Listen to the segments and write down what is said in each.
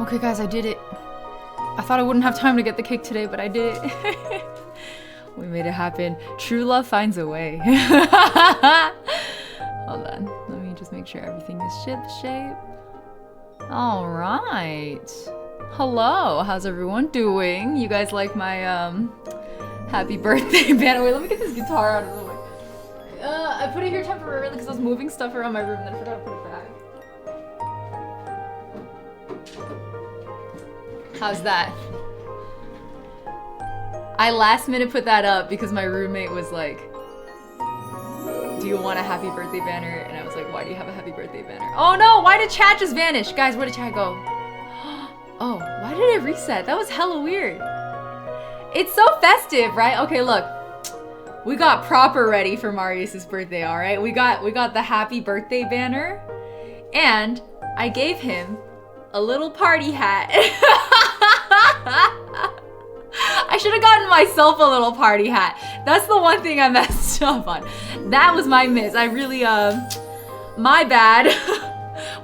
Okay, guys, I did it. I thought I wouldn't have time to get the cake today, but I did it. We made it happen. True love finds a way. Hold on. Let me just make sure everything is ship-shape. All right. Hello. How's everyone doing? You guys like my happy birthday banner? Wait, let me get this guitar out of the way. I put it here temporarily because I was moving stuff around my room and then I forgot to put it back. How's that? I last minute put that up because my roommate was like, do you want a happy birthday banner? And I was like, why do you have a happy birthday banner? Oh no, why did chat just vanish? Guys, where did chat go? Oh, why did it reset? That was hella weird. It's so festive, right? Okay, look. We got proper ready for Marius's birthday, all right? We got the happy birthday banner and I gave him a little party hat. I should have gotten myself a little party hat. That's the one thing I messed up on. That was my miss. I really, my bad.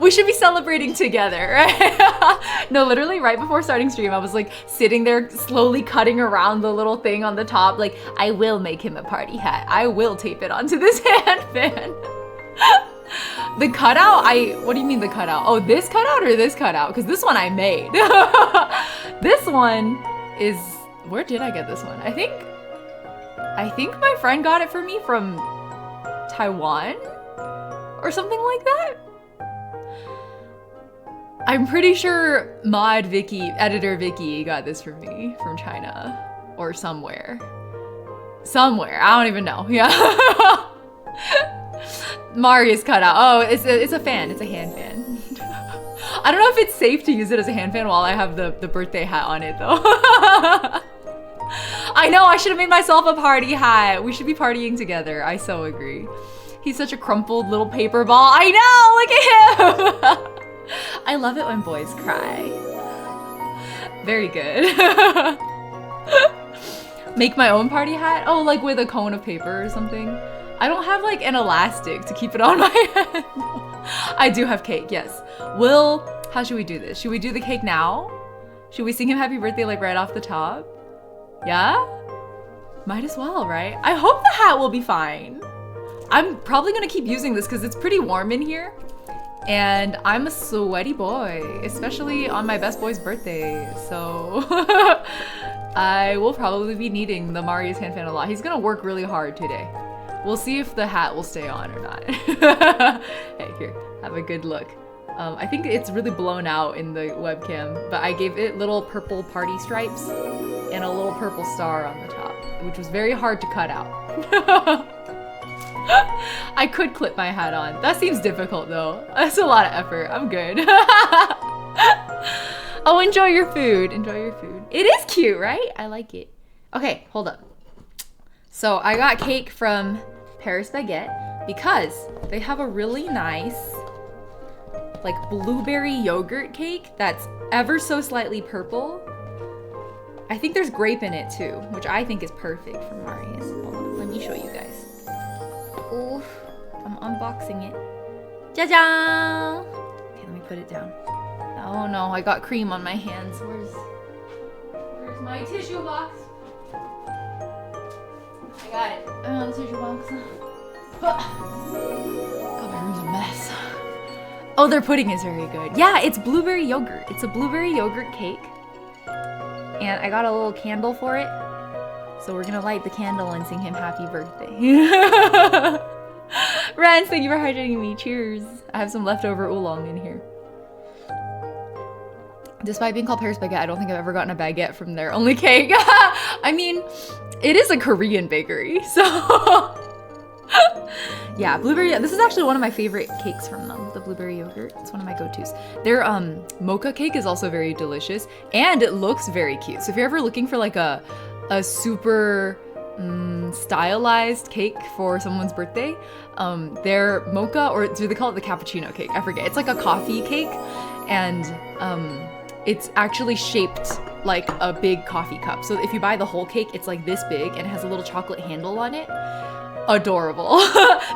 We should be celebrating together, right? No, literally right before starting stream, I was like sitting there slowly cutting around the little thing on the top. Like, I will make him a party hat. I will tape it onto this handband. The cutout, what do you mean the cutout? Oh, this cutout or this cutout? Because this one I made. This one is, where did I get this one? I think my friend got it for me from Taiwan or something like that. I'm pretty sure Mod Vicky, editor Vicky got this for me from China or somewhere. Somewhere, I don't even know, yeah. Marius cutout. Oh, it's a fan. It's a hand fan. I don't know if it's safe to use it as a hand fan while I have the birthday hat on it though. I know, I should have made myself a party hat. We should be partying together. I so agree. He's such a crumpled little paper ball. I know, look at him. I love it when boys cry. Very good. Make my own party hat? Oh, like with a cone of paper or something? I don't have like an elastic to keep it on my head. I do have cake, yes. How should we do this? Should we do the cake now? Should we sing him happy birthday like right off the top? Yeah? Might as well, right? I hope the hat will be fine. I'm probably gonna keep using this because it's pretty warm in here. And I'm a sweaty boy, especially on my best boy's birthday. So I will probably be needing the Marius hand fan a lot. He's gonna work really hard today. We'll see if the hat will stay on or not. Hey, here, have a good look. I think it's really blown out in the webcam, but I gave it little purple party stripes and a little purple star on the top, which was very hard to cut out. I could clip my hat on. That seems difficult though. That's a lot of effort. I'm good. Oh, enjoy your food. Enjoy your food. It is cute, right? I like it. Okay, hold up. So I got cake from Paris Baguette because they have a really nice like blueberry yogurt cake that's ever so slightly purple. I think there's grape in it too, which I think is perfect for Marius. Hold on, let me show you guys. Ooh, I'm unboxing it. Jajang! Okay, let me put it down. Oh no, I got cream on my hands. Where's my tissue box? I got it. Oh, the tissue box. God, my room's a mess. Oh, their pudding is very good. Yeah, it's blueberry yogurt. It's a blueberry yogurt cake. And I got a little candle for it. So we're gonna light the candle and sing him happy birthday. Rance, thank you for hydrating me. Cheers. I have some leftover oolong in here. Despite being called Paris Baguette, I don't think I've ever gotten a baguette from their only cake. I mean, it is a Korean bakery, so... Yeah, blueberry, this is actually one of my favorite cakes from them, the blueberry yogurt. It's one of my go-tos. Their mocha cake is also very delicious, and it looks very cute. So if you're ever looking for like a super stylized cake for someone's birthday, their mocha, or do they call it the cappuccino cake? I forget. It's like a coffee cake, and it's actually shaped like a big coffee cup. So if you buy the whole cake, it's like this big and it has a little chocolate handle on it. Adorable.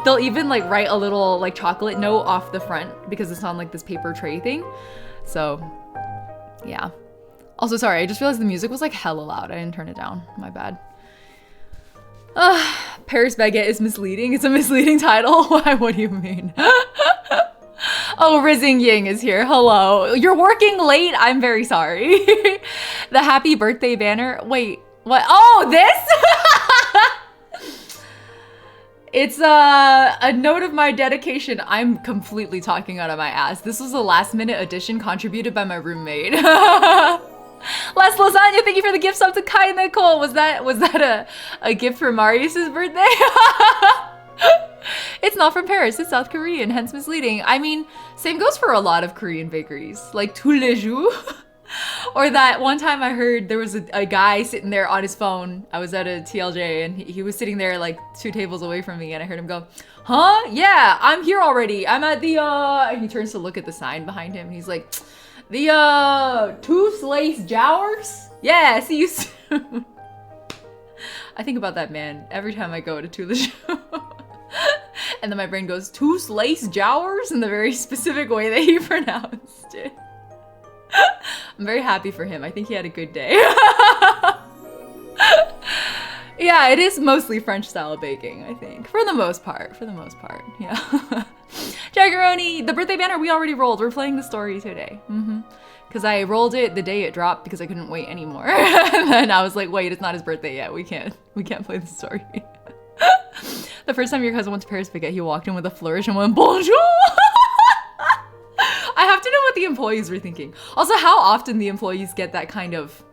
They'll even like write a little like chocolate note off the front because it's on like this paper tray thing. So Yeah. Also, sorry, I just realized the music was like hella loud. I didn't turn it down. My bad. Paris Baguette is misleading. It's a misleading title. Why? What do you mean? Oh, Rizing Ying is here. Hello. You're working late. I'm very sorry. The happy birthday banner. Wait, what? Oh, this? It's a note of my dedication. I'm completely talking out of my ass. This was a last minute addition contributed by my roommate. Les Lasagna, thank you for the gift sub to Kai Nicole. Was that a gift for Marius's birthday? It's not from Paris, it's South Korean, hence misleading. I mean, same goes for a lot of Korean bakeries, like tous les jours. Or that one time I heard there was a guy sitting there on his phone. I was at a TLJ and he was sitting there like 2 tables away from me and I heard him go, huh? Yeah, I'm here already. I'm at the, and he turns to look at the sign behind him and he's like, the, two slice jowers? Yeah, see you soon. I think about that man every time I go to Toulouse. And then my brain goes, two slice jowers? In the very specific way that he pronounced it. I'm very happy for him. I think he had a good day. Yeah, it is mostly French style baking, I think. For the most part, yeah. Jaggeroni, the birthday banner we already rolled. We're playing the story today. Because I rolled it the day it dropped because I couldn't wait anymore. And then I was like, wait, it's not his birthday yet. We can't play the story. The first time your cousin went to Paris Baguette, he walked in with a flourish and went, bonjour! I have to know what the employees were thinking. Also, how often the employees get that kind of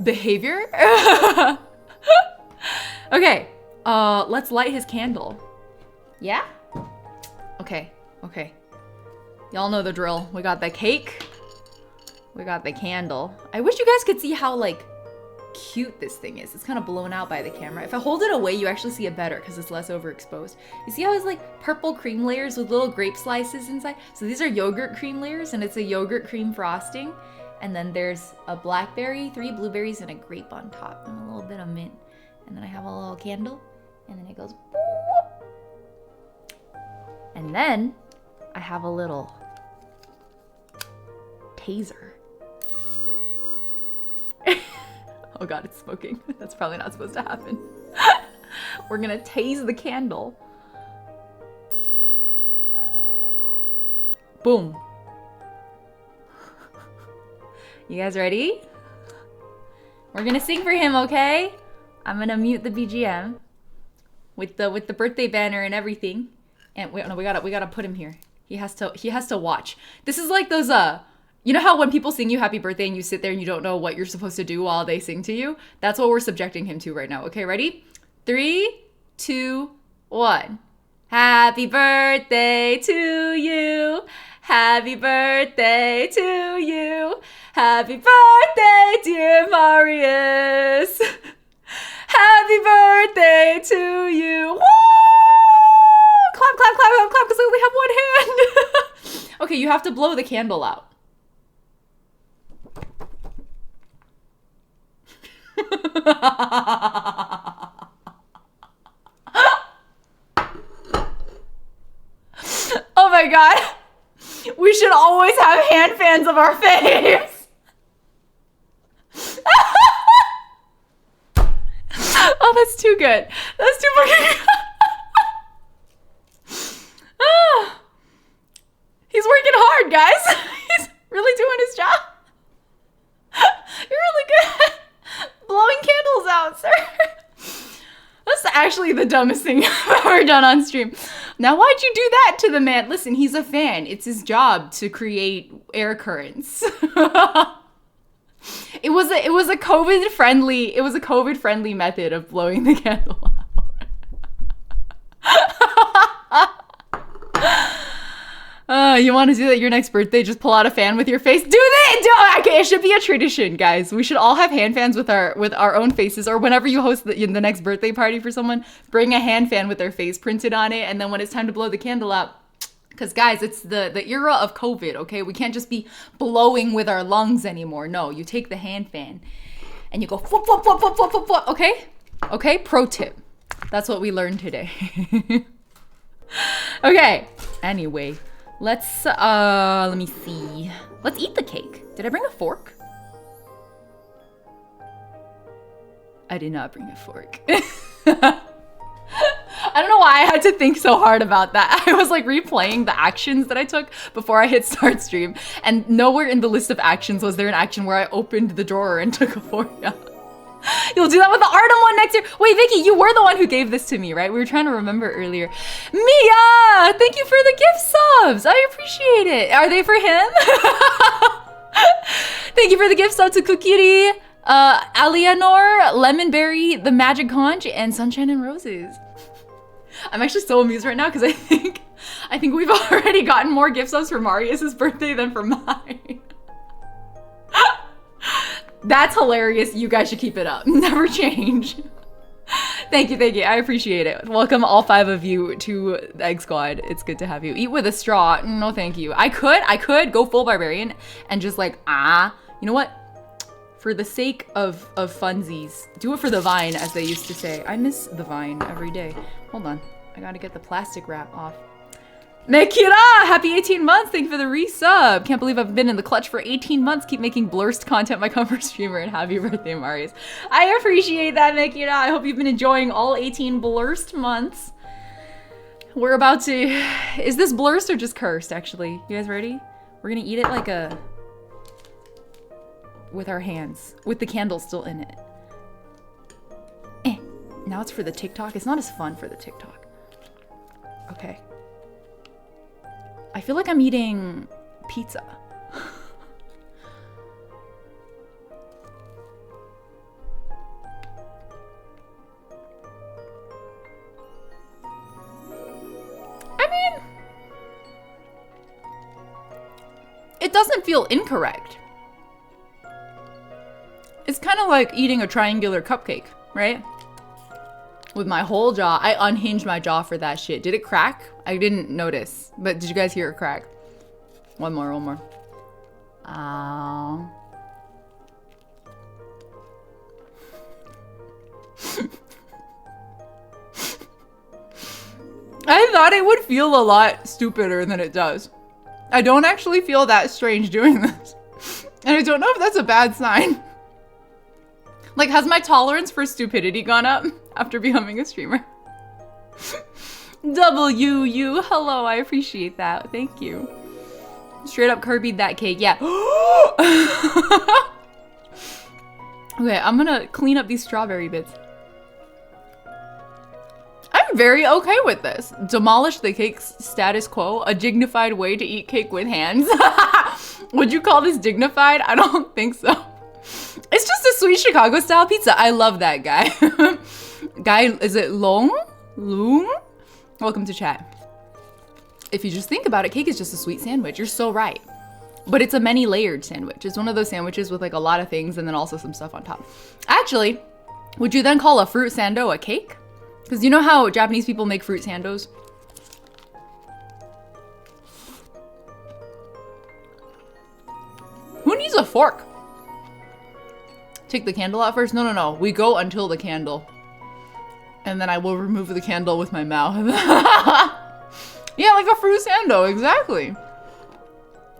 behavior? Okay, let's light his candle. Yeah? Okay. Y'all know the drill. We got the cake. We got the candle. I wish you guys could see how, like, cute this thing is. It's kind of blown out by the camera. If I hold it away, you actually see it better because it's less overexposed. You see how it's like purple cream layers with little grape slices inside? So these are yogurt cream layers and it's a yogurt cream frosting. And then there's a blackberry, 3 blueberries, and a grape on top and a little bit of mint. And then I have a little candle and then it goes boop. And then I have a little taser. Oh god, it's smoking. That's probably not supposed to happen. We're gonna tase the candle. Boom. You guys ready? We're gonna sing for him, okay? I'm gonna mute the BGM with the birthday banner and everything. And wait, no, we gotta put him here. He has to watch. This is like those you know how when people sing you happy birthday and you sit there and you don't know what you're supposed to do while they sing to you? That's what we're subjecting him to right now. Okay, ready? 3, 2, 1. Happy birthday to you. Happy birthday to you. Happy birthday, dear Marius. Happy birthday to you. Woo! Clap, clap, clap, clap, clap, because I only have one hand. Okay, you have to blow the candle out. Oh my god. We should always have hand fans of our faves. Oh, that's too good. That's too fucking good. He's working hard, guys. He's really doing his job. You're really good at blowing candles out, sir. That's actually the dumbest thing I've ever done on stream. Now, why'd you do that to the man? Listen, he's a fan. It's his job to create air currents. It was a COVID friendly method of blowing the candle out. You want to do that your next birthday? Just pull out a fan with your face. Do that! Okay, it should be a tradition, guys. We should all have hand fans with our own faces, or whenever you host the next birthday party for someone, bring a hand fan with their face printed on it, and then when it's time to blow the candle out, because guys, it's the era of COVID, okay? We can't just be blowing with our lungs anymore. No, you take the hand fan and you go whoop, whoop, whoop, whoop, whoop, whoop, whoop, okay? Okay, pro tip. That's what we learned today. Okay, anyway, Let me see. Let's eat the cake. Did I bring a fork? I did not bring a fork. I don't know why I had to think so hard about that. I was like replaying the actions that I took before I hit start stream, and nowhere in the list of actions was there an action where I opened the drawer and took a fork out. You'll do that with the Artem one next year. Wait, Vicky, you were the one who gave this to me, right? We were trying to remember earlier. Mia, thank you for the gift subs. I appreciate it. Are they for him? Thank you for the gift sub to Kukiri, Alianor, Lemonberry, The Magic Conch, and Sunshine and Roses. I'm actually so amused right now because I think we've already gotten more gift subs for Marius's birthday than for mine. That's hilarious. You guys should keep it up. Never change. Thank you, thank you. I appreciate it. Welcome all 5 of you to the Egg Squad. It's good to have you. Eat with a straw. No, thank you. I could go full barbarian and just like, you know what? For the sake of funsies, do it for the vine, as they used to say. I miss the vine every day. Hold on. I gotta get the plastic wrap off. Mekira! Happy 18 months! Thank you for the resub! Can't believe I've been in the clutch for 18 months. Keep making blurst content my comfort streamer, and happy birthday, Marius. I appreciate that, Mekira. I hope you've been enjoying all 18 blurst months. We're about to... Is this blurst or just cursed, actually? You guys ready? We're gonna eat it like a... with our hands. With the candle still in it. Now it's for the TikTok. It's not as fun for the TikTok. Okay. I feel like I'm eating pizza. I mean, it doesn't feel incorrect. It's kind of like eating a triangular cupcake, right? With my whole jaw. I unhinged my jaw for that shit. Did it crack? I didn't notice. But did you guys hear it crack? One more. I thought it would feel a lot stupider than it does. I don't actually feel that strange doing this. And I don't know if that's a bad sign. Like, has my tolerance for stupidity gone up after becoming a streamer? WU, hello, I appreciate that. Thank you. Straight up Kirby'd that cake, yeah. Okay, I'm gonna clean up these strawberry bits. I'm very okay with this. Demolish the cake's status quo, a dignified way to eat cake with hands. Would you call this dignified? I don't think so. It's just a sweet Chicago style pizza. I love that guy. Guy, is it Loong? Welcome to chat. If you just think about it, cake is just a sweet sandwich. You're so right. But it's a many layered sandwich. It's one of those sandwiches with like a lot of things and then also some stuff on top. Actually, would you then call a fruit sando a cake? Because you know how Japanese people make fruit sandos? Who needs a fork? Take the candle out first? No. We go until the candle. And then I will remove the candle with my mouth. Yeah, like a fruit sando, exactly.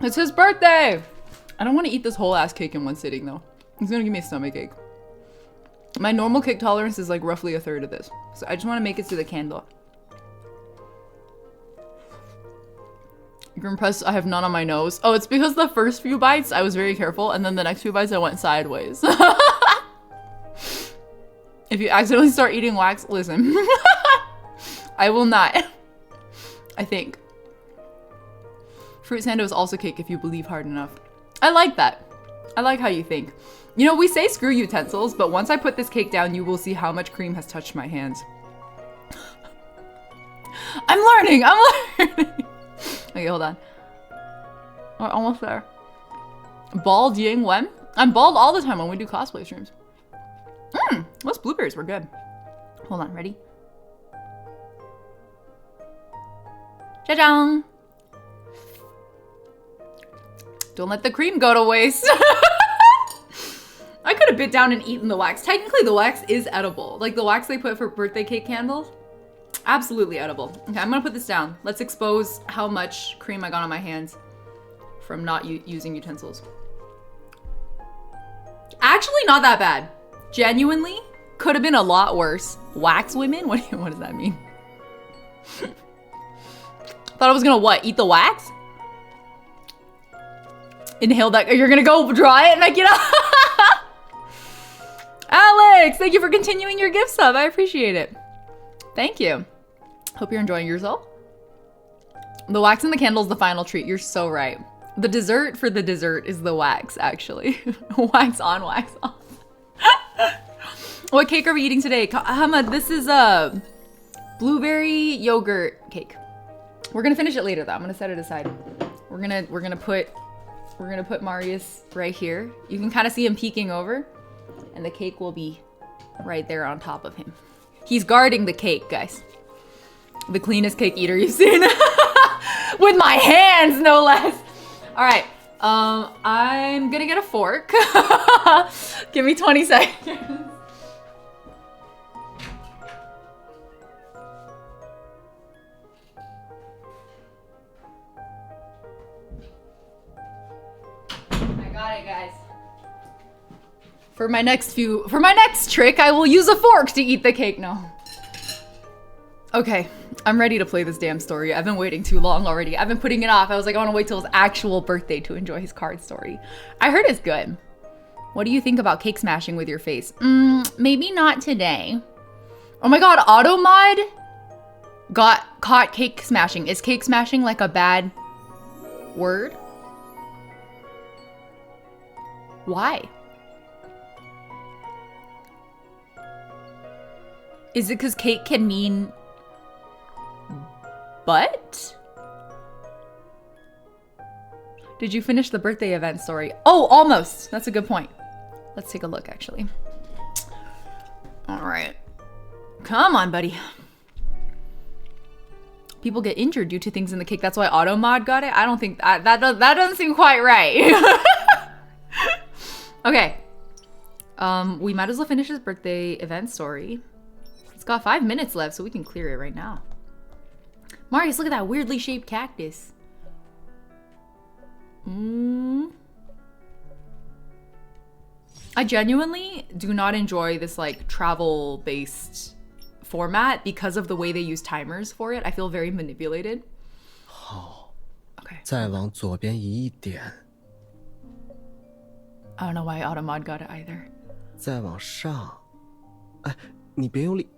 It's his birthday. I don't want to eat this whole ass cake in one sitting though. It's gonna give me a stomach ache. My normal cake tolerance is like roughly a third of this. So I just want to make it to the candle. You're impressed I have none on my nose. Oh, it's because the first few bites I was very careful and then the next few bites I went sideways. If you accidentally start eating wax, listen. I will not. I think. Fruit sando is also cake if you believe hard enough. I like that. I like how you think. You know, we say screw utensils, but once I put this cake down, you will see how much cream has touched my hands. I'm learning. Okay, hold on. We're almost there. Bald Ying when? I'm bald all the time when we do cosplay streams. Those blueberries were good. Hold on, ready? Cha-chang! Don't let the cream go to waste. I could have bit down and eaten the wax. Technically, the wax is edible. Like the wax they put for birthday cake candles. Absolutely edible. Okay, I'm gonna put this down. Let's expose how much cream I got on my hands from not using utensils. Actually, not that bad. Genuinely, could have been a lot worse. Wax women? What does that mean? Thought I was gonna what? Eat the wax? Inhale that. You're gonna go dry it and make it up. Alex, thank you for continuing your gift sub. I appreciate it. Thank you. Hope you're enjoying yourself. The wax and the candle is the final treat. You're so right. The dessert for the dessert is the wax, actually. Wax on, wax off. What cake are we eating today? Hamad, this is a blueberry yogurt cake. We're gonna finish it later though. I'm gonna set it aside. We're gonna put Marius right here. You can kind of see him peeking over, and the cake will be right there on top of him. He's guarding the cake, guys. The cleanest cake eater you've seen. With my hands, no less. All right, I'm gonna get a fork. Give me 20 seconds. I got it, guys. For my next trick, I will use a fork to eat the cake. No. Okay, I'm ready to play this damn story. I've been waiting too long already. I've been putting it off. I was like, I want to wait till his actual birthday to enjoy his card story. I heard it's good. What do you think about cake smashing with your face? Maybe not today. Oh my god, Automod got caught cake smashing. Is cake smashing like a bad word? Why? Is it because cake can mean butt? Did you finish the birthday event story? Oh, almost. That's a good point. Let's take a look, actually. All right. Come on, buddy. People get injured due to things in the cake. That's why Automod got it? I don't think that doesn't seem quite right. Okay. We might as well finish his birthday event story. It's got 5 minutes left, so we can clear it right now. Marius, look at that weirdly shaped cactus. I genuinely do not enjoy this like travel-based format because of the way they use timers for it. I feel very manipulated. Okay. 再往左边移一点。 I don't know why Automod got it either. 再往上。哎，你别用力。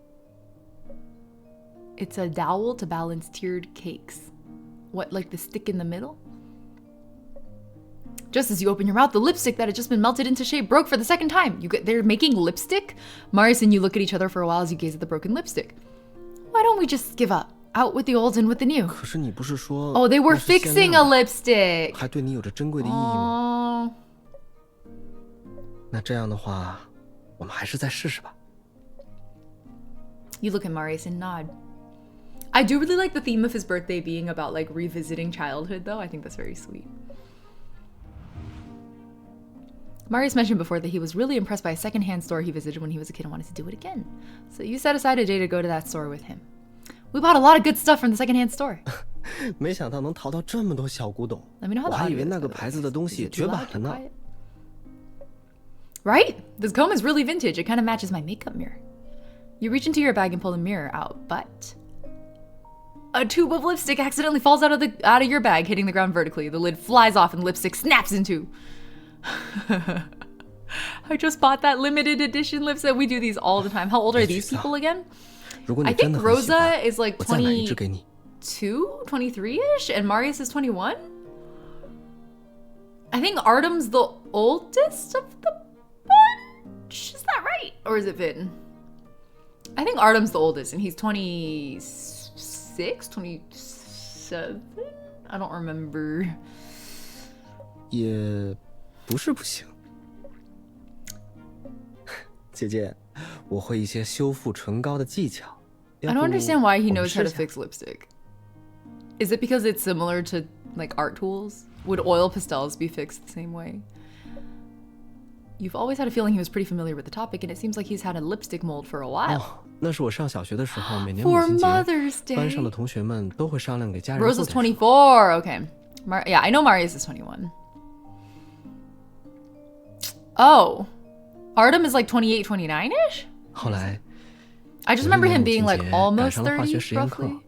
It's a dowel to balance tiered cakes. What, like the stick in the middle? Just as you open your mouth, the lipstick that had just been melted into shape broke for the second time. They're making lipstick? Marius and you look at each other for a while as you gaze at the broken lipstick. Why don't we just give up? Out with the old, in with the new. 可是你不是说 Oh, they were fixing a lipstick. 还对你有着珍贵的意义吗？ 那这样的话，我们还是再试试吧。 You look at Marius and nod. I do really like the theme of his birthday being about like revisiting childhood though. I think that's very sweet. Marius mentioned before that he was really impressed by a secondhand store he visited when he was a kid and wanted to do it again. So you set aside a day to go to that store with him. We bought a lot of good stuff from the secondhand store. 没想到能淘到这么多小古董。 Let me know how 我 the 还以 audio 为 is, 那个 by the 牌 way. 子的东 Is 西 it 绝 too 版 loud, 了 too 呢。 quiet? Right? This comb is really vintage. It kind of matches my makeup mirror. You reach into your bag and pull the mirror out, but a tube of lipstick accidentally falls out of your bag, hitting the ground vertically. The lid flies off and the lipstick snaps in two. I just bought that limited edition lipstick. We do these all the time. How old are these people again? 如果你 I 真 think 的很喜欢， Rosa is like 我再买一支给你。 22, 23-ish, and Marius is 21? I think Artem's the oldest of the bunch? Is that right? Or is it Vin? I think Artem's the oldest, and he's 26, 27? I don't remember. 也不是不行。姐姐，我会一些修复唇膏的技巧。 I don't understand why he knows how to 我们试下。 fix lipstick. Is it because it's similar to, like, art tools? Would oil pastels be fixed the same way? You've always had a feeling he was pretty familiar with the topic, and it seems like he's had a lipstick mold for a while. 哦，那是我上小学的时候，每年母 For 亲节， Mother's Day. 班上的同学们都会商量给家人 Rose 做 is 点什么。 24. Okay. Yeah, I know Marius is 21. Oh. Artem is like 28, 29-ish? 后来， I just remember him being like 赶 almost 上了化学 30, 实验课， roughly.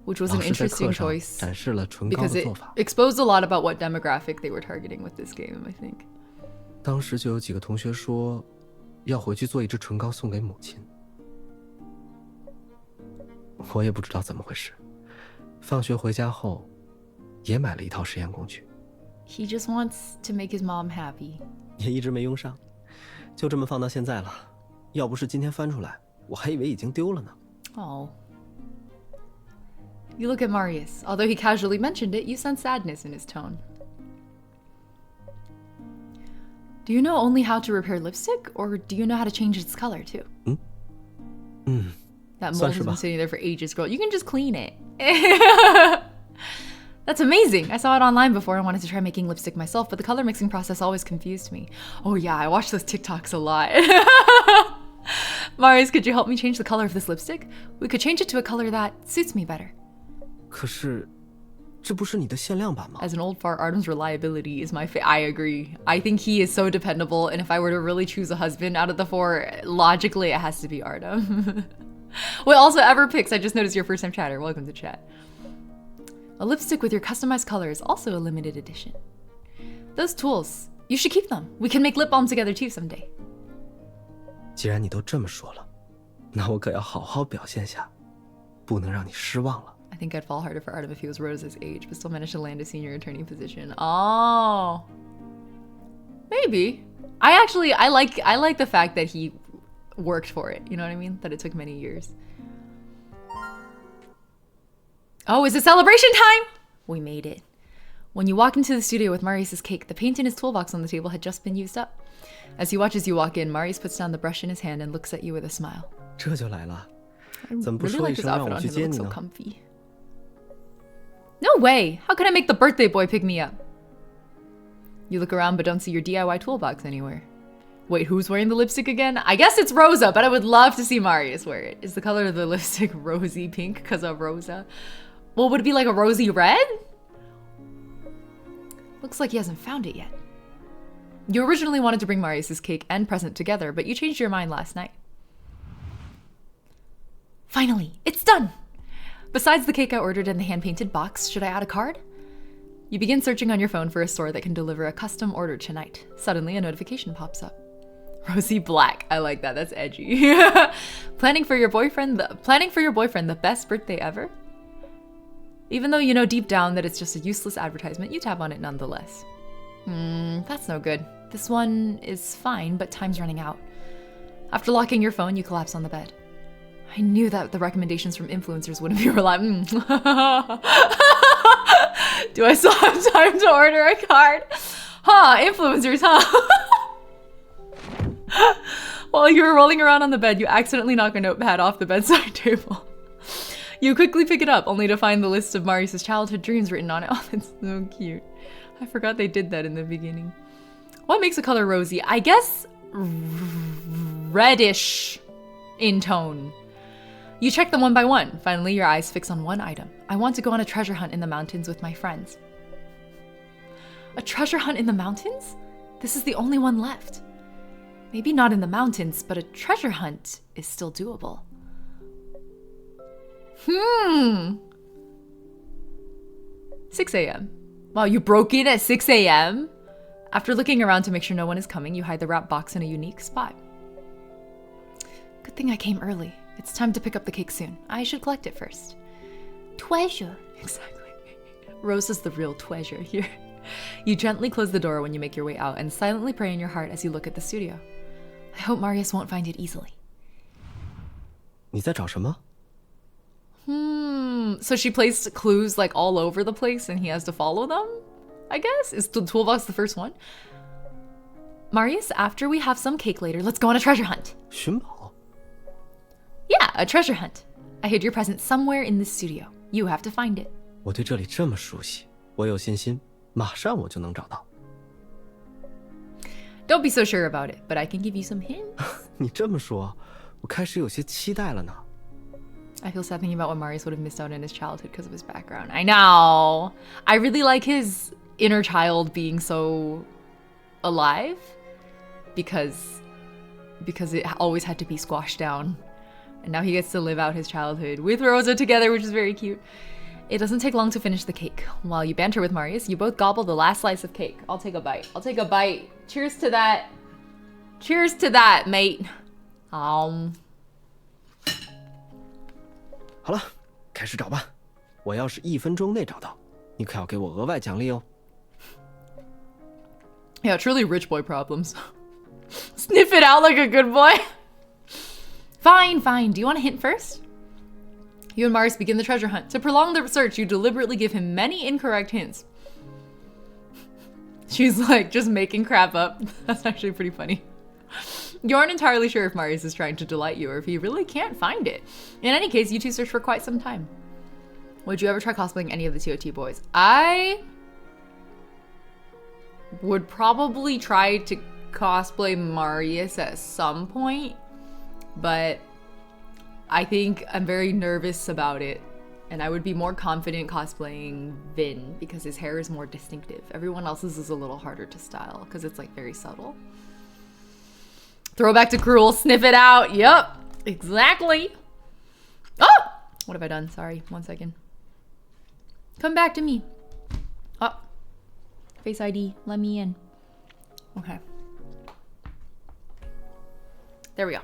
Which was an 老师在 interesting 课上 choice. 展示了唇膏 Because 的 it 做法。 exposed a lot about what demographic they were targeting with this game, I think. 当时就有几个同学说，要回去做一支唇膏送给母亲。我也不知道怎么回事，放学回家后，也买了一套实验工具。 He just wants to make his mom happy. 也一直没用上，就这么放到现在了。要不是今天翻出来，我还以为已经丢了呢。 Oh. You look at Marius. Although he casually mentioned it, you sense sadness in his tone. Do you know only how to repair lipstick, or do you know how to change its color too? That mold has been sitting there for ages, girl. You can just clean it. That's amazing. I saw it online before and wanted to try making lipstick myself, but the color mixing process always confused me. Oh yeah, I watch those TikToks a lot. Marius, could you help me change the color of this lipstick? We could change it to a color that suits me better. 可是，这不是你的限量版吗？ As an old fart, Artem's reliability is my I agree. I think he is so dependable, and if I were to really choose a husband out of the four, logically it has to be Artem. Wait, also Everpix, I just noticed your first time chatter. Welcome to chat. A lipstick with your customized color is also a limited edition. Those tools, you should keep them. We can make lip balm together too someday. 既然你都这么说了，那我可要好好表现下，不能让你失望了。 I think I'd fall harder for Artem if he was Rose's age, but still managed to land a senior attorney position. Oh, maybe. I like the fact that he worked for it. You know what I mean? That it took many years. Oh, is it celebration time? We made it. When you walk into the studio with Marius's cake, the paint in his toolbox on the table had just been used up. As he watches you walk in, Marius puts down the brush in his hand and looks at you with a smile. 这就来了，怎么不 Really 说一 like his 声让 outfit 我 on 去 him. It 接 looks 你 so 呢？ comfy. No way! How can I make the birthday boy pick me up? You look around but don't see your DIY toolbox anywhere. Wait, who's wearing the lipstick again? I guess it's Rosa, but I would love to see Marius wear it. Is the color of the lipstick rosy pink because of Rosa? Well, would it be like a rosy red? Looks like he hasn't found it yet. You originally wanted to bring Marius's cake and present together, but you changed your mind last night. Finally, it's done! Besides the cake I ordered in the hand-painted box, should I add a card? You begin searching on your phone for a store that can deliver a custom order tonight. Suddenly, a notification pops up. Rosy Black. I like that. That's edgy. Planning for your boyfriend the best birthday ever? Even though you know deep down that it's just a useless advertisement, you tap on it nonetheless. That's no good. This one is fine, but time's running out. After locking your phone, you collapse on the bed. I knew that the recommendations from influencers wouldn't be reliable. Do I still have time to order a card? Huh, influencers, huh? While you were rolling around on the bed, you accidentally knock a notepad off the bedside table. You quickly pick it up, only to find the list of Marius's childhood dreams written on it. Oh, that's so cute. I forgot they did that in the beginning. What makes a color rosy? I guess reddish in tone. You check them one by one. Finally, your eyes fix on one item. I want to go on a treasure hunt in the mountains with my friends. A treasure hunt in the mountains? This is the only one left. Maybe not in the mountains, but a treasure hunt is still doable. 6 a.m. Wow, you broke in at 6 a.m.? After looking around to make sure no one is coming, you hide the wrap box in a unique spot. Good thing I came early. It's time to pick up the cake soon. I should collect it first. Treasure. Exactly. Rose is the real treasure here. You gently close the door when you make your way out and silently pray in your heart as you look at the studio. I hope Marius won't find it easily. 你在找什么？ So she placed clues like all over the place and he has to follow them? I guess? Is the toolbox the first one? Marius, after we have some cake later, let's go on a treasure hunt. 寻宝？ Yeah, a treasure hunt. I hid your present somewhere in this studio. You have to find it. 我对这里这么熟悉，我有信心，马上我就能找到。Don't be so sure about it, but I can give you some hints. 你这么说，我开始有些期待了呢。I feel sad thinking about what Marius would have missed out in his childhood because of his background. I know. I really like his inner child being so alive because it always had to be squashed down. And now he gets to live out his childhood with Rosa together, which is very cute. It doesn't take long to finish the cake. While you banter with Marius, you both gobble the last slice of cake. I'll take a bite. I'll take a bite. Cheers to that. Cheers to that, mate. 好了，开始找吧。我要是1分钟内找到，你可要给我额外奖励哦。Yeah, truly rich boy problems. Sniff it out like a good boy. Fine, fine. Do you want a hint first? You and Marius begin the treasure hunt. To prolong the search, you deliberately give him many incorrect hints. She's like just making crap up. That's actually pretty funny. You aren't entirely sure if Marius is trying to delight you or if he really can't find it. In any case, you two search for quite some time. Would you ever try cosplaying any of the TOT boys? I would probably try to cosplay Marius at some point, but I think I'm very nervous about it. And I would be more confident cosplaying Vin because his hair is more distinctive. Everyone else's is a little harder to style because it's like very subtle. Throwback to Cruel, sniff it out. Yup, exactly. Oh, what have I done? Sorry, 1 second. Come back to me. Oh, Face ID, let me in. Okay. There we go.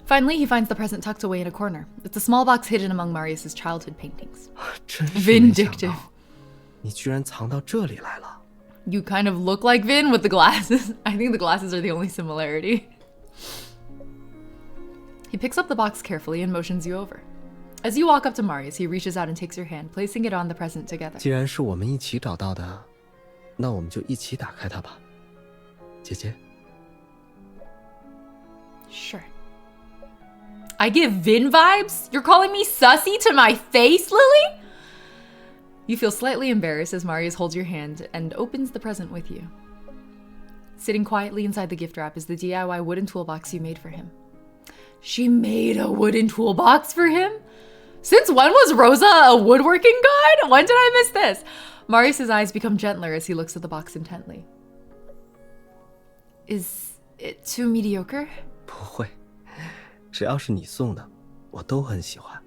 Finally, he finds the present tucked away in a corner. It's a small box hidden among Marius's childhood paintings. 真是没想到， Vindictive. 你居然藏到这里来了。 You kind of look like Vin with the glasses. I think the glasses are the only similarity. He picks up the box carefully and motions you over. As you walk up to Marius, he reaches out and takes your hand, placing it on the present together. 既然是我们一起找到的，那我们就一起打开它吧，姐姐。 Sure. I give Vin vibes? You're calling me sussy to my face, Lily? You feel slightly embarrassed as Marius holds your hand and opens the present with you. Sitting quietly inside the gift wrap is the DIY wooden toolbox you made for him. She made a wooden toolbox for him? Since when was Rosa a woodworking god? When did I miss this? Marius's eyes become gentler as he looks at the box intently. Is it too mediocre? 不会，只要是你送的，我都很喜欢。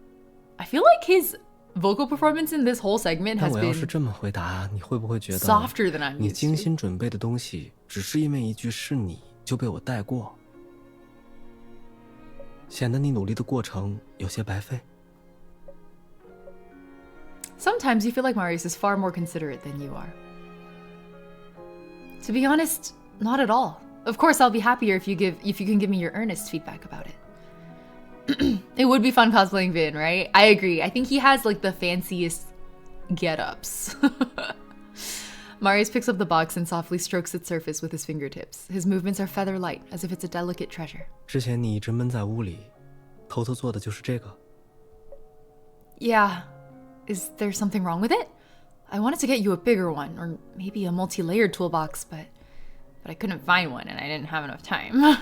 I feel like his vocal performance in this whole segment 但 has 我要是 been 这么回答，你会不会觉得 softer than I'm 你 used 精 to. 心准备的东西，只是因为一句是你就被我带过，显得你努力的过程有些白费？ Sometimes you feel like Marius is far more considerate than you are. To be honest, not at all. Of course, I'll be happier if you can give me your earnest feedback about it. It would be fun cosplaying Vin, right? I agree. I think he has like the fanciest get-ups. Marius picks up the box and softly strokes its surface with his fingertips. His movements are feather light, as if it's a delicate treasure. 之前你一直闷在屋里，偷偷做的就是这个。 Yeah. Is there something wrong with it? I wanted to get you a bigger one, or maybe a multi-layered toolbox, but I couldn't find one and I didn't have enough time.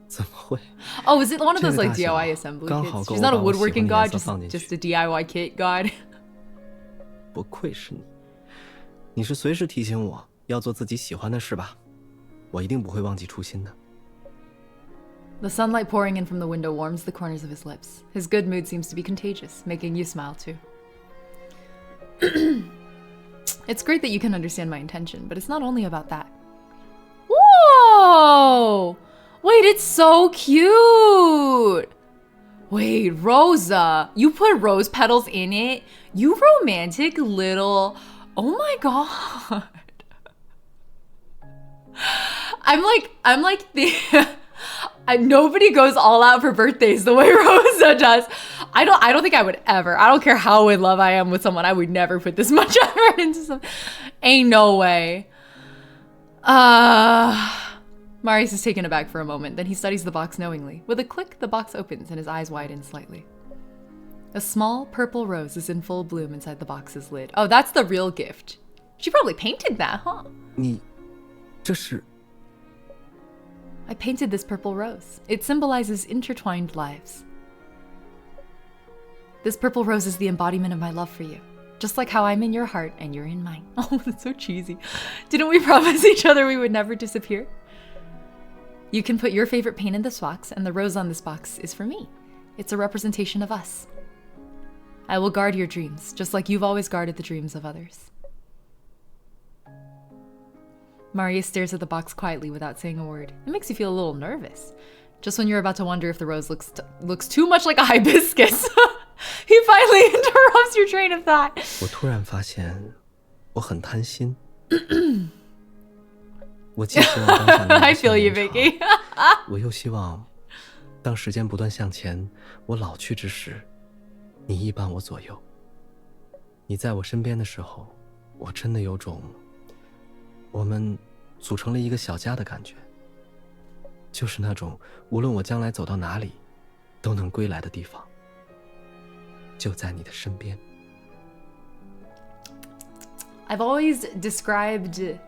怎么会？ Oh, is it one of those 这个 like 大小 DIY assembly 刚 kits? 好够 She's 我 not a 把我喜欢的 woodworking 颜 god, 色放进去。 just a DIY kit god. 不愧是你，你是随时提醒我要做自己喜欢的事吧？我一定不会忘记初心的。 The sunlight pouring in from the window warms the corners of his lips. His good mood seems to be contagious, making you smile too. It's great that you can understand my intention, but it's not only about that. Whoa! Wait, it's so cute! Wait, Rosa, you put rose petals in it? You romantic little... Oh my god. I'm like the... Nobody goes all out for birthdays the way Rosa does. I don't think I would ever. I don't care how in love I am with someone. I would never put this much effort into something. Ain't no way. Marius is taken aback for a moment. Then he studies the box knowingly. With a click, the box opens and his eyes widen slightly. A small purple rose is in full bloom inside the box's lid. Oh, that's the real gift. She probably painted that, huh? 你，这是 I painted this purple rose. It symbolizes intertwined lives. This purple rose is the embodiment of my love for you. Just like how I'm in your heart and you're in mine. Oh, that's so cheesy. Didn't we promise each other we would never disappear? You can put your favorite paint in this box, and the rose on this box is for me. It's a representation of us. I will guard your dreams, just like you've always guarded the dreams of others. Marius stares at the box quietly without saying a word. It makes you feel a little nervous. Just when you're about to wonder if the rose looks too much like a hibiscus. He finally interrupts your train of thought. 我突然发现，我很贪心。我既希望当下能 I feel you, Vicky. 我又希望，当时间不断向前，我老去之时，你亦伴我左右。你在我身边的时候，我真的有种，我们组成了一个小家的感觉。就是那种无论我将来走到哪里，都能归来的地方。就在你的身边。I've always described,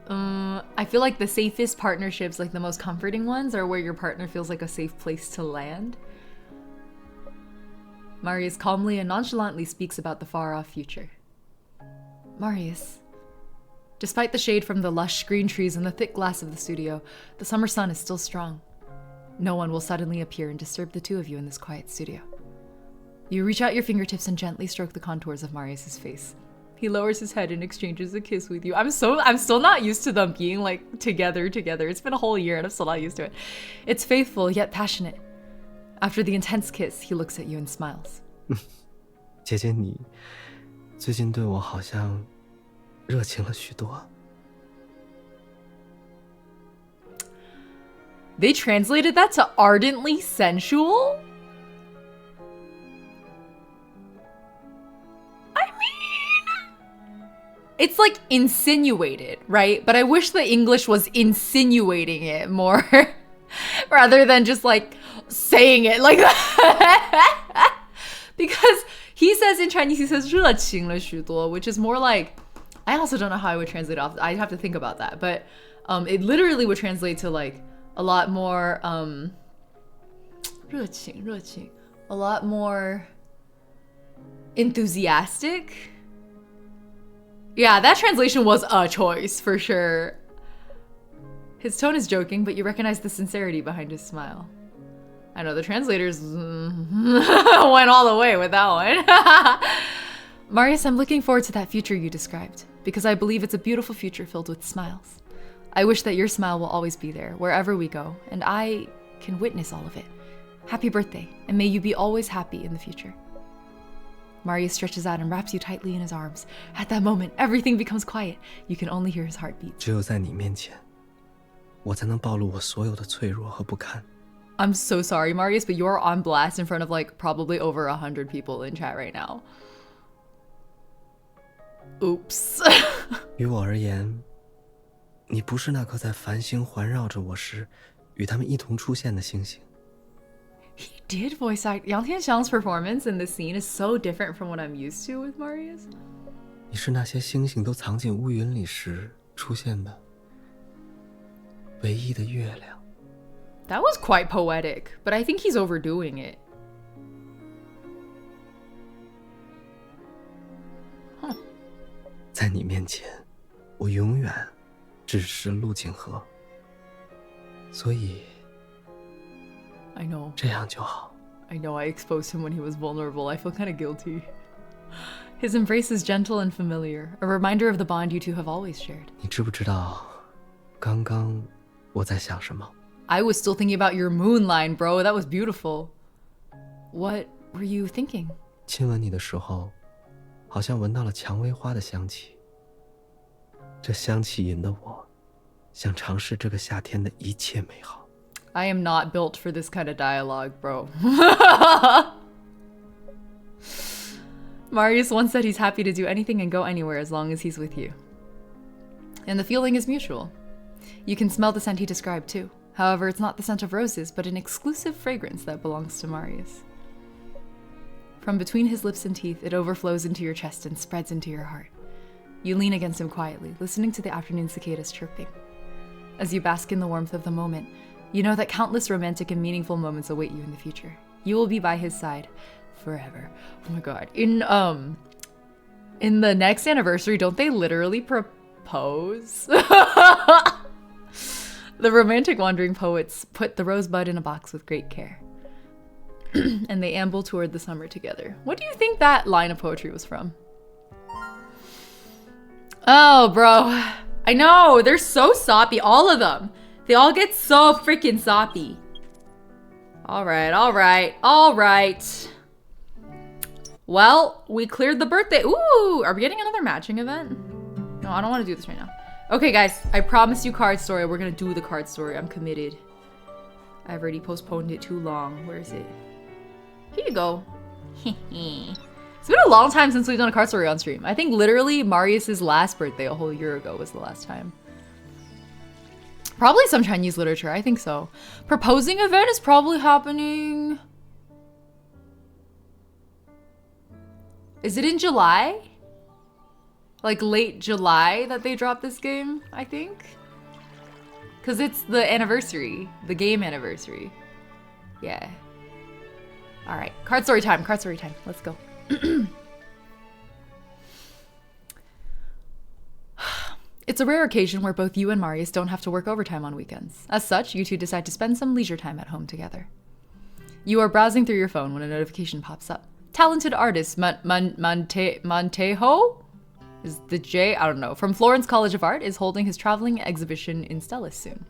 I feel like the safest partnerships, like the most comforting ones, are where your partner feels like a safe place to land. Marius calmly and nonchalantly speaks about the far-off future. Marius, despite the shade from the lush green trees and the thick glass of the studio, the summer sun is still strong. No one will suddenly appear and disturb the two of you in this quiet studio. You reach out your fingertips and gently stroke the contours of Marius's face. He lowers his head and exchanges a kiss with you. I'm still not used to them being like together. It's been a whole year and I'm still not used to it. It's faithful yet passionate. After the intense kiss, he looks at you and smiles. 姐姐你最近对我好像热情了许多。 They translated that to ardently sensual? It's like insinuated, right? But I wish the English was insinuating it more rather than just like saying it like that. Because he says in Chinese, he says 热情了许多, which is more like, I also don't know how I would translate off. I'd have to think about that. But it literally would translate to like a lot more 热情, a lot more enthusiastic. Yeah, that translation was a choice, for sure. His tone is joking, but you recognize the sincerity behind his smile. I know, the translators went all the way with that one. Marius, I'm looking forward to that future you described, because I believe it's a beautiful future filled with smiles. I wish that your smile will always be there, wherever we go, and I can witness all of it. Happy birthday, and may you be always happy in the future. Marius stretches out and wraps you tightly in his arms. At that moment, everything becomes quiet. You can only hear his heartbeat. 只有在你面前，我才能暴露我所有的脆弱和不堪。 I'm so sorry, Marius, but you're on blast in front of like probably over 100 people in chat right now. Oops. 于我而言，你不是那颗在繁星环绕着我时，与他们一同出现的星星。 He did voice act. Yang Tianxiang's performance in this scene is so different from what I'm used to with Marius. 你是那些星星都藏进乌云里时出现的唯一的月亮。 That was quite poetic, but I think he's overdoing it. Huh. 在你面前，我永远只是陆景和。所以 I know. 这样就好。 I know I exposed him when he was vulnerable. I feel kind of guilty. His embrace is gentle and familiar, a reminder of the bond you two have always shared. 你知不知道，刚刚我在想什么？ I was still thinking about your moon line, bro. That was beautiful. What were you thinking? 亲吻你的时候，好像闻到了蔷薇花的香气。这香气引得我想尝试这个夏天的一切美好。 I am not built for this kind of dialogue, bro. Marius once said he's happy to do anything and go anywhere as long as he's with you. And the feeling is mutual. You can smell the scent he described too. However, it's not the scent of roses, but an exclusive fragrance that belongs to Marius. From between his lips and teeth, it overflows into your chest and spreads into your heart. You lean against him quietly, listening to the afternoon cicadas chirping. As you bask in the warmth of the moment, you know that countless romantic and meaningful moments await you in the future. You will be by his side forever. Oh my god. In the next anniversary, don't they literally propose? The romantic wandering poets put the rosebud in a box with great care. And they amble toward the summer together. What do you think that line of poetry was from? Oh, bro. I know, they're so soppy, all of them. They all get so freaking soppy. All right, all right, all right. Well, we cleared the birthday. Ooh, are we getting another matching event? No, I don't want to do this right now. Okay, guys, I promised you card story. We're gonna do the card story. I'm committed. I've already postponed it too long. Where is it? Here you go. It's been a long time since we've done a card story on stream. I think literally Marius's last birthday a whole year ago was the last time. Probably some Chinese literature, I think so. Proposing event is probably happening. Is it in July? Like late July that they dropped this game, I think? Because it's the anniversary, the game anniversary. Yeah. All right, card story time, let's go. It's a rare occasion where both you and Marius don't have to work overtime on weekends. As such, you two decide to spend some leisure time at home together. You are browsing through your phone when a notification pops up. Talented artist Montejo? Is the J? I don't know. From Florence College of Art is holding his traveling exhibition in Stellis soon.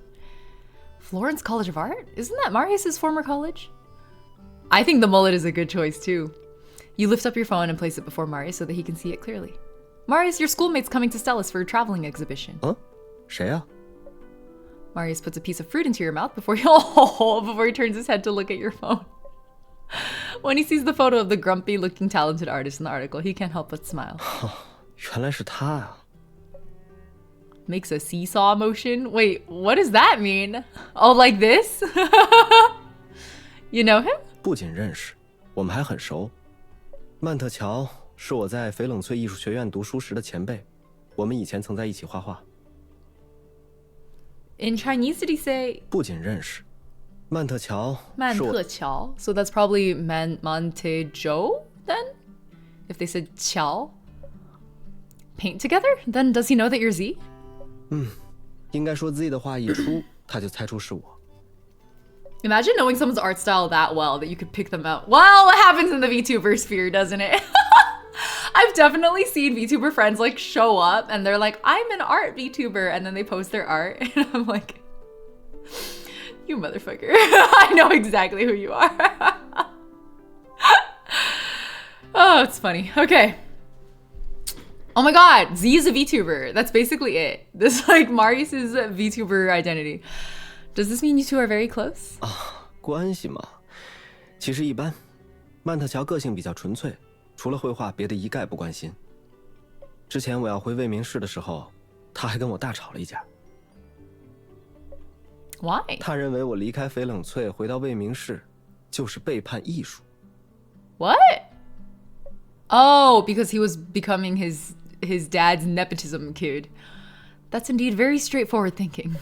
Florence College of Art? Isn't that Marius's former college? I think the mullet is a good choice too. You lift up your phone and place it before Marius so that he can see it clearly. Marius, your schoolmate's coming to Stellis for a traveling exhibition. Huh? 谁啊? Marius puts a piece of fruit into your mouth before he turns his head to look at your phone. When he sees the photo of the grumpy-looking talented artist in the article, he can't help but smile. 原来是他啊. Makes a seesaw motion. Wait, what does that mean? Oh, like this? You know him? 不仅认识，我们还很熟。曼特乔是我在翡冷翠艺术学院读书时的前辈，我们以前曾在一起画画。In Chinese, did he say? 不仅认识，曼特乔是我。曼特乔. So that's probably Montejo then? If they said Qiao? Paint together? Then does he know that you're Z? 应该说 Z 的话一出，他就猜出是我。Imagine knowing someone's art style that well that you could pick them out. Well, it happens in the VTuber sphere, doesn't it? I've definitely seen VTuber friends like show up and they're like, I'm an art VTuber, and then they post their art and I'm like, you motherfucker. I know exactly who you are. Oh, it's funny. Okay. Oh my god, Z is a VTuber. That's basically it. This like Marius's VTuber identity. Does this mean you two are very close? 关系嘛，其实一般。曼特乔个性比较纯粹，除了绘画，别的一概不关心。之前我要回魏明市的时候，他还跟我大吵了一架。Why? 他认为我离开翡冷翠回到魏明市，就是背叛艺术。What? Oh, because he was becoming his dad's nepotism kid. That's indeed very straightforward thinking.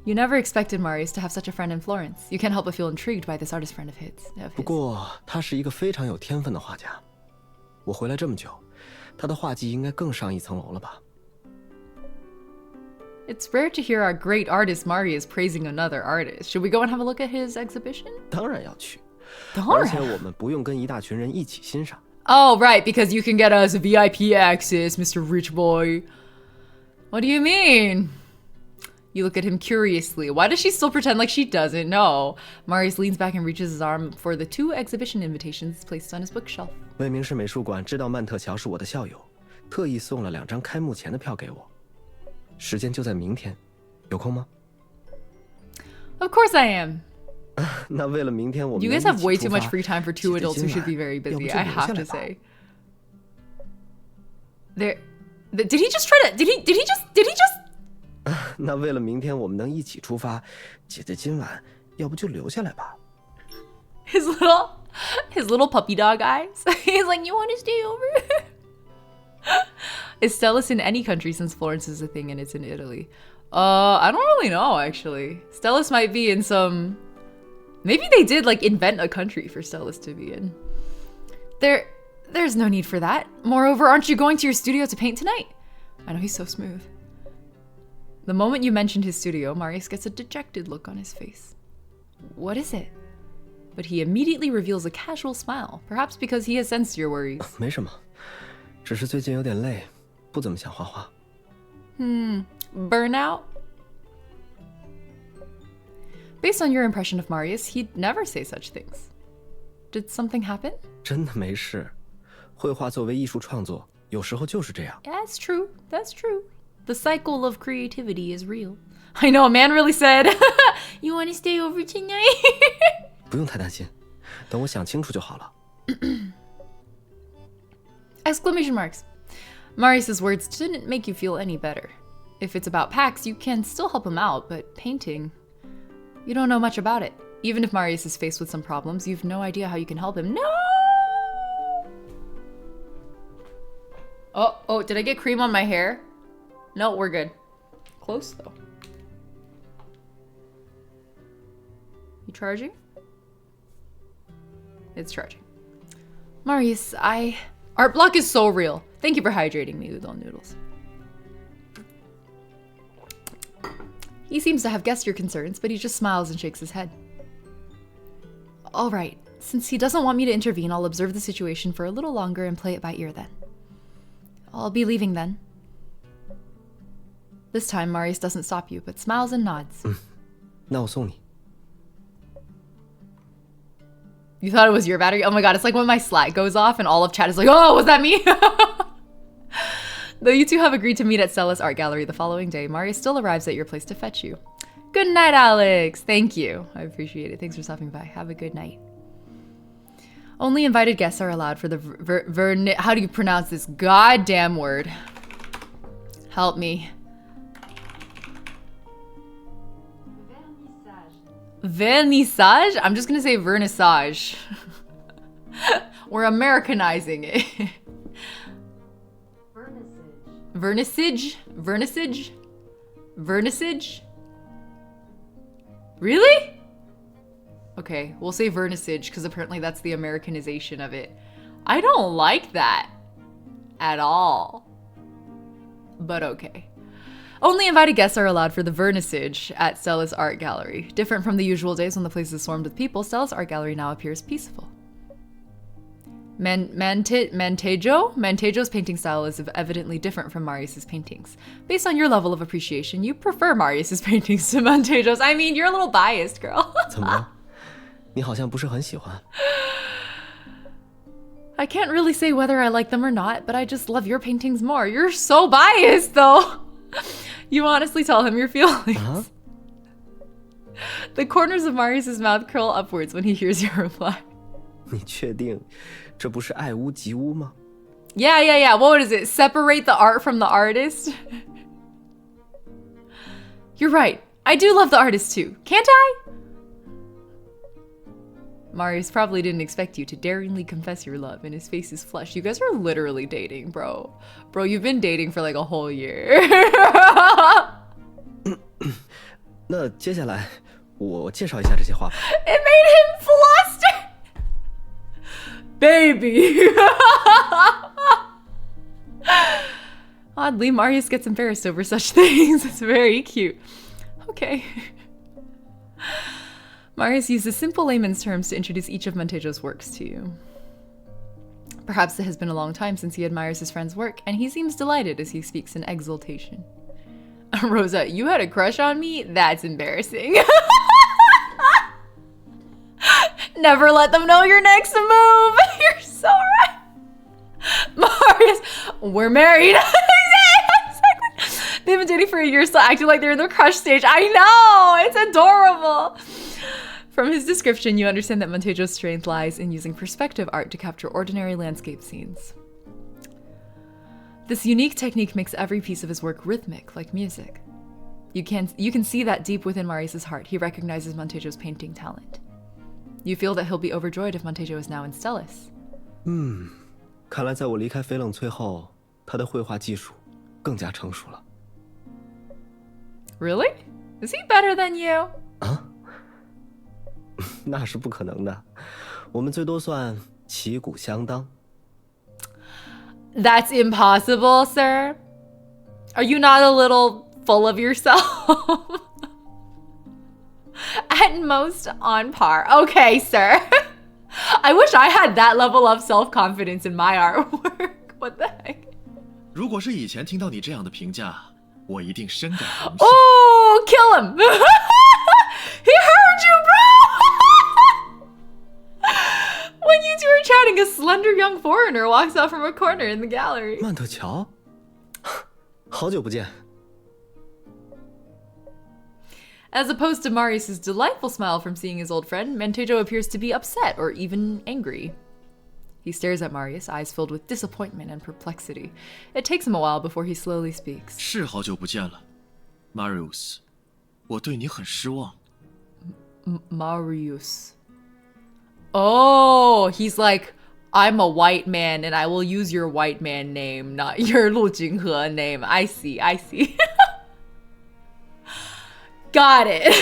You never expected Marius to have such a friend in Florence. You can't help but feel intrigued by this artist friend of his. 不过他是一个非常有天分的画家。我回来这么久，他的画技应该更上一层楼了吧？ It's rare to hear our great artist Marius praising another artist. Should we go and have a look at his exhibition? 当然要去，当然。而且我们不用跟一大群人一起欣赏。Oh, right, because you can get us VIP access, Mr. Rich Boy. What do you mean? You look at him curiously. Why does she still pretend like she doesn't know? Marius leans back and reaches his arm for the 2 exhibition invitations placed on his bookshelf. 魏明市美术馆知道曼特乔是我的校友，特意送了2张开幕前的票给我。时间就在明天，有空吗？ Of course I am. 那为了明天我们 You guys have way too much free time for 2 adults who should be very busy, I have to say. Did he just try to... Did he just... 那为了明天我们能一起出发，姐姐今晚要不就留下来吧。His little puppy dog eyes. He's like, you want to stay over? Is Stellis in any country since Florence is a thing and it's in Italy? I don't really know, actually. Stellis might be in some... Maybe they did, like, invent a country for Stellis to be in. There's no need for that. Moreover, aren't you going to your studio to paint tonight? I know, he's so smooth. The moment you mentioned his studio, Marius gets a dejected look on his face. What is it? But he immediately reveals a casual smile, perhaps because he has sensed your worries. 没什么，只是最近有点累，不怎么想画画。Burnout? Based on your impression of Marius, he'd never say such things. Did something happen? 真的没事，绘画作为艺术创作，有时候就是这样。That's true. That's true. The cycle of creativity is real. I know, a man really said, You want to stay over tonight? 不用太担心，等我想清楚就好了。Exclamation marks. Marius's words didn't make you feel any better. If it's about Pax, you can still help him out, but painting... You don't know much about it. Even if Marius is faced with some problems, you've no idea how you can help him. No! Oh, did I get cream on my hair? No, we're good. Close, though. You charging? It's charging. Marius, Art block is so real. Thank you for hydrating me, udon noodles. He seems to have guessed your concerns, but he just smiles and shakes his head. All right, since he doesn't want me to intervene, I'll observe the situation for a little longer and play it by ear then. I'll be leaving then. This time, Marius doesn't stop you, but smiles and nods. 那我送你。 You thought it was your battery? Oh my god, it's like when my Slack goes off and all of chat is like, oh, was that me? Though you two have agreed to meet at Stellis Art Gallery the following day, Marius still arrives at your place to fetch you. Good night, Alex. Thank you. I appreciate it. Thanks for stopping by. Have a good night. Only invited guests are allowed for the how do you pronounce this goddamn word? Help me. Vernissage? I'm just gonna say vernissage. We're Americanizing it. Vernissage? Vernissage? Vernissage? Really? Okay, we'll say vernissage because apparently that's the Americanization of it. I don't like that at all. But okay. Only invited guests are allowed for the vernissage at Stellis Art Gallery. Different from the usual days when the place is swarmed with people, Stellis Art Gallery now appears peaceful. Mantejo's painting style is evidently different from Marius's paintings. Based on your level of appreciation, you prefer Marius's paintings to Mantejo's. I mean, you're a little biased, girl. 怎么了？你好像不是很喜欢。 I can't really say whether I like them or not, but I just love your paintings more. You're so biased, though. You honestly tell him your feelings. The corners of Marius's mouth curl upwards when he hears your reply. 你确定这不是爱屋及乌吗？ Yeah. What is it? Separate the art from the artist? You're right. I do love the artist too. Can't I? Marius probably didn't expect you to daringly confess your love, and his face is flushed. You guys are literally dating, bro. Bro, you've been dating for like a whole year. 那接下来我介绍一下这些画吧。 It made him flustered! Baby! Oddly, Marius gets embarrassed over such things. It's very cute. Okay. Marius uses simple layman's terms to introduce each of Mantejo's works to you. Perhaps it has been a long time since he admires his friend's work, and he seems delighted as he speaks in exultation. Rosa, you had a crush on me? That's embarrassing. Never let them know your next move. You're so right. Marius, we're married. They've been dating for a year, still acting like they're in the crush stage. I know, it's adorable. From his description, you understand that Mantejo's strength lies in using perspective art to capture ordinary landscape scenes. This unique technique makes every piece of his work rhythmic, like music. You can see that deep within Marius's heart, he recognizes Mantejo's painting talent. You feel that he'll be overjoyed if Mantejo is now in Stellis. 看来在我离开翡冷翠后，他的绘画技术更加成熟了。Really? Is he better than you? 啊？那是不可能的，我们最多算旗鼓相当。That's impossible, sir. Are you not a little full of yourself? At most on par. Okay, sir. I wish I had that level of self-confidence in my artwork. What the heck? 如果是以前听到你这样的评价，我一定深感荣幸。Oh, kill him! He heard you, bro! When you two are chatting, a slender young foreigner walks out from a corner in the gallery. 曼特乔，好久不见。As opposed to Marius' delightful smile from seeing his old friend, Mantejo appears to be upset or even angry. He stares at Marius, eyes filled with disappointment and perplexity. It takes him a while before he slowly speaks. 是好久不见了 ，Marius，我对你很失望。Marius. Oh, he's like, I'm a white man and I will use your white man name, not your Lu Jinghe name. I see. Got it.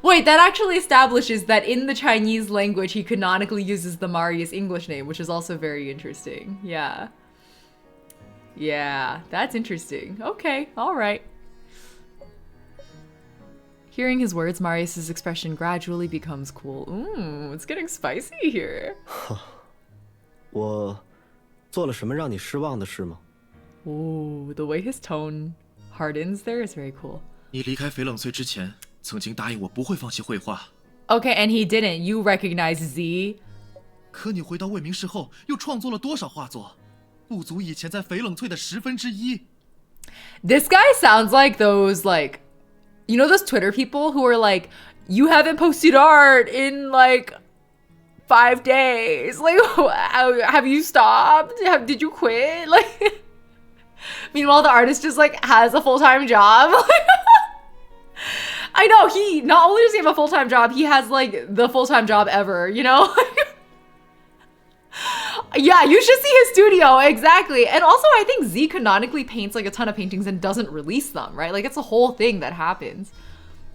Wait, that actually establishes that in the Chinese language, he canonically uses the Marius English name, which is also very interesting. Yeah. Yeah, that's interesting. Okay, all right. Hearing his words, Marius' expression gradually becomes cool. Ooh, it's getting spicy here. 我做了什么让你失望的事吗？ Ooh, the way his tone hardens there is very cool. 你离开翡冷翠之前，曾经答应我不会放弃绘画。Okay, and he didn't. You recognize Z. 可你回到魏明市后，又创作了多少画作？不足以前在翡冷翠的1/10。This guy sounds like those, like, you know those Twitter people who are like, you haven't posted art in like 5 days. Like, have you stopped? Did you quit? Like, meanwhile, the artist just like has a full-time job. I know, he not only does he have a full-time job, he has like the full-time job ever, you know? Yeah, you should see his studio, exactly. And also, I think Z canonically paints like a ton of paintings and doesn't release them, right? Like, it's a whole thing that happens.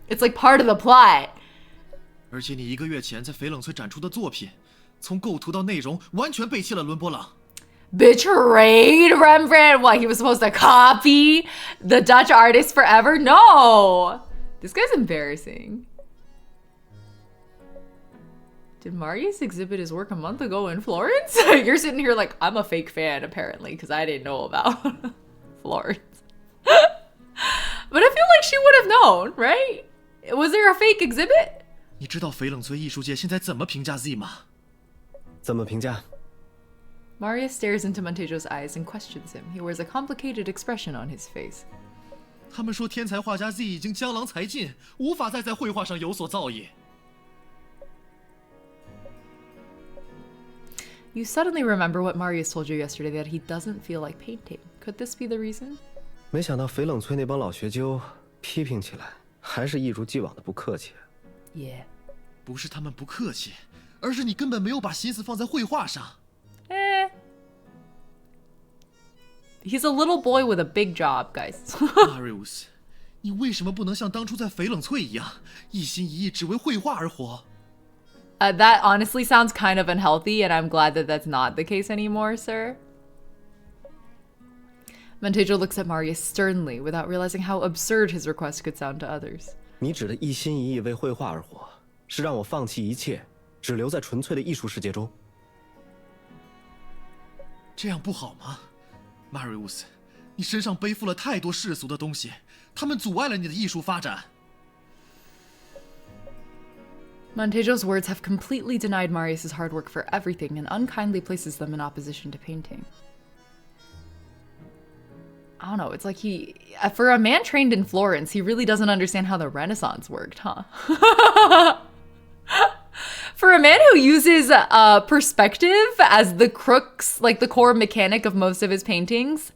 It's like part of the plot. 而且你1个月前在翡冷翠展出的作品，从构图到内容完全背弃了伦勃朗。Betrayed Rembrandt? What, he was supposed to copy the Dutch artist forever? No! This guy's embarrassing. Did Marius exhibit his work a month ago in Florence? You're sitting here like, I'm a fake fan, apparently, because I didn't know about Florence. But I feel like she would have known, right? Was there a fake exhibit? 你知道翡冷翠艺术界现在怎么评价 Z 吗？怎么评价？ Marius stares into Montejo's eyes and questions him. He wears a complicated expression on his face. 他们说天才画家 Z 已经江郎才尽，无法再在绘画上有所造诣。You suddenly remember what Marius told you yesterday, that he doesn't feel like painting. Could this be the reason? 没想到翡冷翠那帮老学究批评起来，还是一如既往的不客气。Yeah. 不是他们不客气，而是你根本没有把心思放在绘画上。He's a little boy with a big job, guys. Marius， 你为什么不能像当初在翡冷翠一样，一心一意只为绘画而活？ That honestly sounds kind of unhealthy, and I'm glad that that's not the case anymore, sir. Montejo looks at Marius sternly, without realizing how absurd his request could sound to others. 你指的一心一意为绘画而活，是让我放弃一切，只留在纯粹的艺术世界中。这样不好吗 ，Marius？ 你身上背负了太多世俗的东西，他们阻碍了你的艺术发展。 Montejo's words have completely denied Marius' hard work for everything and unkindly places them in opposition to painting. I don't know, it's like for a man trained in Florence, he really doesn't understand how the Renaissance worked, huh? For a man who uses perspective as the crux, like the core mechanic of most of his paintings,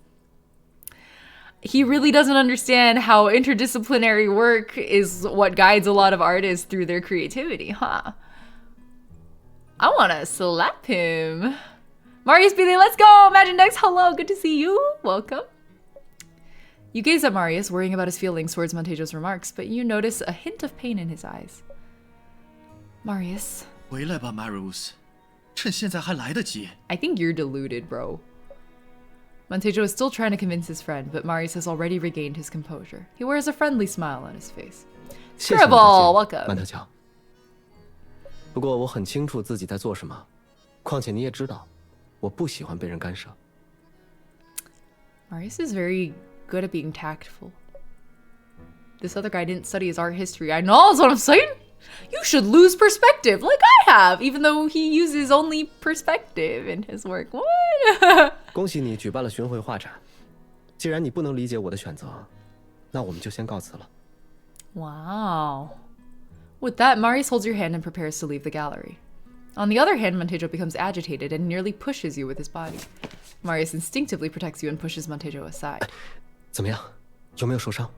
he really doesn't understand how interdisciplinary work is what guides a lot of artists through their creativity, huh? I want to slap him. Marius Billy, let's go! Imagine next, hello, good to see you. Welcome. You gaze at Marius, worrying about his feelings towards Montejo's remarks, but you notice a hint of pain in his eyes. Marius. 回来吧 Marius， 趁现在还来得及。 I think you're deluded, bro. Montejo is still trying to convince his friend, but Marius has already regained his composure. He wears a friendly smile on his face. 谢谢你的建议 Scribble, welcome. 曼特乔。不过我很清楚自己在做什么，况且你也知道，我不喜欢被人干涉。 Marius is very good at being tactful. This other guy didn't study his art history. I know, that's what I'm saying. You should lose perspective, like I have, even though he uses only perspective in his work. What? 恭喜你举办了巡回画展。既然你不能理解我的选择，那我们就先告辞了。 Wow. With that, Marius holds your hand and prepares to leave the gallery. On the other hand, Montejo becomes agitated and nearly pushes you with his body. Marius instinctively protects you and pushes Montejo aside. 怎么样？有没有受伤？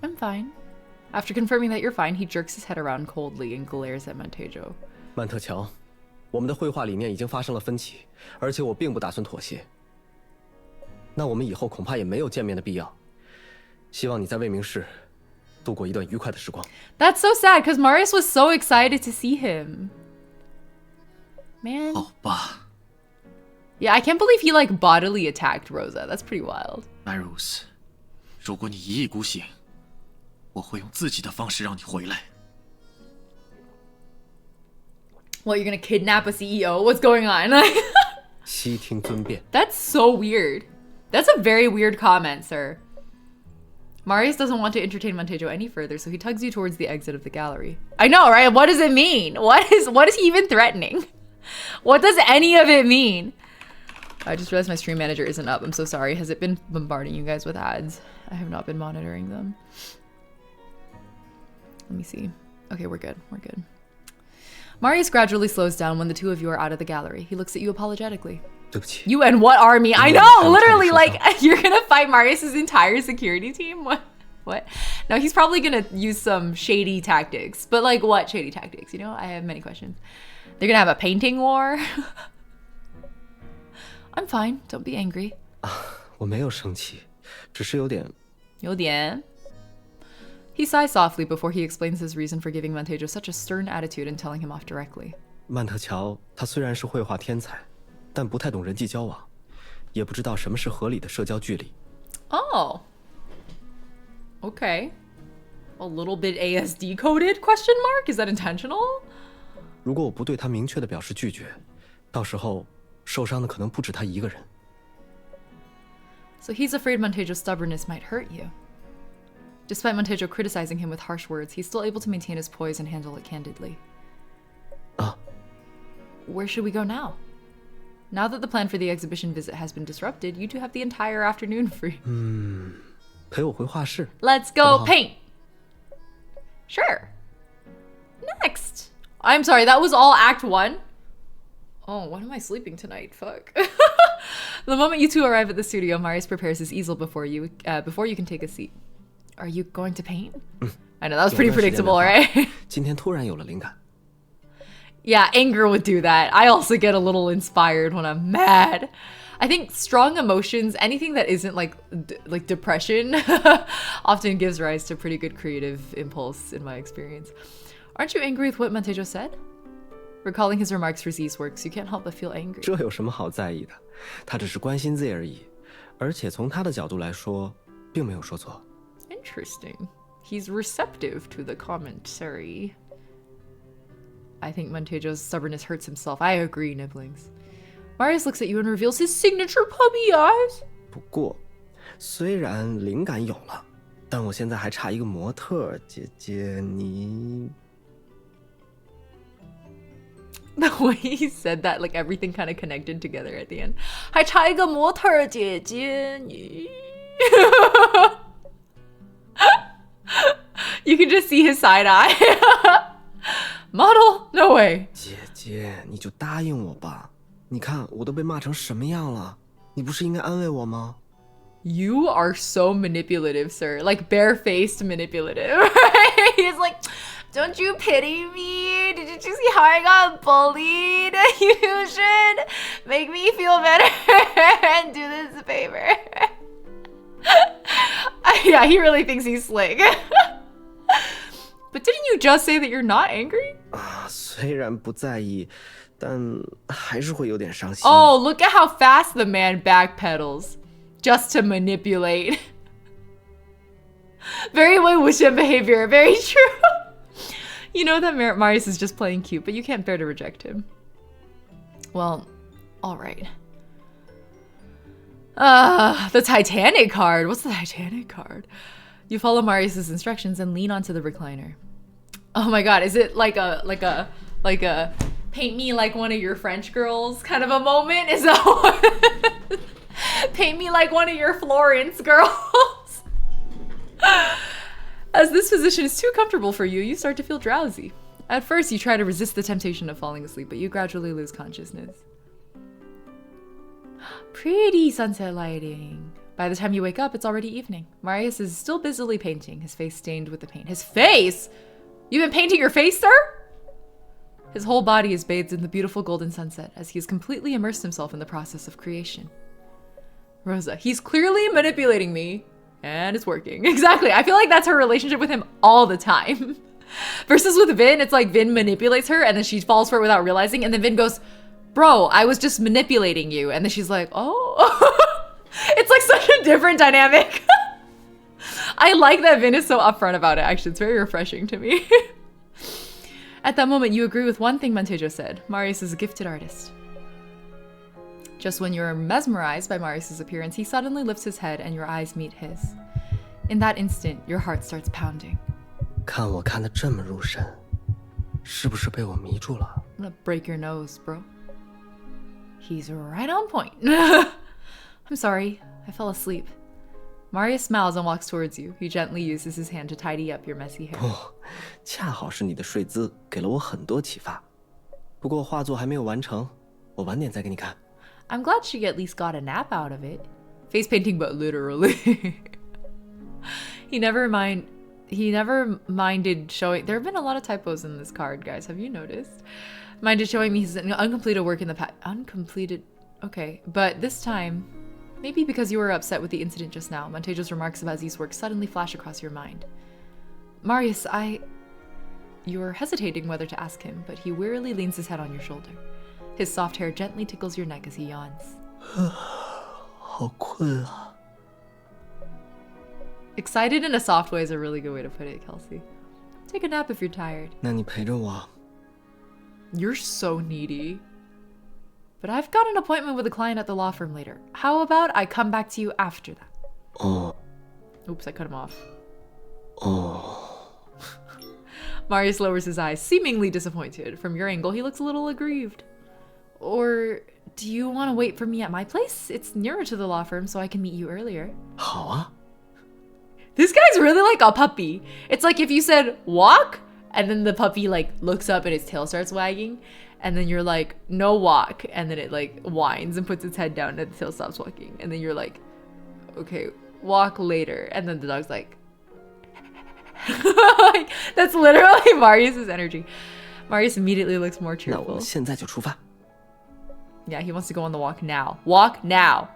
I'm fine. After confirming that you're fine, he jerks his head around coldly and glares at Montejo. 曼特乔，我们的绘画理念已经发生了分歧，而且我并不打算妥协。那我们以后恐怕也没有见面的必要。希望你在未名市度过一段愉快的时光。 That's so sad, because Marius was so excited to see him. Man. 好吧 Yeah, I can't believe he, like, bodily attacked Rosa. That's pretty wild. Marius， 如果你一意孤行，我会用自己的方式让你回来。 What, you're gonna kidnap a CEO? What's going on? 悉听尊便。 That's so weird. That's a very weird comment, sir. Marius doesn't want to entertain Montejo any further, so he tugs you towards the exit of the gallery. I know, right? What does it mean? What is he even threatening? What does any of it mean? I just realized my stream manager isn't up. I'm so sorry. Has it been bombarding you guys with ads? I have not been monitoring them. Let me see. Okay, we're good. We're good. Marius gradually slows down when the two of you are out of the gallery. He looks at you apologetically. 对不起， You and what army? I know, literally, like, you're gonna fight Marius's entire security team? What? No, he's probably gonna use some shady tactics. But, like, what shady tactics? You know, I have many questions. They're gonna have a painting war? I'm fine. Don't be angry. 我没有生气，只是有点。有点. He sighs softly before he explains his reason for giving Montejo such a stern attitude and telling him off directly. 曼特乔，他虽然是绘画天才，但不太懂人际交往，也不知道什么是合理的社交距离。 Oh. Okay. A little bit ASD coded? Question mark? Is that intentional? 如果我不对他明确的表示拒绝，到时候受伤的可能不止他一个人。 So he's afraid Montejo's stubbornness might hurt you. Despite Montejo criticizing him with harsh words, he's still able to maintain his poise and handle it candidly. 啊， Where should we go now? Now that the plan for the exhibition visit has been disrupted, you two have the entire afternoon free. 陪我回画室。 Let's go 好不好？ paint! Sure. Next! I'm sorry, that was all Act 1? Oh, what am I sleeping tonight? Fuck. The moment you two arrive at the studio, Marius prepares his easel before you can take a seat. Are you going to paint? I know, that was pretty 有段时间 predictable, 没画 right? 今天突然有了灵感。 Yeah, anger would do that. I also get a little inspired when I'm mad. I think strong emotions, anything that isn't like depression, often gives rise to pretty good creative impulse in my experience. Aren't you angry with what Montejo said? Recalling his remarks for Z's works, you can't help but feel angry. 这有什么好在意的？他只是关心 Z 而已，而且从他的角度来说，并没有说错。 Interesting. He's receptive to the commentary. I think Montejo's stubbornness hurts himself. I agree, Nibblings. Marius looks at you and reveals his signature puppy eyes. 不过，虽然灵感有了，但我现在还差一个模特儿，姐姐你。 The way he said that, like everything kind of connected together at the end. 还差一个模特儿姐姐你。You can just see his side eye. Model? No way. 姐姐，你就答应我吧。你看我都被骂成什么样了，你不是应该安慰我吗？ You are so manipulative, sir. Like barefaced manipulative. He's like, don't you pity me? Did you see how I got bullied? You should make me feel better and do this favor. Yeah, he really thinks he's slick. But didn't you just say that you're not angry? 虽然不在意，但还是会有点伤心。 Oh, look at how fast the man backpedals just to manipulate. Very 魏无羡 behavior, very true. You know that Marius is just playing cute, but you can't bear to reject him. Well, all right. The Titanic card. What's the Titanic card? You follow Marius's instructions and lean onto the recliner. Oh my god, is it like a paint me like one of your French girls kind of a moment? Is that what? Paint me like one of your Florence girls. As this position is too comfortable for you, you start to feel drowsy. At first, you try to resist the temptation of falling asleep, but you gradually lose consciousness. Pretty sunset lighting. By the time you wake up, it's already evening. Marius is still busily painting, his face stained with the paint. His face? You've been painting your face, sir? His whole body is bathed in the beautiful golden sunset as he has completely immersed himself in the process of creation. Rosa, he's clearly manipulating me, and it's working. Exactly. I feel like that's her relationship with him all the time. Versus with Vin, it's like Vin manipulates her, and then she falls for it without realizing, and then Vin goes, bro, I was just manipulating you. And then she's like, oh. It's like such a different dynamic. I like that Vin is so upfront about it, actually. It's very refreshing to me. At that moment, you agree with one thing Montejo said. Marius is a gifted artist. Just when you're mesmerized by Marius's appearance, he suddenly lifts his head and your eyes meet his. In that instant, your heart starts pounding. 看我看得这么入神，是不是被我迷住了？ I'm gonna break your nose, bro. He's right on point. I'm sorry, I fell asleep. Marius smiles and walks towards you. He gently uses his hand to tidy up your messy hair. 不，恰好是你的睡姿给了我很多启发。不过画作还没有完成，我晚点再给你看。 I'm glad she at least got a nap out of it. Face painting, but literally. He never minded showing. There have been a lot of typos in this card, guys. Have you noticed? Minded showing me his uncompleted work in the past. Uncompleted. Okay, but this time, maybe because you were upset with the incident just now, Montejo's remarks about Z's work suddenly flash across your mind. Marius, You're hesitating whether to ask him, but he wearily leans his head on your shoulder. His soft hair gently tickles your neck as he yawns. 好困啊。 Excited in a soft way is a really good way to put it, Kelsey. Take a nap if you're tired. 那你陪着我。 You're so needy. But I've got an appointment with a client at the law firm later. How about I come back to you after that? 哦。 Oops, I cut him off. 哦。 Marius lowers his eyes, seemingly disappointed. From your angle, he looks a little aggrieved. Or do you want to wait for me at my place? It's nearer to the law firm, so I can meet you earlier. 好啊。 This guy's really like a puppy. It's like if you said, walk, and then the puppy like looks up and its tail starts wagging, and then you're like, no walk, and then it like whines and puts its head down and the tail stops walking. And then you're like, okay, walk later. And then the dog's like, like that's literally Marius's energy. Marius immediately looks more 那我 cheerful. 们现在就出发。 Yeah, he wants to go on the walk now. Walk now.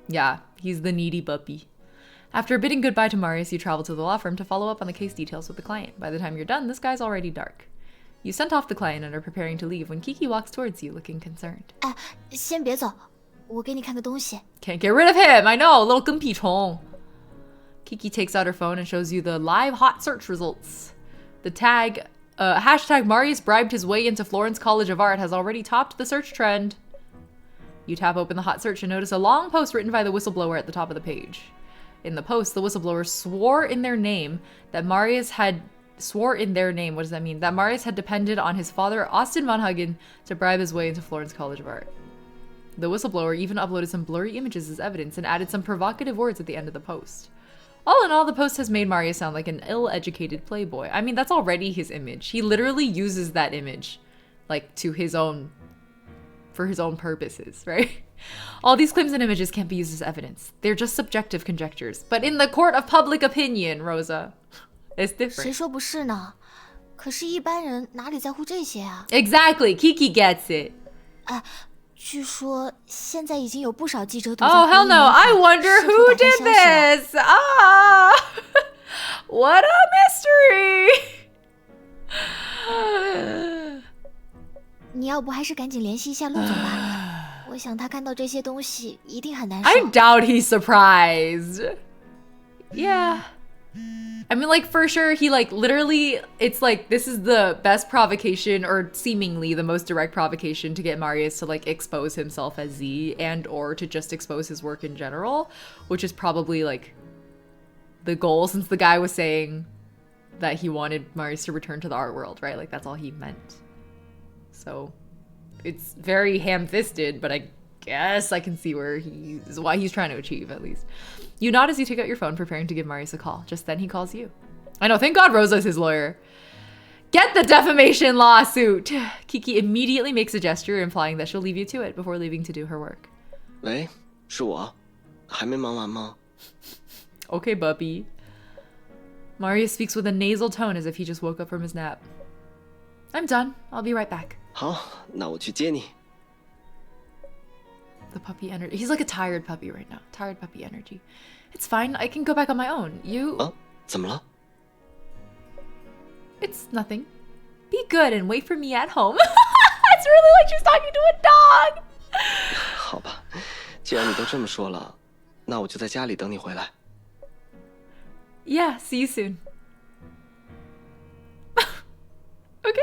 Yeah, he's the needy puppy. After bidding goodbye to Marius, you travel to the law firm to follow up on the case details with the client. By the time you're done, this guy's already dark. You sent off the client and are preparing to leave when Kiki walks towards you, looking concerned. 先别走，我给你看个东西。 Can't get rid of him, I know, little 跟屁虫. Kiki takes out her phone and shows you the live hot search results. The tag, hashtag Marius bribed his way into Florence College of Art has already topped the search trend. You tap open the hot search and notice a long post written by the whistleblower at the top of the page. In the post, the whistleblower swore in their name, what does that mean? That Marius had depended on his father, Austin Von Hagen, to bribe his way into Florence College of Art. The whistleblower even uploaded some blurry images as evidence and added some provocative words at the end of the post. All in all, the post has made Marius sound like an ill-educated playboy. I mean, that's already his image. He literally uses that image, like, for his own purposes, right? All these claims and images can't be used as evidence. They're just subjective conjectures. But in the court of public opinion, Rosa, it's 谁 different. 说不是呢？可是，一般人哪里在乎这些啊？ Exactly. Kiki gets it. 据说现在已经有不少记者堵在 Oh 回 hell 忆 no! 门口 I wonder 试图 who 打探 did 消息了 this. Ah, what a mystery. 你要不还是赶紧联系一下陆总吧，我想他看到这些东西一定很难受。 I doubt he's surprised. Yeah. I mean, like, for sure, he, like, literally, it's like, this is the best provocation, or seemingly the most direct provocation to get Marius to, like, expose himself as Z, and or to just expose his work in general, which is probably, like, the goal, since the guy was saying that he wanted Marius to return to the art world, right? Like, that's all he meant. So, it's very ham-fisted, but I guess I can see why he's trying to achieve, at least. You nod as you take out your phone, preparing to give Marius a call. Just then he calls you. I know, thank God Rosa's his lawyer. Get the defamation lawsuit! Kiki immediately makes a gesture implying that she'll leave you to it before leaving to do her work. 喂，是我，还没忙完吗？ Okay, Bubby. Marius speaks with a nasal tone as if he just woke up from his nap. I'm done. I'll be right back. 好，那我去接你。 The puppy energy. He's like a tired puppy right now. Tired puppy energy. It's fine. I can go back on my own. You... 啊，怎么了？ It's nothing. Be good and wait for me at home. It's really like she's talking to a dog. 好吧，既然你都这么说了，那我就在家里等你回来。 Yeah, see you soon. Okay.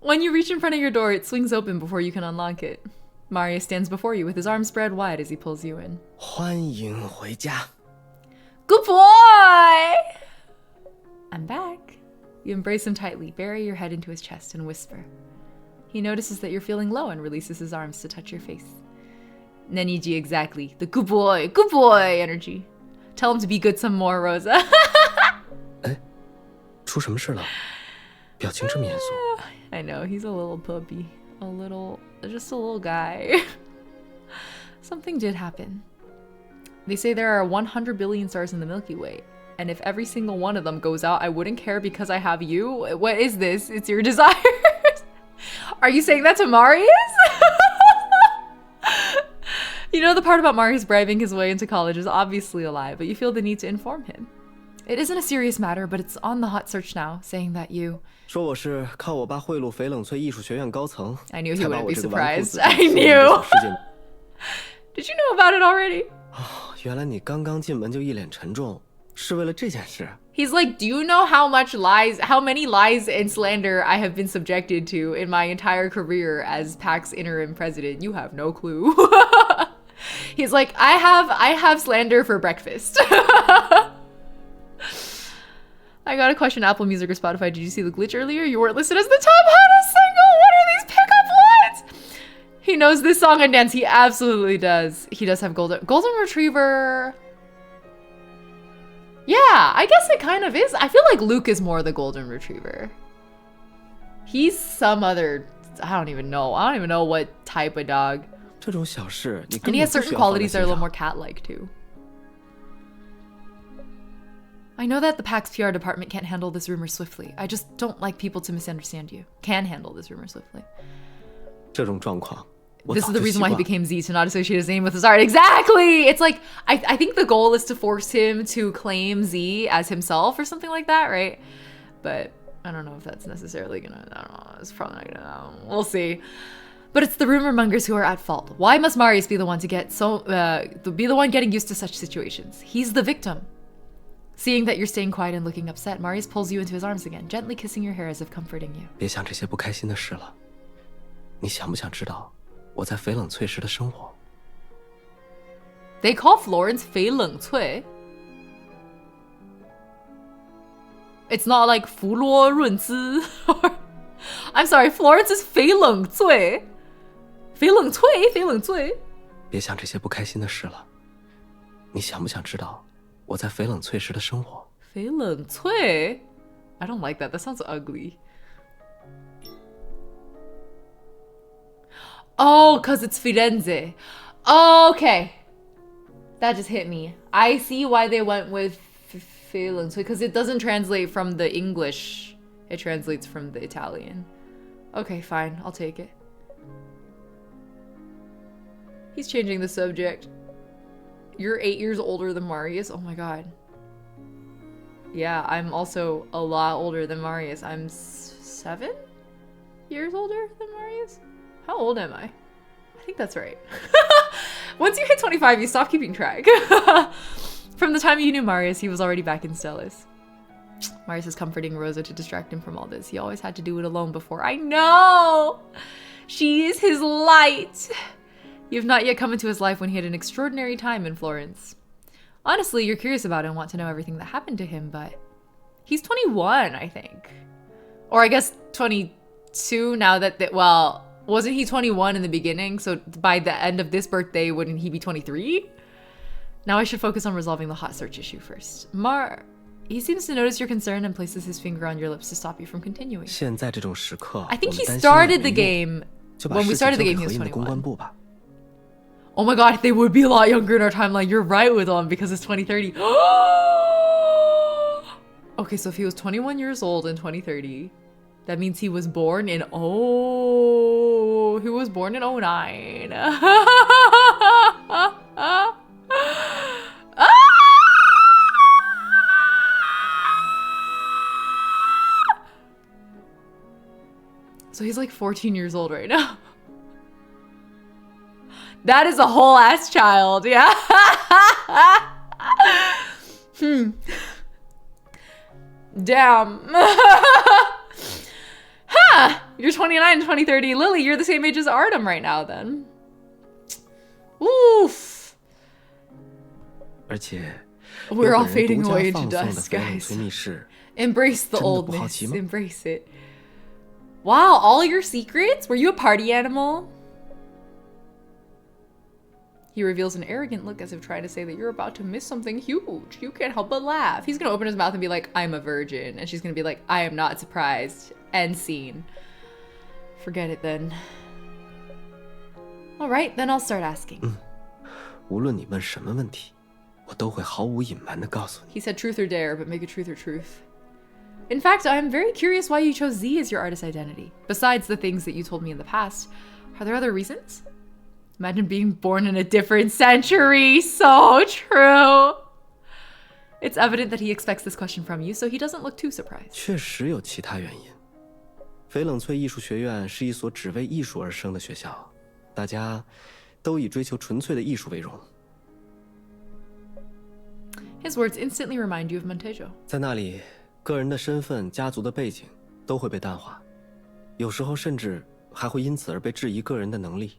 When you reach in front of your door, it swings open before you can unlock it. Marius stands before you with his arms spread wide as he pulls you in. 欢迎回家。 Good boy! I'm back. You embrace him tightly, bury your head into his chest, and whisper. He notices that you're feeling low and releases his arms to touch your face. Neniji, exactly. The good boy energy. Tell him to be good some more, Rosa. 哎，出什么事了？表情这么严肃。 I know, he's a little puppy. Just a little guy. Something did happen. They say there are 100 billion stars in the Milky Way, and if every single one of them goes out, I wouldn't care because I have you. What is this? It's your desires. Are you saying that to Marius? You know, the part about Marius bribing his way into college is obviously a lie, but you feel the need to inform him. It isn't a serious matter, but it's on the hot search now, saying that you... 说我是靠我爸贿赂翡冷翠艺术学院高层， I knew he 才把 wouldn't 我 be 这个纨绔 surprised. 子 I 弟送入 knew. 这小世界。 Did you know about it already? 原来你刚刚进门就一脸沉重，是为了这件事。 He's like, do you know how many lies and slander I have been subjected to in my entire career as PAC's interim president? You have no clue. He's like, I have slander for breakfast. I got a question, Apple Music or Spotify. Did you see the glitch earlier? You weren't listed as the top hottest single. What are these pickup lines? He knows this song and dance. He absolutely does. He does have golden retriever. Yeah, I guess it kind of is. I feel like Luke is more the golden retriever. He's some other, I don't even know what type of dog. 这种小事你 And 根 he 本 has 不 certain 需要放在 qualities that 心 are a little 上 more cat-like too. I know that the PAC's PR department can't handle this rumor swiftly. I just don't like people to misunderstand you. Can handle this rumor swiftly. 这种状况，我 This 早 is 就 the 习 reason why he 惯。 became Z, to not associate his name with his art. Exactly! It's like, I think the goal is to force him to claim Z as himself or something like that, right? But I don't know if that's necessarily gonna, I don't know, it's probably not gonna, we'll see. But it's the rumor mongers who are at fault. Why must Marius be the one be the one getting used to such situations? He's the victim. Seeing that you're staying quiet and looking upset, Marius pulls you into his arms again, gently kissing your hair as if comforting you. 别想这些不开心的事了。你想不想知道我在翡冷翠时的生活？ They call Florence 翡冷翠. It's not like 弗洛润兹 I'm sorry, Florence is 翡冷翠. 翡冷翠，翡冷翠。别想这些不开心的事了。你想不想知道我在翡冷翠时的生活？翡冷翠? I don't like that. That sounds ugly. Oh, because it's Firenze. Oh, okay. That just hit me. I see why they went with Firenze, because it doesn't translate from the English. It translates from the Italian. Okay, fine. I'll take it. He's changing the subject. You're 8 years older than Marius. Oh my god. Yeah, I'm also a lot older than Marius. I'm 7 years older than Marius? How old am I? I think that's right. Once you hit 25, you stop keeping track. From the time you knew Marius, he was already back in Stellis. Marius is comforting Rosa to distract him from all this. He always had to do it alone before. I know! She is his light! You have not yet come into his life when he had an extraordinary time in Florence. Honestly, you're curious about him and want to know everything that happened to him, but he's 21, I think. Or I guess 22 now that, well, wasn't he 21 in the beginning? So by the end of this birthday, wouldn't he be 23? Now I should focus on resolving the hot search issue first. He seems to notice your concern and places his finger on your lips to stop you from continuing. 现在这种时刻， I think he 我们担心 started 也 the 没用， game 就把 when we 事情 started the 交给 game. He 合 was 印的公关 21. 部吧。 Oh my god, they would be a lot younger in our timeline. You're right with them because it's 2030. Okay, so if he was 21 years old in 2030, that means he was born in he was born in 09. So he's like 14 years old right now. That is a whole ass child, yeah. Damn. Huh. You're 29 and 2030. Lily, you're the same age as Artem right now then. Oof. 而且 We're all 有个人 fading 独家 away into 放送的 dust, 翡冷 guys. 翠密室， Embrace the 真的不好 oldness. 奇吗？ Embrace it. Wow, all your secrets? Were you a party animal? He reveals an arrogant look as if trying to say that you're about to miss something huge. You can't help but laugh. He's gonna open his mouth and be like, I'm a virgin. And she's gonna be like, I am not surprised. End scene. Forget it then. Alright, then I'll start asking. 无论你问什么问题，我都会毫无隐瞒地告诉你。 He said truth or dare, but make it truth or truth. In fact, I'm very curious why you chose Z as your artist identity. Besides the things that you told me in the past, are there other reasons? Imagine being born in a different century. So true. It's evident that he expects this question from you, so he doesn't look too surprised. 确实有其他原因。翡冷翠艺术学院是一所只为艺术而生的学校，大家都以追求纯粹的艺术为荣。 His words instantly remind you of Montejo. 在那里，个人的身份、家族的背景都会被淡化，有时候甚至还会因此而被质疑个人的能力。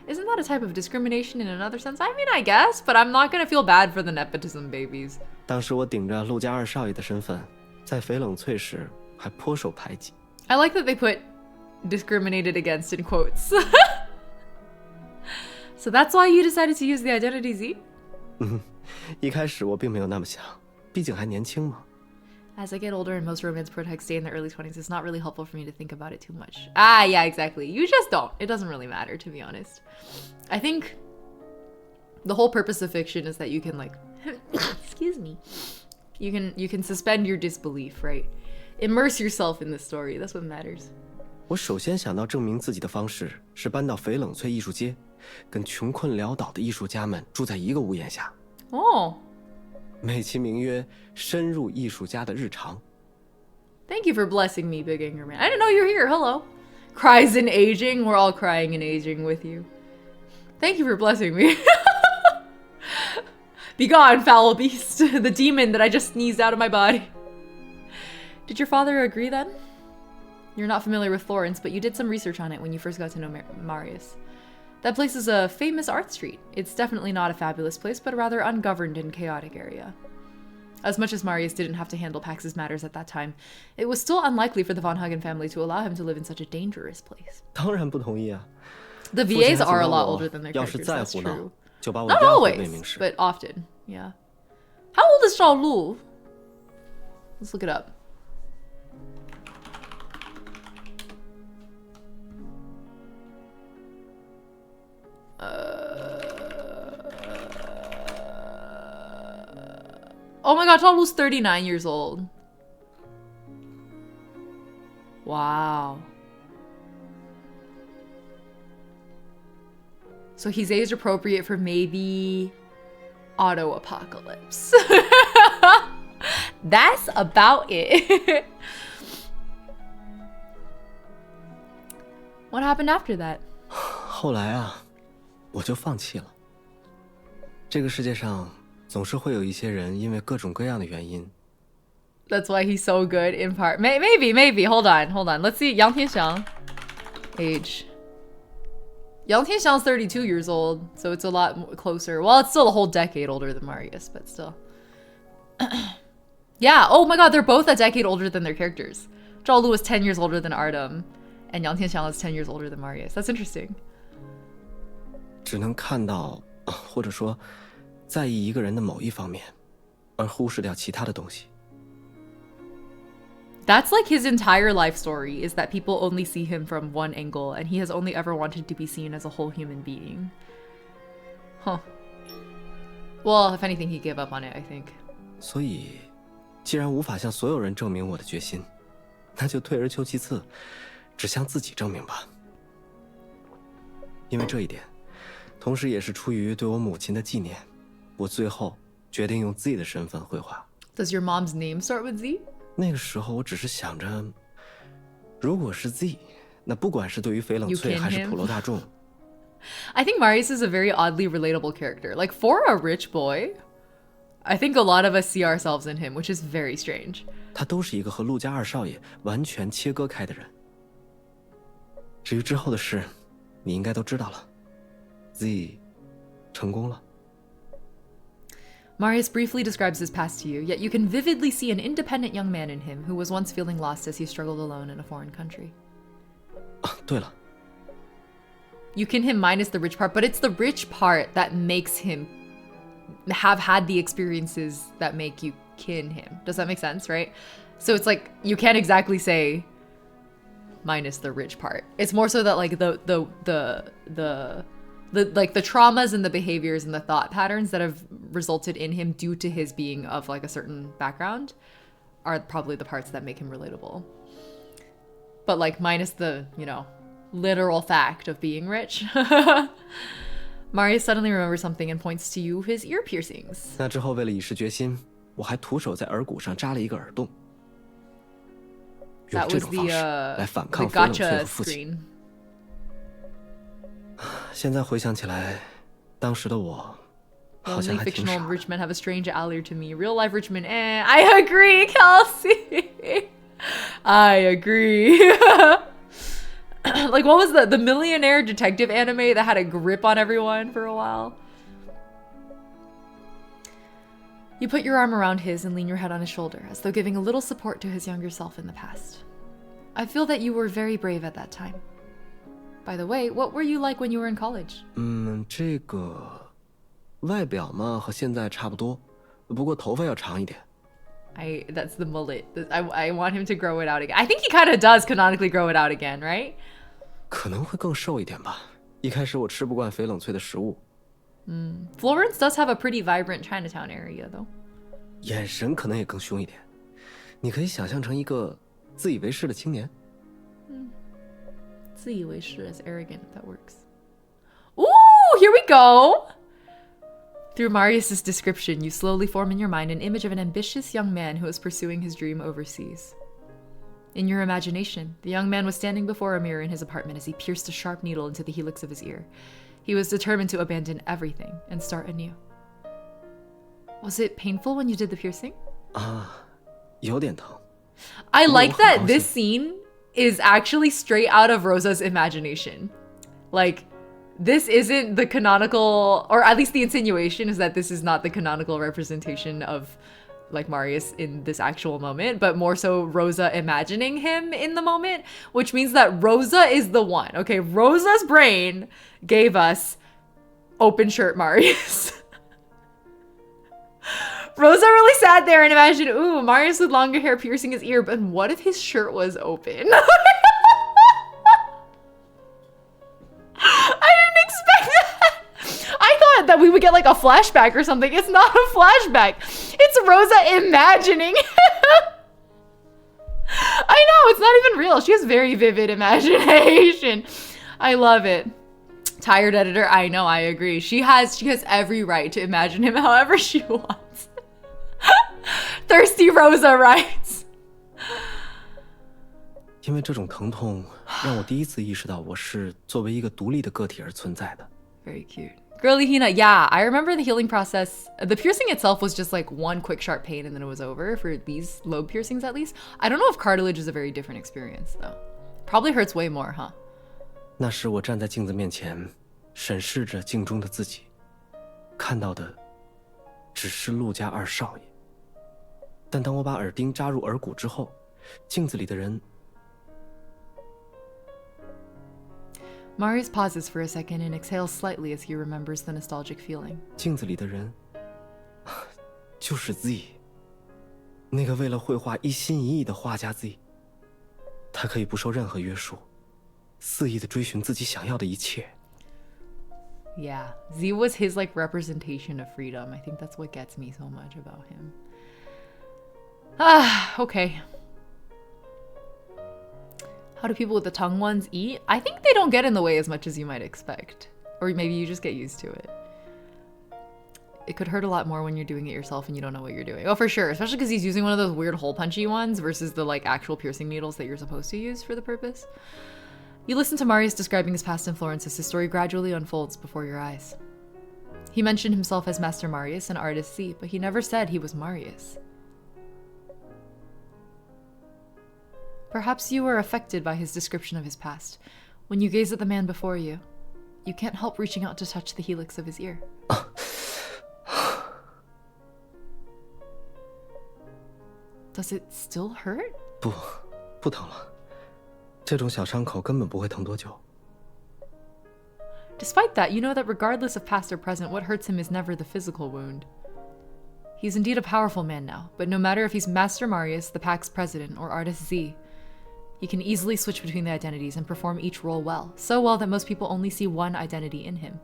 Isn't that a type of discrimination in another sense? I mean, I guess, but I'm not gonna feel bad for the nepotism babies. 当时我顶着陆家二少爷的身份，在翡冷翠时还颇受排挤。 I like that they put discriminated against in quotes. So that's why you decided to use the identity Z? 一开始我并没有那么想，毕竟还年轻嘛。 As I get older and most romance protagonists stay in their early 20s, it's not really helpful for me to think about it too much. Ah, yeah, exactly. You just don't. It doesn't really matter, to be honest. I think the whole purpose of fiction is that you can like excuse me. You can suspend your disbelief, right? Immerse yourself in the story. That's what matters. 我首先想到证明自己的方式是搬到翡冷翠艺术街，跟穷困潦倒的艺术家们住在一个屋檐下。 Oh. 美其名曰深入艺术家的日常。 Thank you for blessing me, Big Anger Man. I didn't know you were here. Hello. Cries in aging. We're all crying and aging with you. Thank you for blessing me. Be gone, foul beast. The demon that I just sneezed out of my body. Did your father agree then? You're not familiar with Florence, but you did some research on it when you first got to know Marius. That place is a famous art street. It's definitely not a fabulous place, but a rather ungoverned and chaotic area. As much as Marius didn't have to handle Pax's matters at that time, it was still unlikely for the von Hagen family to allow him to live in such a dangerous place. 当然不同意啊。 The 父亲 VAs 还 are a 警告 lot 我 older than their 要是 characters, 再 that's 胡闹 true. 就把我 Not 押回 always, 魏明室。 but often, yeah. How old is Zhao Lu? Let's look it up. Oh my god, Zhao Lu's 39 years old. Wow. So he's age appropriate for maybe auto apocalypse. That's about it. What happened after that? 后来啊，我就放弃了。这个世界上总是会有一些人因为各种各样的原因。That's why he's so good in part. Maybe. Hold on. Let's see. Yang Tianxiang. Age. Yang Tianxiang's 32 years old, so it's a lot closer. Well, it's still a whole decade older than Marius, but still. Yeah. Oh my god, they're both a decade older than their characters. Zhao Lu was 10 years older than Artem, and Yang Tianxiang was 10 years older than Marius. That's interesting. 只能看到，或者说，在意一个人的某一方面，而忽视掉其他的东西。That's like his entire life story, is that people only see him from one angle, and he has only ever wanted to be seen as a whole human being. Huh. Well, if anything, he gave up on it, I think. 所以，既然无法向所有人证明我的决心，那就退而求其次，只向自己证明吧。因为这一点，同时也是出于对我母亲的纪念，我最后决定用 Z 的身份绘画。Does your mom's name start with Z? 那个时候我只是想着，如果是 Z， 那不管是对于翡冷翠还是普罗大众， I think Marius is a very oddly relatable character. Like, for a rich boy, I think a lot of us see ourselves in him, which is very strange. 他都是一个和陆家二少爷完全切割开的人。至于之后的事，你应该都知道了。Z 成功了。Marius briefly describes his past to you, yet you can vividly see an independent young man in him who was once feeling lost as he struggled alone in a foreign country. 对了， You kin him minus the rich part, but it's the rich part that makes him have had the experiences that make you kin him. Does that make sense, right? So it's like, you can't exactly say minus the rich part. It's more so that like the traumas and the behaviors and the thought patterns that have resulted in him due to his being of like a certain background are probably the parts that make him relatable. But like minus the, you know, literal fact of being rich. Marius suddenly remembers something and points to you his ear piercings. 那之后为了以示决心，我还徒手在耳骨上扎了一个耳洞，用 That 这 was 种方式 the 来反抗 the 翡冷翠 gotcha 和父亲。 screen. 现在回想起来，当时的我好像 Only 还挺 fictional 傻的。 rich men have a strange allure to me. Real life rich men, I agree, Kelsey. I agree. Like, what was the millionaire detective anime that had a grip on everyone for a while? You put your arm around his and lean your head on his shoulder, as though giving a little support to his younger self in the past. I feel that you were very brave at that time. By the way, what were you like when you were in college? 这个外表嘛和现在差不多，不过头发要长一点。That's the mullet. I want him to grow it out again. I think he kind of does canonically grow it out again, right? 可能会更瘦一点吧。一开始我吃不惯翡冷翠的食物。Florence does have a pretty vibrant Chinatown area, though. 眼神可能也更凶一点。你可以想象成一个自以为是的青年。自以为是 is arrogant. That works. Ooh, here we go. Through Marius's description, you slowly form in your mind an image of an ambitious young man who is pursuing his dream overseas. In your imagination, the young man was standing before a mirror in his apartment as he pierced a sharp needle into the helix of his ear. He was determined to abandon everything and start anew. Was it painful when you did the piercing? 有点疼。 I like Oh, that awesome. this scene is actually straight out of Rosa's imagination. Like, this isn't the canonical, or at least the insinuation is that this is not the canonical representation of like Marius in this actual moment, but more so Rosa imagining him in the moment, which means that Rosa is the one. Okay, Rosa's brain gave us open shirt Marius. Rosa really sat there and imagined, ooh, Marius with longer hair piercing his ear, but what if his shirt was open? I didn't expect that. I thought that we would get like a flashback or something. It's not a flashback. It's Rosa imagining. I know, it's not even real. She has very vivid imagination. I love it. Tired editor, I know, I agree. She has every right to imagine him however she wants. Thirsty Rosa writes. 因为这种疼痛，让我第一次意识到我是作为一个独立的个体而存在的。Very cute. Girly Hina, yeah, I remember the healing process. The piercing itself was just like one quick sharp pain and then it was over for these lobe piercings at least. I don't know if cartilage is a very different experience though. Probably hurts way more, huh? 那时我站在镜子面前，审视着镜中的自己，看到的只是陆家二少爷。但当我把耳钉扎入耳骨之后，镜子里的人。 Marius pauses for a second and exhales slightly as he remembers the nostalgic feeling. 镜子里的人，就是 Z， 那个为了绘画一心一意的画家 Z。他可以不受任何约束，肆意地追寻自己想要的一切。Yeah, Z was his like representation of freedom. I think that's what gets me so much about him. Ah, okay. How do people with the tongue ones eat? I think they don't get in the way as much as you might expect. Or maybe you just get used to it. It could hurt a lot more when you're doing it yourself and you don't know what you're doing. Oh, for sure. Especially because he's using one of those weird hole punchy ones versus the like actual piercing needles that you're supposed to use for the purpose. You listen to Marius describing his past in Florence as his story gradually unfolds before your eyes. He mentioned himself as Master Marius and Artist Z, but he never said he was Marius. Perhaps you were affected by his description of his past. When you gaze at the man before you, you can't help reaching out to touch the helix of his ear. Does it still hurt? 不疼了。这种小伤口根本不会疼多久。 Despite that, you know that regardless of past or present, what hurts him is never the physical wound. He's indeed a powerful man now, but no matter if he's Master Marius, the pack's president, or Artist Z, he can easily switch between the identities and perform each role well, so well that most people only see one identity in him.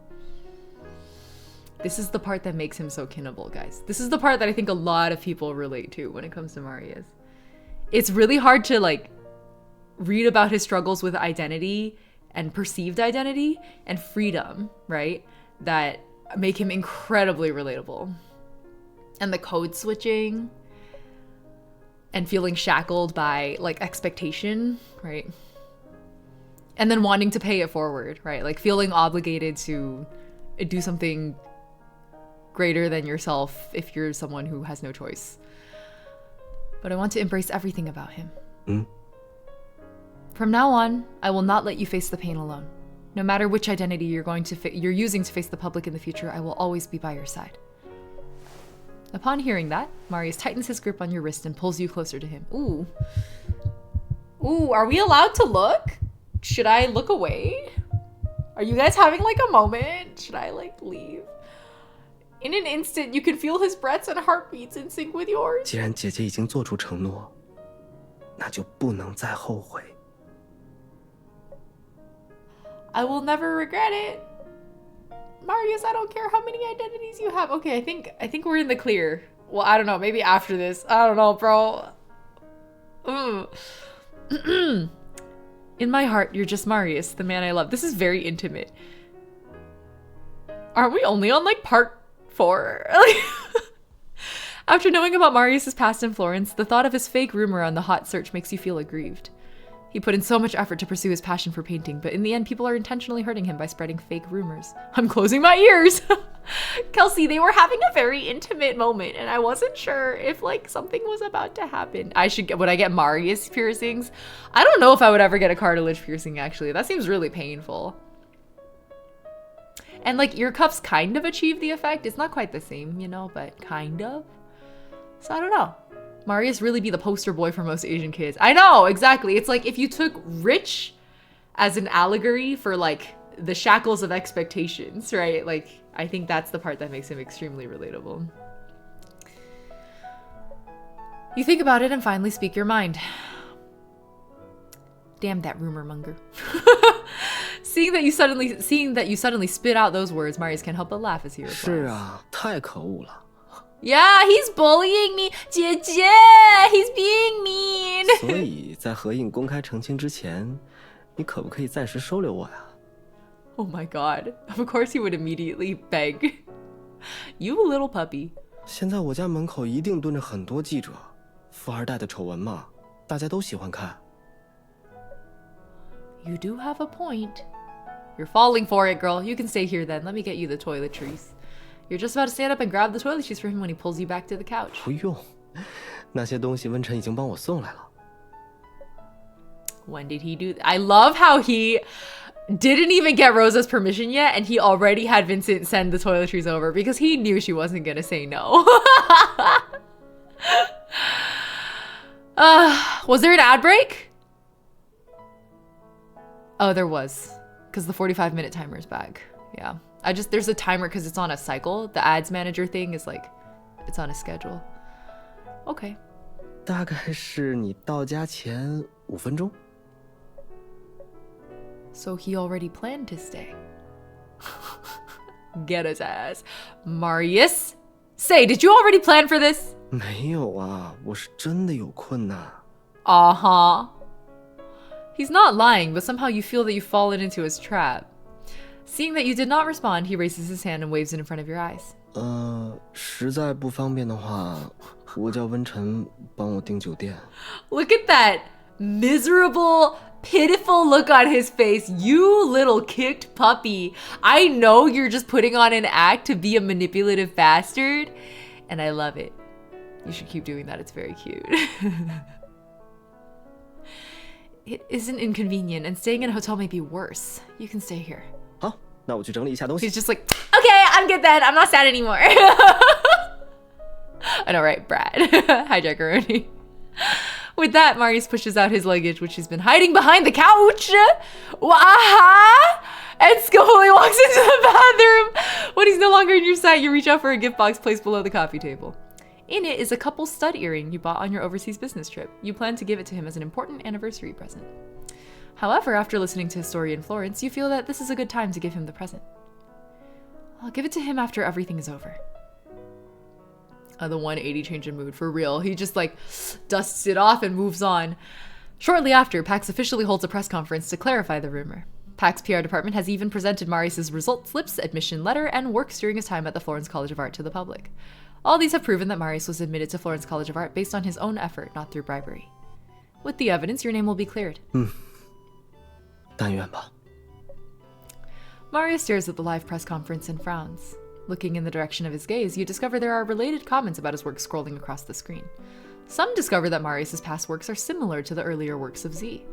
This is the part that makes him so kinnable, guys. This is the part that I think a lot of people relate to when it comes to Marius. It's really hard to like read about his struggles with identity and perceived identity and freedom, right? That make him incredibly relatable. And the code switching and feeling shackled by like expectation, right? And then wanting to pay it forward, right? Like feeling obligated to do something greater than yourself if you're someone who has no choice. But I want to embrace everything about him. From now on, I will not let you face the pain alone. No matter which identity you're using to face the public in the future, I will always be by your side. Upon hearing that, Marius tightens his grip on your wrist and pulls you closer to him. Ooh. Ooh, are we allowed to look? Should I look away? Are you guys having like a moment? Should I like leave? In an instant, you can feel his breaths and heartbeats in sync with yours. 既然姐姐已经做出承诺，那就不能再后悔。 I will never regret it. Marius, I don't care how many identities you have. Okay, I think we're in the clear. Well, I don't know. Maybe after this. I don't know, bro. In my heart, you're just Marius, the man I love. This is very intimate. Aren't we only on like part 4? After knowing about Marius's past in Florence, the thought of his fake rumor on the hot search makes you feel aggrieved. He put in so much effort to pursue his passion for painting, but in the end, people are intentionally hurting him by spreading fake rumors. I'm closing my ears. Kelsey, they were having a very intimate moment, and I wasn't sure if like something was about to happen. Would I get Marius piercings? I don't know if I would ever get a cartilage piercing, actually. That seems really painful. And like ear cuffs kind of achieve the effect. It's not quite the same, you know, but kind of. So I don't know. Marius really be the poster boy for most Asian kids. I know, exactly. It's like if you took rich as an allegory for like the shackles of expectations, right? Like, I think that's the part that makes him extremely relatable. You think about it and finally speak your mind. Damn that rumor monger. Seeing that you suddenly spit out those words, Marius can't help but laugh as he replies. 是啊，太可恶了。Yeah, he's bullying me. 姐姐 he's being mean. 所以在合影公开澄清之前，你可不可以暂时收留我呀？ Oh my god. Of course he would immediately beg. You little puppy. 现在我家门口一定蹲着很多记者，富二代的丑闻嘛，大家都喜欢看。You do have a point. You're falling for it, girl. You can stay here then. Let me get you the toiletries. You're just about to stand up and grab the toiletries for him when he pulls you back to the couch. 不用，那些东西温晨已经帮我送来了。 When did he do that? I love how he didn't even get Rosa's permission yet, and he already had Vincent send the toiletries over because he knew she wasn't gonna say no. Was there an ad break? Oh, there was. Because the 45-minute timer is back. Yeah. There's a timer because it's on a cycle. The ads manager thing is like, it's on a schedule. Okay. 大概是你到家前5分钟。 So he already planned to stay. Get his ass. Marius? Say, did you already plan for this? 没有啊，我是真的有困难。Uh-huh. He's not lying, but somehow you feel that you've fallen into his trap. Seeing that you did not respond, he raises his hand and waves it in front of your eyes. 实在不方便的话，我叫温晨帮我订酒店。 Look at that miserable, pitiful look on his face. You little kicked puppy. I know you're just putting on an act to be a manipulative bastard, and I love it. You should keep doing that. It's very cute. It isn't inconvenient, and staying in a hotel may be worse. You can stay here. 好，那我去整理一下东西。 He's just like, okay, I'm good then. I'm not sad anymore. I know, right, Brad? Hi, Jackaroni. With that, Marius pushes out his luggage, which he's been hiding behind the couch. And skillfully walks into the bathroom. When he's no longer in your sight, you reach out for a gift box placed below the coffee table. In it is a couple stud earring you bought on your overseas business trip. You plan to give it to him as an important anniversary present. However, after listening to his story in Florence, you feel that this is a good time to give him the present. I'll give it to him after everything is over. The 180 change in mood, for real. He just like dusts it off and moves on. Shortly after, Pax officially holds a press conference to clarify the rumor. Pax PR department has even presented Marius' result slips, admission letter, and works during his time at the Florence College of Art to the public. All these have proven that Marius was admitted to Florence College of Art based on his own effort, not through bribery. With the evidence, your name will be cleared. 但愿吧。 Marius stares at the live press conference and frowns. Looking in the direction of his gaze, you discover there are related comments about his work scrolling across the screen. Some discover that Marius' past works are similar to the earlier works of Z.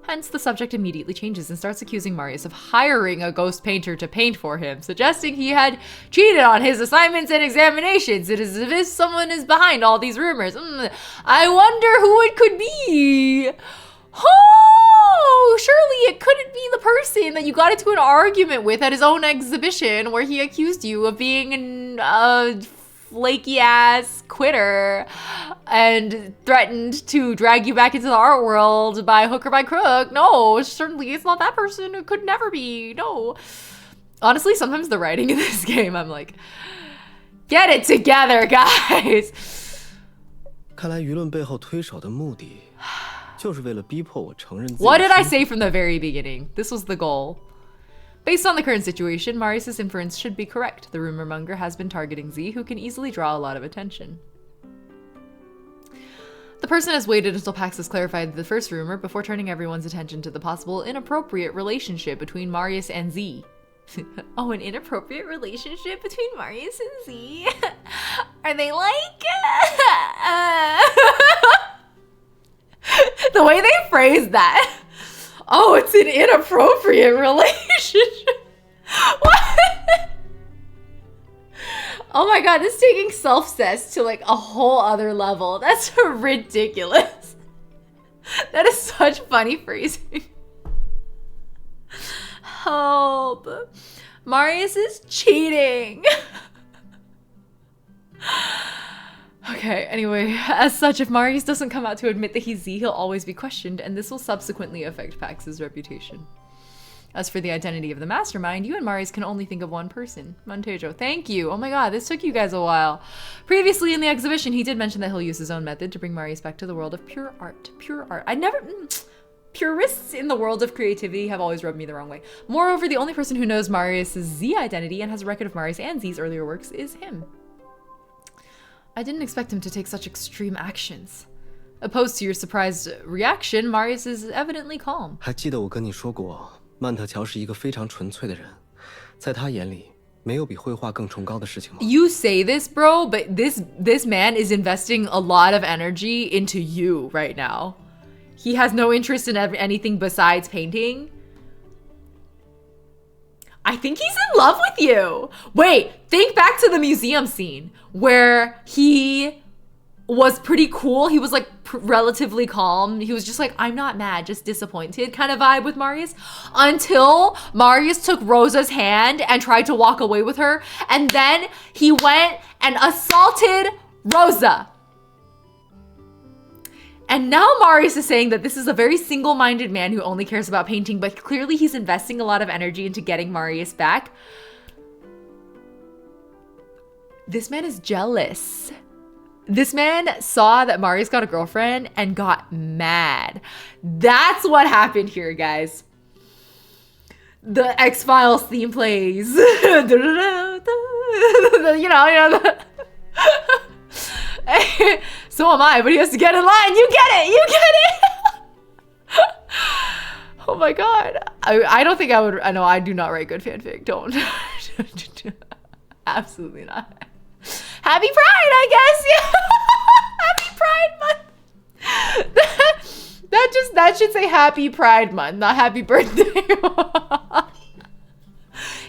Hence, the subject immediately changes and starts accusing Marius of hiring a ghost painter to paint for him, suggesting he had cheated on his assignments and examinations. It is as if someone is behind all these rumors. I wonder who it could be. Oh, surely it couldn't be the person that you got into an argument with at his own exhibition where he accused you of being a flaky ass quitter and threatened to drag you back into the art world by hook or by crook. No, certainly it's not that person. It could never be. No. Honestly, sometimes the writing in this game, I'm like, get it together, guys. 看来舆论背后推手的目的，就是为了逼迫我承认自己。 What did I say from the very beginning? This was the goal. Based on the current situation, Marius' inference should be correct. The rumor monger has been targeting Z, who can easily draw a lot of attention. The person has waited until Pax has clarified the first rumor before turning everyone's attention to the possible inappropriate relationship between Marius and Z. Oh, an inappropriate relationship between Marius and Z? Are they like... The way they phrase that. Oh, it's an inappropriate relationship. What? Oh my god, this is taking self-cess to like a whole other level. That's ridiculous. That is such funny phrasing. Help. Marius is cheating. Okay, anyway, as such, if Marius doesn't come out to admit that he's Z, he'll always be questioned, and this will subsequently affect Pax's reputation. As for the identity of the mastermind, you and Marius can only think of one person, Montejo. Thank you. Oh my god, this took you guys a while. Previously in the exhibition, he did mention that he'll use his own method to bring Marius back to the world of pure art. Pure art. Purists in the world of creativity have always rubbed me the wrong way. Moreover, the only person who knows Marius' Z identity and has a record of Marius and Z's earlier works is him. I didn't expect him to take such extreme actions. Opposed to your surprised reaction, Marius is evidently calm. 还记得我跟你说过，曼特乔是一个非常纯粹的人，在他眼里，没有比绘画更崇高的事情吗？ You say this, bro, but this man is investing a lot of energy into you right now. He has no interest in anything besides painting. I think he's in love with you. Wait, think back to the museum scene where he was pretty cool. He was like relatively calm. He was just like, I'm not mad, just disappointed kind of vibe with Marius. Until Marius took Rosa's hand and tried to walk away with her. And then he went and assaulted Rosa. And now Marius is saying that this is a very single-minded man who only cares about painting, but clearly he's investing a lot of energy into getting Marius back. This man is jealous. This man saw that Marius got a girlfriend and got mad. That's what happened here, guys. The X-Files theme plays. So am I, but he has to get in line. You get it. You get it. Oh my god. I don't think I would. I know I do not write good fanfic. Don't. Absolutely not. Happy Pride, I guess. Yeah. Happy Pride Month. That should say Happy Pride Month, not Happy Birthday.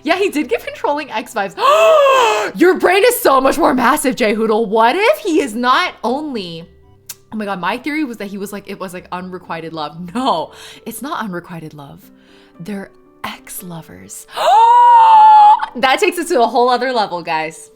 Yeah, he did give controlling X vibes. Your brain is so much more massive, Jay Hoodle. What if he is not only... Oh my god, my theory was that he was like, it was like unrequited love. No, it's not unrequited love. They're ex-lovers. That takes it to a whole other level, guys.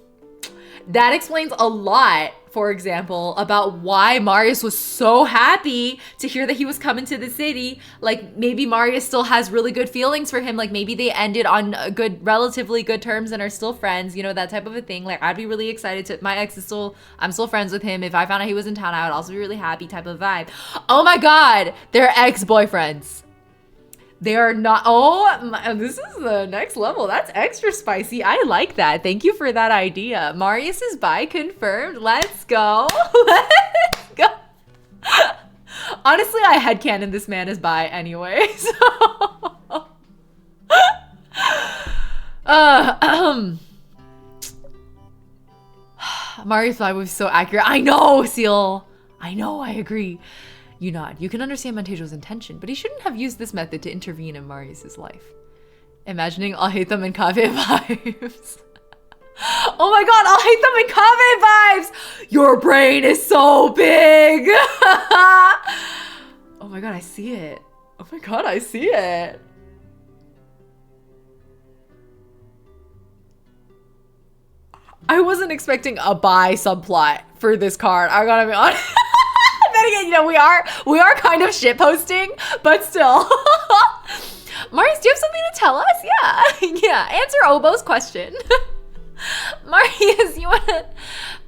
That explains a lot, for example, about why Marius was so happy to hear that he was coming to the city. Like, maybe Marius still has really good feelings for him. Like, maybe they ended on relatively good terms and are still friends, you know, that type of a thing. Like, I'd be really excited to, I'm still friends with him. If I found out he was in town, I would also be really happy type of vibe. Oh my god, they're ex-boyfriends. They are not. Oh, this is the next level. That's extra spicy. I like that. Thank you for that idea. Marius is bi confirmed. Let's go. Let's go. Honestly, I headcanon this man is bi anyway. So. Marius vibe was so accurate. I know, Seal. I know, I agree. You nod. You can understand Montejo's intention, but he shouldn't have used this method to intervene in Marius' life. Imagining I'll hate them in Kave vibes. Oh my god, I'll hate them in Kave vibes! Your brain is so big! Oh my god, I see it. Oh my god, I see it. I wasn't expecting a bi subplot for this card. I gotta be honest. Then again, you know, we are kind of shit posting, but still. Marius, do you have something to tell us? Yeah. Yeah. Answer Obo's question. Marius, you wanna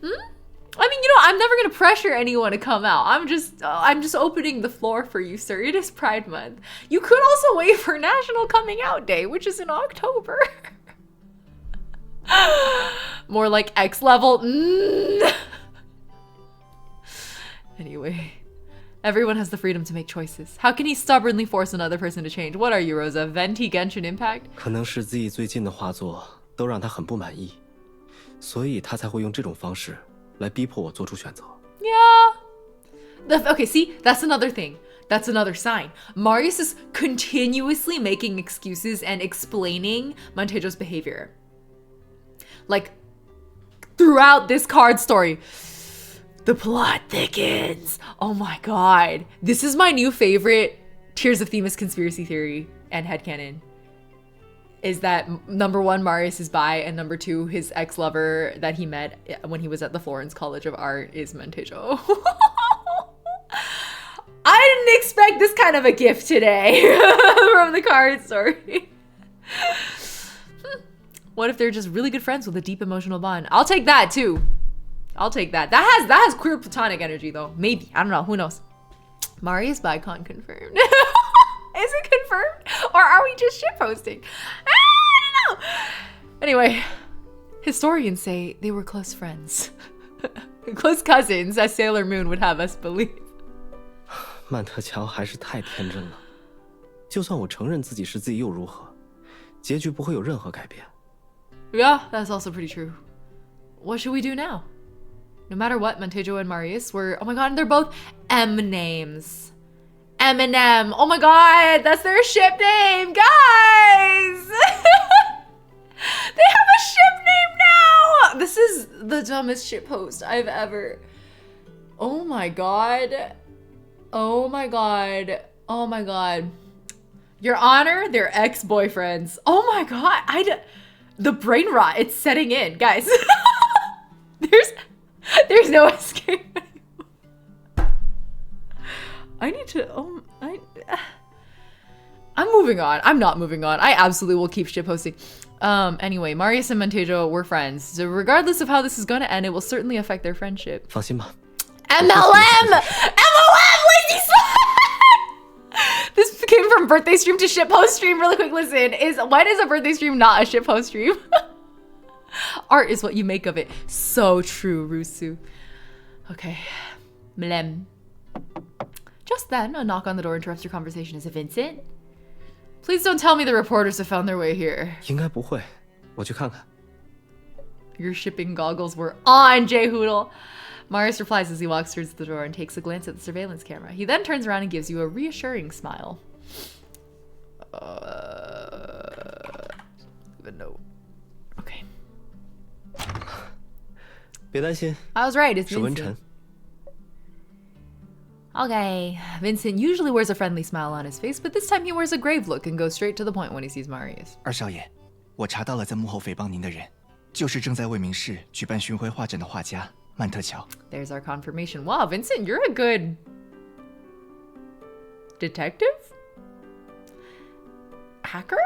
I mean, you know, I'm never gonna pressure anyone to come out. I'm just opening the floor for you, sir. It is Pride Month. You could also wait for National Coming Out Day, which is in October. More like X level. Anyway, everyone has the freedom to make choices. How can he stubbornly force another person to change? What are you, Rosa? Venti Genshin Impact? 可能是Z最近的画作都让他很不满意，所以他才会用这种方式来逼迫我做出选择。Yeah. Okay, see, that's another thing. That's another sign. Marius is continuously making excuses and explaining Montejo's behavior. Like, throughout this card story. The plot thickens. Oh my god. This is my new favorite Tears of Themis conspiracy theory and headcanon. Is that number one, Marius is bi, and number two, his ex-lover that he met when he was at the Florence College of Art is Montejo. I didn't expect this kind of a gift today from the card story. What if they're just really good friends with a deep emotional bond? I'll take that too. I'll take that. That has queer platonic energy though. Maybe. I don't know. Who knows? Marius Bicon confirmed. Is it confirmed? Or are we just shitposting? I don't know. Anyway, historians say they were close friends. Close cousins, as Sailor Moon would have us believe. 曼特乔还是太天真了。就算我承认自己是自己又如何？结局不会有任何改变。Yeah, that's also pretty true. What should we do now? No matter what, Montejo and Marius were, oh my god, and they're both M names. Eminem. Oh my god, that's their ship name, guys! They have a ship name now! This is the dumbest shit post I've ever... Oh my god. Oh my god. Oh my god. Your Honor, they're ex-boyfriends. Oh my god, the brain rot, it's setting in, guys. There's no escape anymore. I need to, I'm moving on. I'm not moving on. I absolutely will keep shit posting. Anyway, Marius and Montejo were friends. So regardless of how this is gonna end, it will certainly affect their friendship. 放心吧。 MLM! MLM! Lazy Swan! This came from birthday stream to shitpost stream. Really quick, listen. When is a birthday stream not a shitpost stream? Art is what you make of it. So true, Rusu. Okay. Mlem. Just then, a knock on the door interrupts your conversation. Is it Vincent? Please don't tell me the reporters have found their way here. 应该不会，我去看看。 Your shipping goggles were on, J-Hoodle. Marius replies as he walks towards the door and takes a glance at the surveillance camera. He then turns around and gives you a reassuring smile. Even note. Okay. 别担心， I was right, it's 是文晨 Vincent.。Okay, Vincent usually wears a friendly smile on his face, but this time he wears a grave look and goes straight to the point when he sees Marius. 二少爷，我查到了在幕后诽谤您的人，就是正在为民市举办巡回画展的画家曼特乔。 There's our confirmation. Wow, Vincent, you're a good detective? Hacker?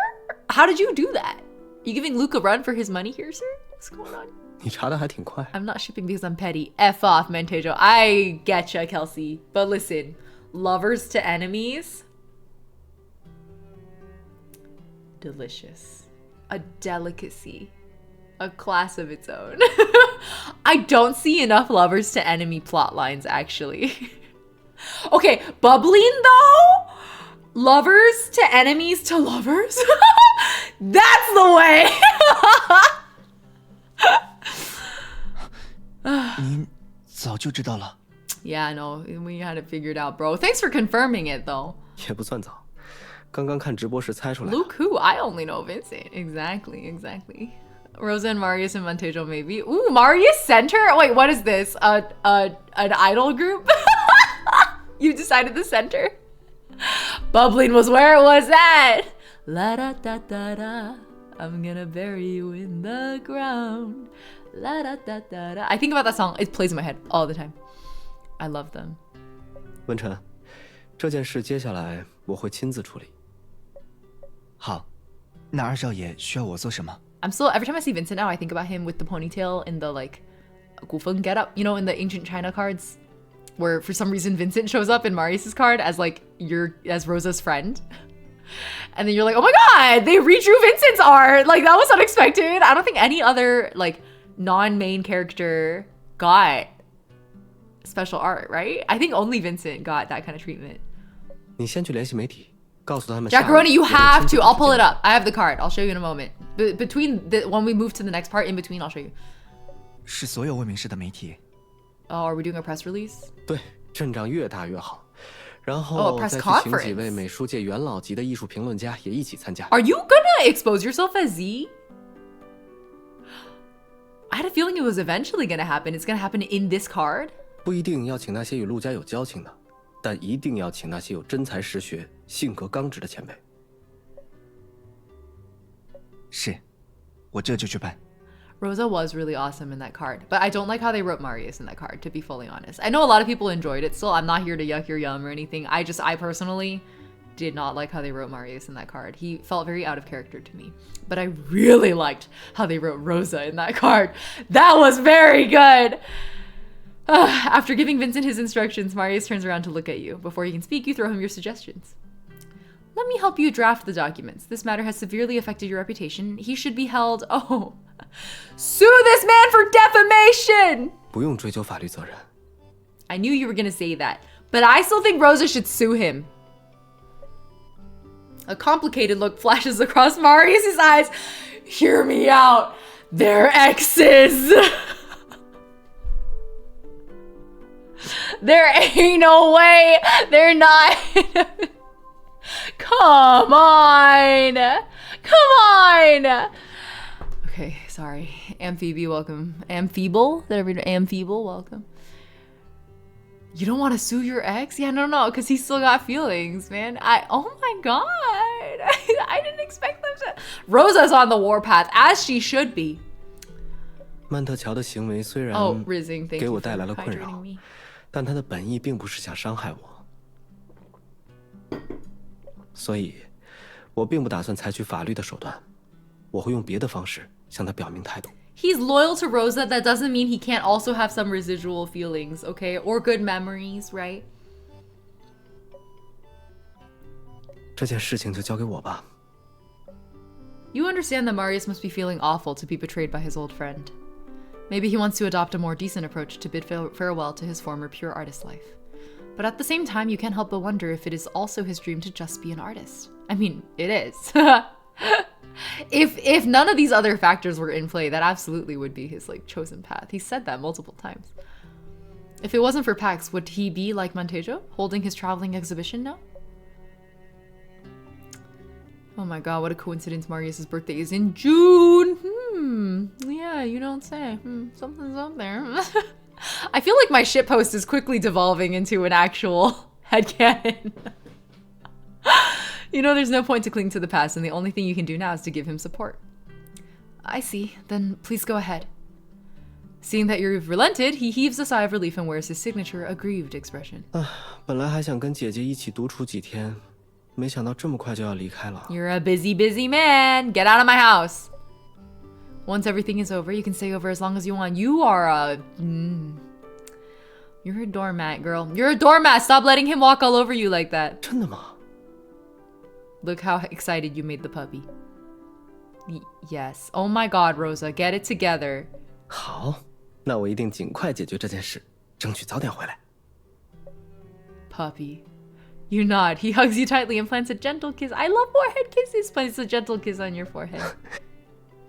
How did you do that? You giving Luke a run for his money here, sir? What's going on? 你查的还挺快。 I'm not shipping because I'm petty. F off, Montejo. I getcha, Kelsey. But listen, lovers to enemies? Delicious. A delicacy. A class of its own. I don't see enough lovers to enemy plot lines, actually. Okay, bubbling though? Lovers to enemies to lovers? That's the way! 您早就知道了。 Yeah, no, we had it figured out, bro. Thanks for confirming it, though. 也不算早，刚刚看直播时猜出来的。 Luke who? I only know Vincent. Exactly, exactly. Rosa and Marius and Montejo, maybe. Ooh, Marius Center? Wait, what is this? An idol group? You decided the center? Bubbling was where it was at. La da da da da. I'm gonna bury you in the ground. La da da da da. I think about that song. It plays in my head all the time. I love them. 文晨，这件事接下来我会亲自处理。好，那二少爷需要我做什么？ I'm still, every time I see Vincent now, I think about him with the ponytail in the like Gufeng getup, you know, in the ancient China cards, where for some reason Vincent shows up in Marius's card as like as Rosa's friend. And then you're like, oh my god, they redrew Vincent's art. Like that was unexpected. I don't think any other like non-main character got special art, right? I think only Vincent got that kind of treatment. 你先去联系媒体，告诉他们。 Jackaroni, you have to. I'll pull it up. I have the card. I'll show you in a moment. Between when we move to the next part, in between, I'll show you. 是所有未民市的媒体。 Oh, are we doing a press release? 对，阵仗越大越好。然 Oh, 后 a press 再去请几 conference. 位美术界元老级的艺术评论家也一起参加。 Are you gonna expose yourself as Z? I had a feeling it was eventually gonna happen. It's gonna happen in this card. 不一定要请那些与陆家有交情的，但一定要请那些有真才实学、性格刚直的前辈。是，我这就去办。 Rosa was really awesome in that card, but I don't like how they wrote Marius in that card, to be fully honest. I know a lot of people enjoyed it still. I'm not here to yuck your yum or anything. I personally did not like how they wrote Marius in that card. He felt very out of character to me. But I really liked how they wrote Rosa in that card. That was very good. After giving Vincent his instructions, Marius turns around to look at you. Before he can speak, you throw him your suggestions. Let me help you draft the documents. This matter has severely affected your reputation. He should be held... Oh. Sue this man for defamation! 不用追究法律责任。 I knew you were gonna say that. But I still think Rosa should sue him. A complicated look flashes across Marius' eyes. Hear me out. They're exes. There ain't no way they're not. Come on. Come on. Okay, sorry. Amphibie, welcome. Amphible? Did I read Amphible? Welcome. You don't want to sue your ex? Yeah, no, because he still got feelings, man. Oh my god. I didn't expect them to. Rosa's on the warpath, as she should be. 曼特乔的行为虽然 Oh, Rizzing, thank 给 you 我 for 带来了困 hydrating 扰， me. 但他的本意并不是想伤害我，所以，我并不打算采取法律的手段，我会用别的方式向他表明态度。 He's loyal to Rosa. That doesn't mean he can't also have some residual feelings, okay? Or good memories, right? 这件事情就交给我吧。 You understand that Marius must be feeling awful to be betrayed by his old friend. Maybe he wants to adopt a more decent approach to bid farewell to his former pure artist life. But at the same time, you can't help but wonder if it is also his dream to just be an artist. I mean, it is. If none of these other factors were in play, that absolutely would be his like chosen path. He said that multiple times. If it wasn't for Pax, would he be like Montejo, holding his traveling exhibition now? Oh my god, what a coincidence. Marius' birthday is in June. Yeah, you don't say. Something's up there. I feel like my shitpost is quickly devolving into an actual headcanon. You know, there's no point to cling to the past, and the only thing you can do now is to give him support. I see. Then please go ahead. Seeing that you've relented, he heaves a sigh of relief and wears his signature aggrieved expression. 本来还想跟姐姐一起独处几天，没想到这么快就要离开了。 You're a busy, busy man. Get out of my house. Once everything is over, you can stay over as long as you want. You are a... You're a doormat, girl. You're a doormat. Stop letting him walk all over you like that. 真的吗？ Look how excited you made the puppy. Yes. Oh my god, Rosa. Get it together. 好，那我一定尽快解决这件事，争取早点回来。 Puppy. You nod. He hugs you tightly and plants a gentle kiss. I love forehead kisses. Plants a gentle kiss on your forehead.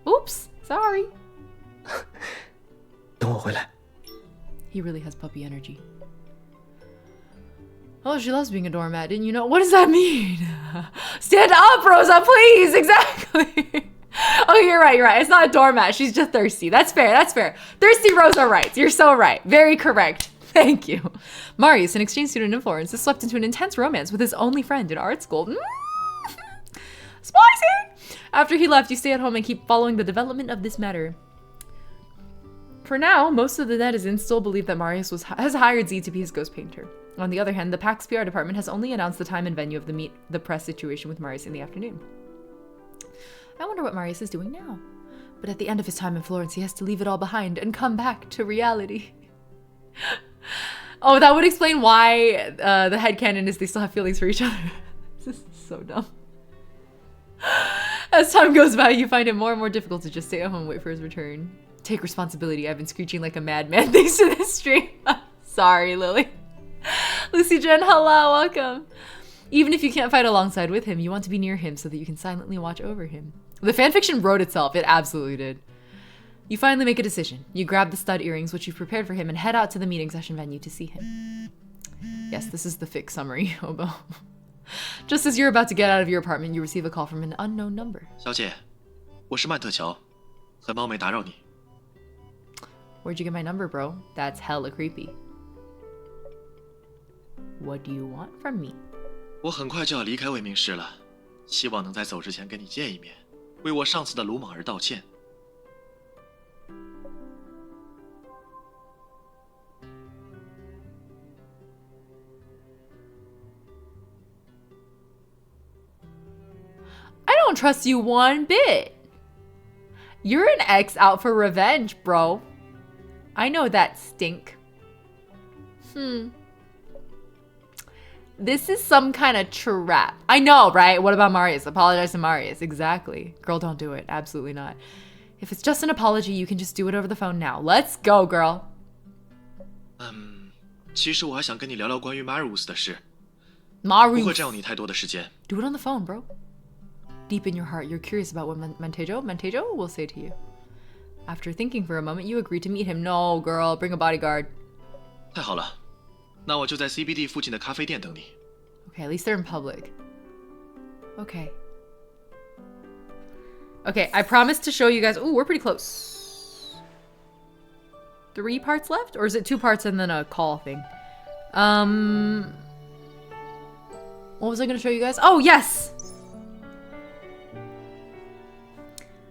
Oops. Sorry. 等我回来。 He really has puppy energy. Oh, she loves being a doormat. Didn't you know? What does that mean? Stand up, Rosa, please. Exactly. Oh, you're right. You're right. It's not a doormat. She's just thirsty. That's fair. That's fair. Thirsty Rosa writes. You're so right. Very correct. Thank you. Marius, an exchange student in Florence, is swept into an intense romance with his only friend in art school. Spicy! After he left, you stay at home and keep following the development of this matter. For now, most of the netizens still believe that Marius has hired Z to be his ghost painter. On the other hand, the PAX PR department has only announced the time and venue of the meet the press situation with Marius in the afternoon. I wonder what Marius is doing now. But at the end of his time in Florence, he has to leave it all behind and come back to reality. Oh, that would explain why the headcanon is they still have feelings for each other. This is so dumb. As time goes by, you find it more and more difficult to just stay at home and wait for his return. Take responsibility. I've been screeching like a madman thanks to this stream. Sorry, Lily. Lucy Jen, hello, welcome. Even if you can't fight alongside with him, you want to be near him so that you can silently watch over him. The fanfiction wrote itself. It absolutely did. You finally make a decision. You grab the stud earrings, which you've prepared for him, and head out to the meeting session venue to see him. Yes, this is the fic summary, Hobo. Just as you're about to get out of your apartment, you receive a call from an unknown number. 小姐，我是曼特乔，很冒昧打扰你。 Where'd you get my number, bro? That's hella creepy. What do you want from me? 我很快就要离开魏明市了，希望能在走之前跟你见一面，为我上次的鲁莽而道歉。don't trust you one bit. You're an ex out for revenge, bro. I know that stink. This is some kind of trap. I know, right? What about Marius? Apologize to Marius. Exactly. Girl, don't do it. Absolutely not. If it's just an apology, you can just do it over the phone now. Let's go, girl. 其实我还想跟你聊聊关于 Marius 的事，不 Marius. 会占用你太多的时间。 Do it on the phone, bro. Deep in your heart, you're curious about what Mantejo will say to you. After thinking for a moment, you agree to meet him. No, girl, bring a bodyguard. 太好了，那我就在 CBD 附近的咖啡店等你。 Okay, at least they're in public. Okay. Okay, I promise to show you guys. Ooh, we're pretty close. 3 parts left? Or is it 2 parts and then a call thing? What was I going to show you guys? Oh, yes!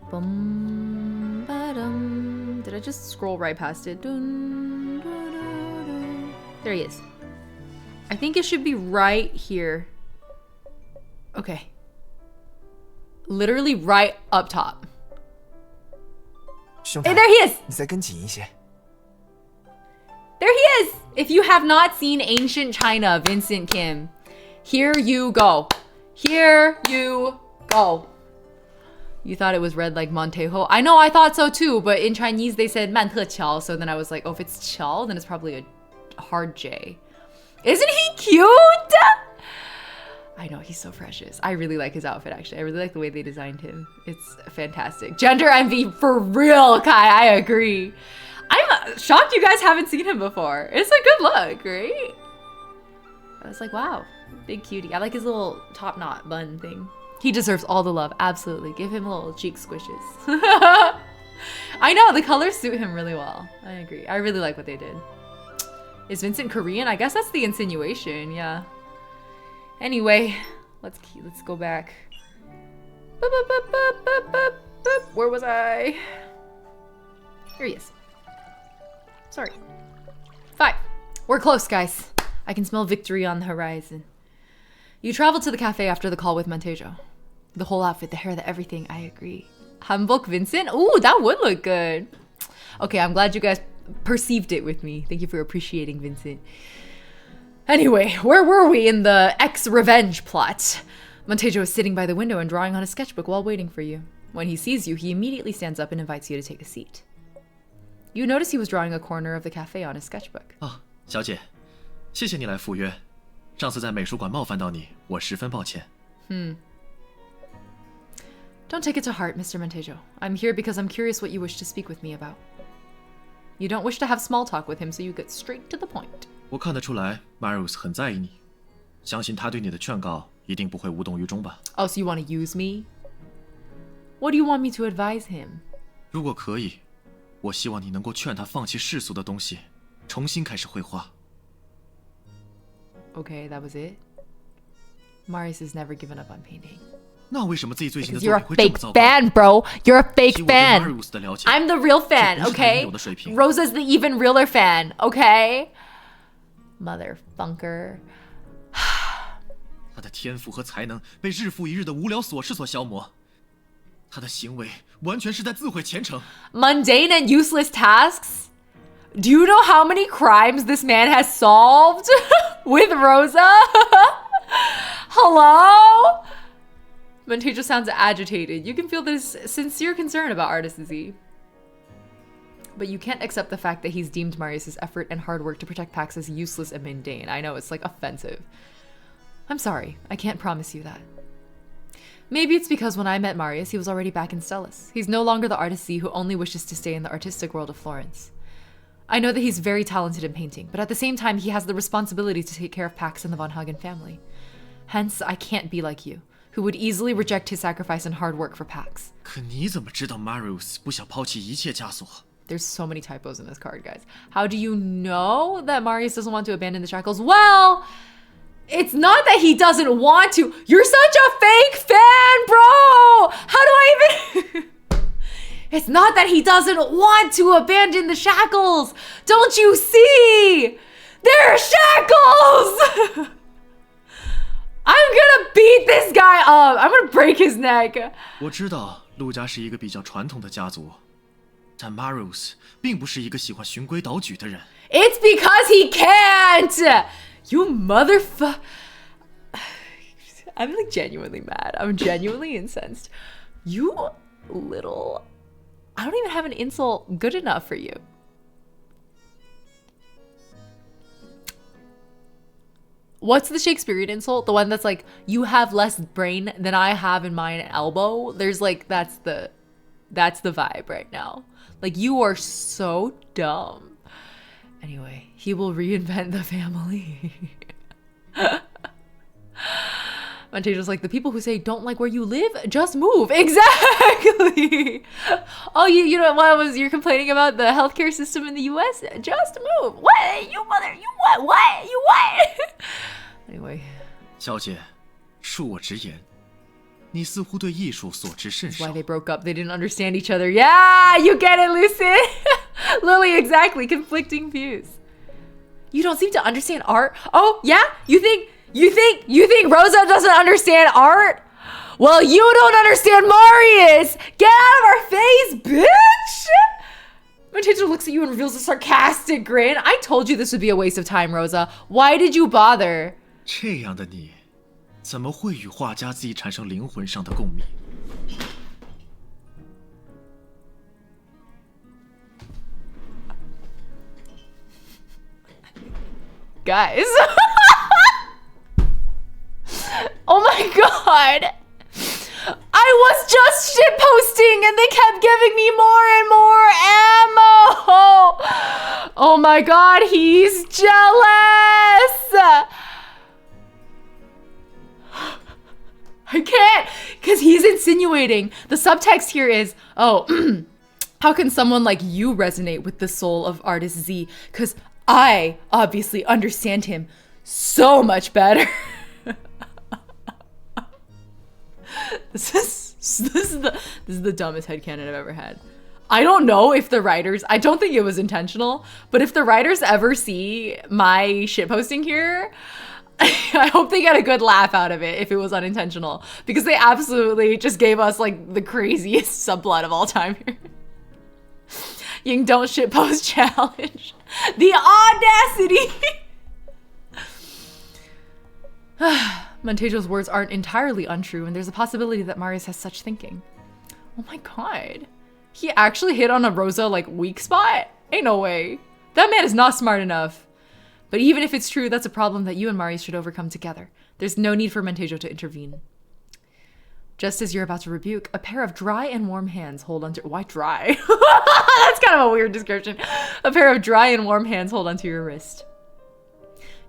Bum, ba-dum. Did I just scroll right past it? Dun, dun, dun, dun. There he is. I think it should be right here. Okay. Literally right up top. 兄弟， Hey, there he is! 你再跟紧一些。 There he is! If you have not seen Ancient China, Vincent Kim, here you go. Here you go. You thought it was read like Montejo. I know, I thought so too, but in Chinese they said 曼特乔, so then I was like, oh, if it's Qiao, then it's probably a hard J. Isn't he cute? I know, he's so precious. I really like his outfit, actually. I really like the way they designed him. It's fantastic. Gender envy for real, Kai. I agree. I'm shocked you guys haven't seen him before. It's a good look, right? I was like, wow, big cutie. I like his little top knot bun thing. He deserves all the love, absolutely. Give him little cheek squishes. I know, the colors suit him really well. I agree. I really like what they did. Is Vincent Korean? I guess that's the insinuation, yeah. Anyway, let's go back. Boop, boop, boop, boop, boop, boop, boop. Where was I? Here he is. Sorry. 5. We're close, guys. I can smell victory on the horizon. You traveled to the cafe after the call with Montejo. The whole outfit, the hair, the everything, I agree. Hanbok Vincent? Ooh, that would look good. Okay, I'm glad you guys perceived it with me. Thank you for appreciating Vincent. Anyway, where were we in the ex-revenge plot? Montejo is sitting by the window and drawing on a sketchbook while waiting for you. When he sees you, he immediately stands up and invites you to take a seat. You notice he was drawing a corner of the cafe on his sketchbook. 啊，小姐，谢谢你来赴约。上次在美术馆冒犯到你，我十分抱歉。Don't take it to heart, Mr. Montejo. I'm here because I'm curious what you wish to speak with me about. You don't wish to have small talk with him, so you get straight to the point. 我看得出来 ，Marius 很在意你，相信他对你的劝告一定不会无动于衷吧。 Oh, so you want to use me? What do you want me to advise him? 如果可以，我希望你能够劝他放弃世俗的东西，重新开始绘画。 Okay, that was it? Marius has never given up on painting. 那为什么自己最近的 Because 作 you're 品 a 会这么 fake 糟糕？ fan, bro. You're a 以 fake 我对 fan. Marius 的了解， I'm the real fan, 这不是他应 okay? 有的水平。 Rosa's the even realer fan, okay? Motherfunker. 他的天赋和才能被日复一日的无聊琐事所消磨，他的行为完全是在自毁前程。 Mundane and useless tasks? Do you know how many crimes this man has solved with Rosa? Hello? Montejo sounds agitated. You can feel this sincere concern about Artist Z. But you can't accept the fact that he's deemed Marius' effort and hard work to protect Pax as useless and mundane. I know, it's like offensive. I'm sorry, I can't promise you that. Maybe it's because when I met Marius, he was already back in Stellus. He's no longer the artist Z who only wishes to stay in the artistic world of Florence. I know that he's very talented in painting, but at the same time, he has the responsibility to take care of Pax and the Von Hagen family. Hence, I can't be like you, who would easily reject his sacrifice and hard work for Pax. 可你怎么知道 Marius 不想抛弃一切枷锁？ There's so many typos in this card, guys. How do you know that Marius doesn't want to abandon the shackles? Well, it's not that he doesn't want to. You're such a fake fan, bro! How do I even... It's not that he doesn't want to abandon the shackles. Don't you see? They're shackles! I'm gonna beat this guy up. I'm gonna break his neck. 我知道陆家是一个比较传统的家族，但 Marius 并不是一个喜欢循规蹈矩的人。It's because he can't. You motherfucker. I'm like genuinely mad. I'm genuinely incensed. You little... I don't even have an insult good enough for you. What's the Shakespearean insult? The one that's like, you have less brain than I have in my elbow. There's like, that's the vibe right now. Like, you are so dumb. Anyway, he will reinvent the family. Mantejo's like, the people who say don't like where you live, just move. Exactly. Oh, you know what you're complaining about the healthcare system in the US? Just move. What? You mother, you what? What? You what? Anyway. 小姐，恕我直言，你似乎对艺术所知甚 That's 少。 why they broke up. They didn't understand each other. Yeah, you get it, Lucid. Lily, exactly. Conflicting views. You don't seem to understand art. Oh, yeah? You think Rosa doesn't understand art? Well, you don't understand Marius. Get out of our face, bitch. Mantejo looks at you and reveals a sarcastic grin. I told you this would be a waste of time, Rosa. Why did you bother? 这样的你，怎么会与画家自己产生灵魂上的共鸣？ Guys. Oh my god. I was just shitposting and they kept giving me more and more ammo. Oh my god, he's jealous. I can't, because he's insinuating. The subtext here is, oh, how can someone like you resonate with the soul of artist Z? Because I obviously understand him so much better. This is the dumbest headcanon I've ever had. I don't know if the writers, I don't think it was intentional, but if the writers ever see my shitposting here, I hope they get a good laugh out of it if it was unintentional, because they absolutely just gave us like the craziest subplot of all time here. Ying don't shitpost challenge. The audacity! Mantejo's words aren't entirely untrue, and there's a possibility that Marius has such thinking. Oh my god. He actually hit on a Rosa like weak spot? Ain't no way. That man is not smart enough. But even if it's true, that's a problem that you and Marius should overcome together. There's no need for Mantejo to intervene. Just as you're about to rebuke, a pair of dry and warm hands hold onto... Why dry? That's kind of a weird description. A pair of dry and warm hands hold onto your wrist.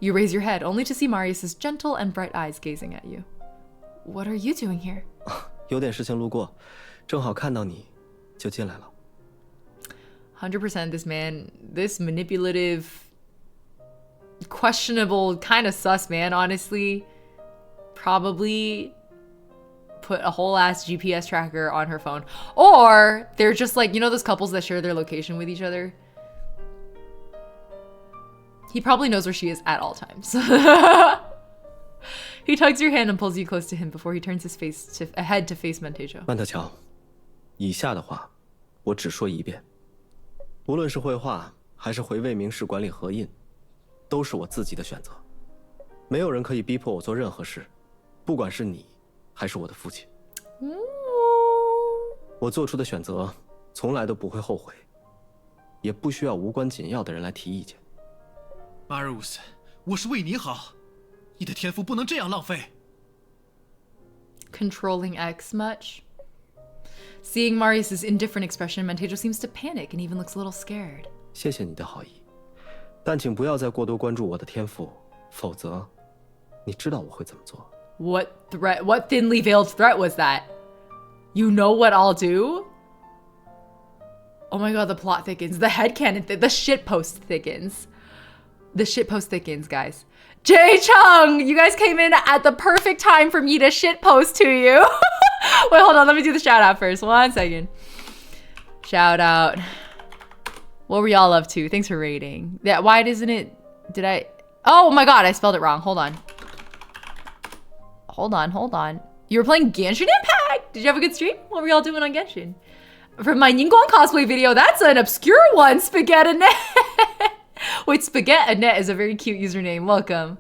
You raise your head, only to see Marius's gentle and bright eyes gazing at you. What are you doing here? 有点事情路过，正好看到你，就进来了。 100% this man, this manipulative, questionable, kind of sus man, honestly, probably put a whole ass GPS tracker on her phone. Or they're just like, you know those couples that share their location with each other? He probably knows where she is at all times. He tugs your hand and pulls you close to him before he turns his head to face Mantejo. 曼特乔，以下的话，我只说一遍。无论是绘画，还是回未明市管理合印，都是我自己的选择。没有人可以逼迫我做任何事，不管是你，还是我的父亲。我做出的选择，从来都不会后悔，也不需要无关紧要的人来提意见。Marius，我是为你好，你的天赋不能这样浪费。 Controlling X much? Seeing Marius's indifferent expression, Mantejo seems to panic and even looks a little scared. 谢谢你的好意，但请不要再过多关注我的天赋，否则，你知道我会怎么做。 What threat? What thinly veiled threat was that? You know what I'll do? Oh my god, the plot thickens. The headcanon, the shitpost thickens. The shitpost thickens, guys. Jae Chung, you guys came in at the perfect time for me to shitpost to you. Wait, hold on. Let me do the shout out first. 1 second. Shout out. What were y'all up to? Thanks for rating. Yeah, why doesn't it... Did I... Oh my god, I spelled it wrong. Hold on. hold on. You were playing Genshin Impact. Did you have a good stream? What were y'all doing on Genshin? From my Ying cosplay video, that's an obscure one, Spaghetti Net. Wait, Spaghetti Net is a very cute username. Welcome.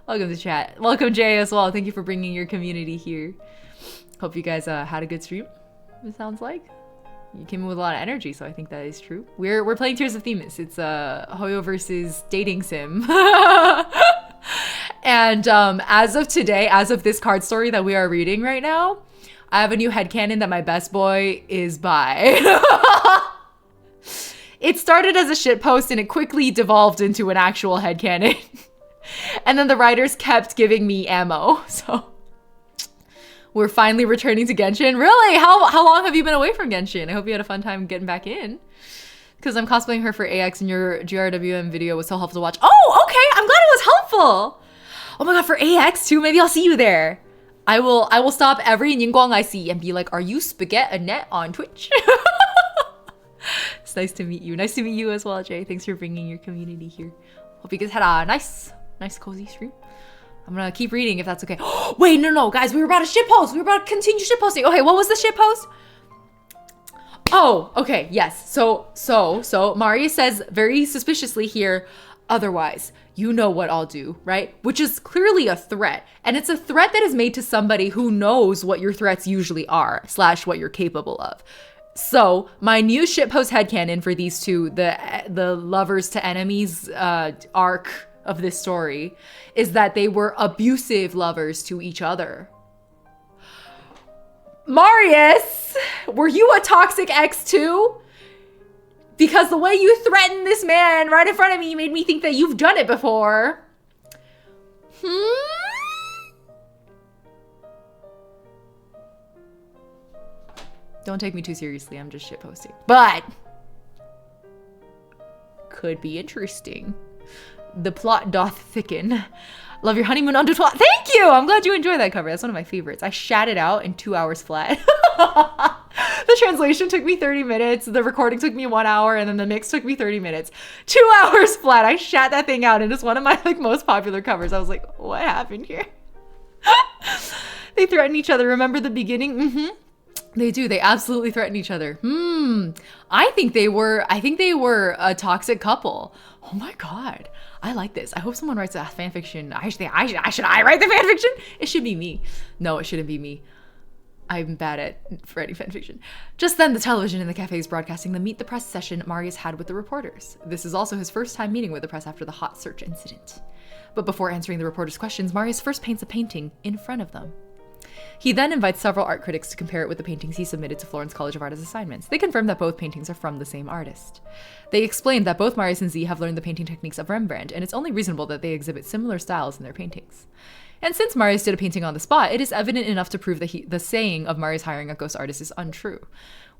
Welcome to chat. Welcome, Jay, as well. Thank you for bringing your community here. Hope you guys had a good stream, it sounds like. You came in with a lot of energy, so I think that is true. We're playing Tears of Themis. It's Hoyo versus dating sim. And as of today, as of this card story that we are reading right now, I have a new headcanon that my best boy is bi. It started as a shitpost and it quickly devolved into an actual headcanon. And then the writers kept giving me ammo, so we're finally returning to Genshin. Really? How long have you been away from Genshin? I hope you had a fun time getting back in. Because I'm cosplaying her for AX and your GRWM video was so helpful to watch. Oh, okay. I'm glad it was helpful. Oh my god, for AX too? Maybe I'll see you there. I will stop every Ningguang I see and be like, are you Spaghetti Net on Twitch? It's nice to meet you. Nice to meet you as well, Jay. Thanks for bringing your community here. Hope you guys had a nice cozy stream. I'm gonna keep reading if that's okay. Wait, no, guys, we were about to shitpost. We were about to continue shitposting. Okay, what was the shitpost? Oh, okay, yes. So Marius says very suspiciously here, otherwise, you know what I'll do, right? Which is clearly a threat. And it's a threat that is made to somebody who knows what your threats usually are, / what you're capable of. So my new shitpost headcanon for these two, the lovers to enemies arc of this story, is that they were abusive lovers to each other. Marius, were you a toxic ex too? Because the way you threatened this man right in front of me made me think that you've done it before. Don't take me too seriously, I'm just shitposting. But could be interesting. The plot doth thicken. Love your honeymoon on twat. Thank you! I'm glad you enjoyed that cover. That's one of my favorites. I shat it out in 2 hours flat. The translation took me 30 minutes. The recording took me 1 hour. And then the mix took me 30 minutes. 2 hours flat. I shat that thing out. And it's one of my most popular covers. I was like, what happened here? They threaten each other. Remember the beginning? They do. They absolutely threaten each other. I think they were a toxic couple. Oh my god. I like this. I hope someone writes a fanfiction. Should I write the fanfiction? It should be me. No, it shouldn't be me. I'm bad at writing fanfiction. Just then, the television in the cafe is broadcasting the Meet the Press session Marius had with the reporters. This is also his first time meeting with the press after the hot search incident. But before answering the reporters' questions, Marius first paints a painting in front of them. He then invites several art critics to compare it with the paintings he submitted to Florence College of Art as assignments. They confirm that both paintings are from the same artist. They explained that both Marius and Z have learned the painting techniques of Rembrandt, and it's only reasonable that they exhibit similar styles in their paintings. And since Marius did a painting on the spot, it is evident enough to prove that the saying of Marius hiring a ghost artist is untrue.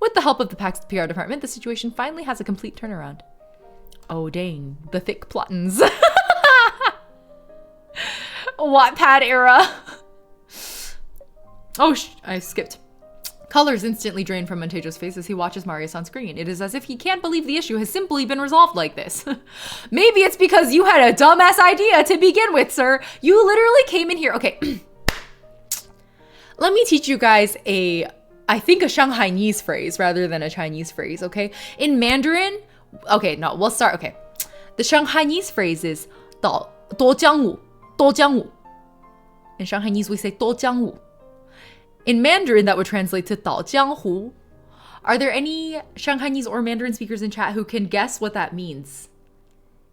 With the help of the PAX PR department, the situation finally has a complete turnaround. Oh dang, the thick plottins. Wattpad era. Oh, I skipped. Colors instantly drain from Montejo's face as he watches Marius on screen. It is as if he can't believe the issue has simply been resolved like this. Maybe it's because you had a dumbass idea to begin with, sir. You literally came in here. Okay. Let me teach you guys I think a Shanghainese phrase rather than a Chinese phrase, okay? In Mandarin, okay, no, we'll start, okay. The Shanghainese phrase is 多江武. In Shanghainese, we say 多江武. In Mandarin, that would translate to 岛江湖. Are there any Shanghainese or Mandarin speakers in chat who can guess what that means?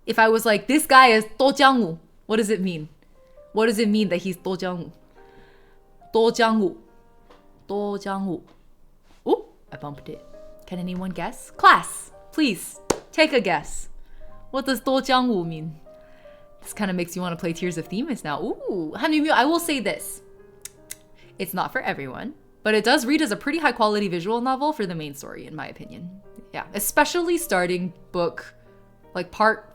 If I was like, this guy is 岛江武, what does it mean? What does it mean that he's 岛江武? 岛江武. 岛江武. Ooh, I bumped it. Can anyone guess? Class, please, take a guess. What does 岛江武 mean? This kind of makes you want to play Tears of Themis now. Ooh, Hanmimyo, I will say this. It's not for everyone, but it does read as a pretty high quality visual novel for the main story, in my opinion. Yeah, especially starting book, like part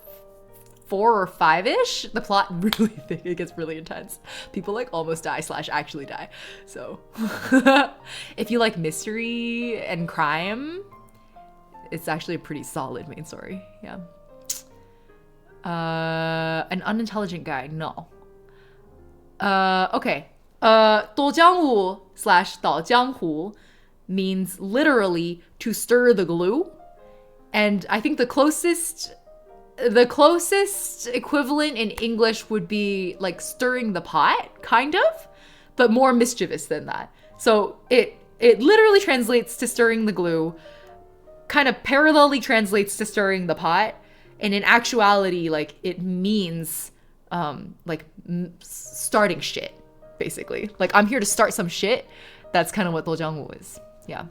4 or 5-ish. The plot really, it gets really intense. People like almost die / actually die. So if you like mystery and crime, it's actually a pretty solid main story. Yeah. An unintelligent guy, no. Okay. 多江湖/ 倒江湖 means literally to stir the glue. And I think the closest equivalent in English would be like stirring the pot, kind of, but more mischievous than that. So it literally translates to stirring the glue, kind of parallelly translates to stirring the pot, and in actuality, like it means starting shit, basically. Like I'm here to start some shit. That's kind of what 도장우 is. Yeah.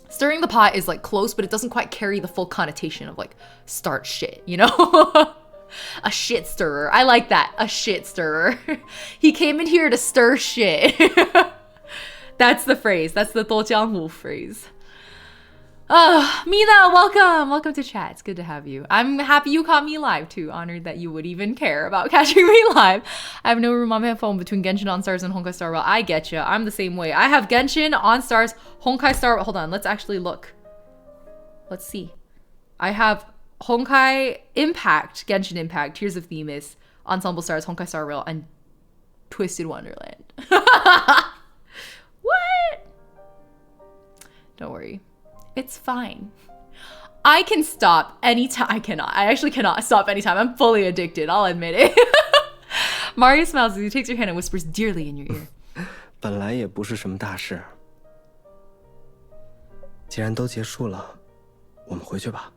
Stirring the pot is like close, but it doesn't quite carry the full connotation of like start shit, you know? A shit stirrer. I like that. A shit stirrer. He came in here to stir shit. That's the phrase. That's the 도장우 phrase. Mina, welcome. Welcome to chat. It's good to have you. I'm happy you caught me live too. Honored that you would even care about catching me live. I have no room on my phone between Genshin on Stars and Honkai Star Rail. I get you. I'm the same way. I have Genshin on Stars, Honkai Star. Hold on. Let's actually look. Let's see. I have Honkai Impact, Genshin Impact, Tears of Themis, Ensemble Stars, Honkai Star Rail, and Twisted Wonderland. What? Don't worry. It's fine. I can stop anytime. I cannot. I actually cannot stop anytime. I'm fully addicted. I'll admit it. Marius smiles as he takes your hand and whispers dearly in your ear. 本来也不是什么大事。既然都结束了，我们回去吧。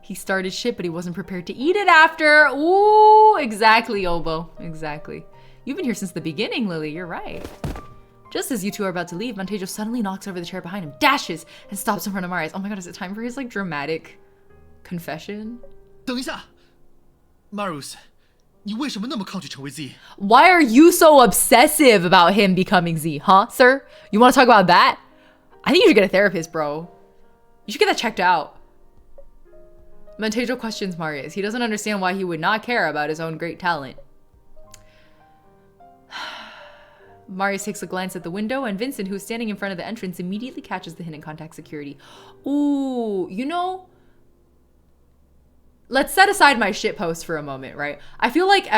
He started shit, but he wasn't prepared to eat it after. Ooh, exactly, Obo. Exactly. You've been here since the beginning, Lily. You're right. Just as you two are about to leave, Montejo suddenly knocks over the chair behind him, dashes, and stops in front of Marius. Oh my god, is it time for his like dramatic confession? 等一下 ，Marius，你为什么那么抗拒成为 Z？ Why are you so obsessive about him becoming Z, huh, sir? You want to talk about that? I think you should get a therapist, bro. You should get that checked out. Montejo questions Marius. He doesn't understand why he would not care about his own great talent. Marius takes a glance at the window, and Vincent, who's standing in front of the entrance, immediately catches the hidden contact security. Ooh, you know, let's set aside my shitpost for a moment, right? I feel like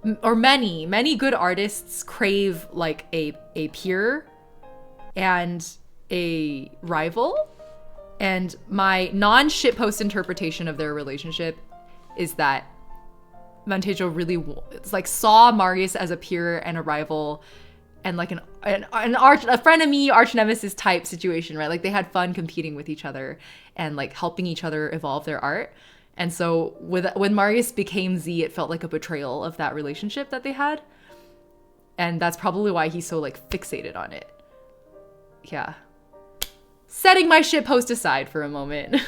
many good artists crave like a peer and a rival. And my non-shitpost interpretation of their relationship is that Montejo really saw Marius as a peer and a rival and like a frenemy, arch nemesis type situation, right? Like they had fun competing with each other and like helping each other evolve their art. And so when Marius became Z, it felt like a betrayal of that relationship that they had. And that's probably why he's so like fixated on it. Yeah. Setting my shitpost aside for a moment.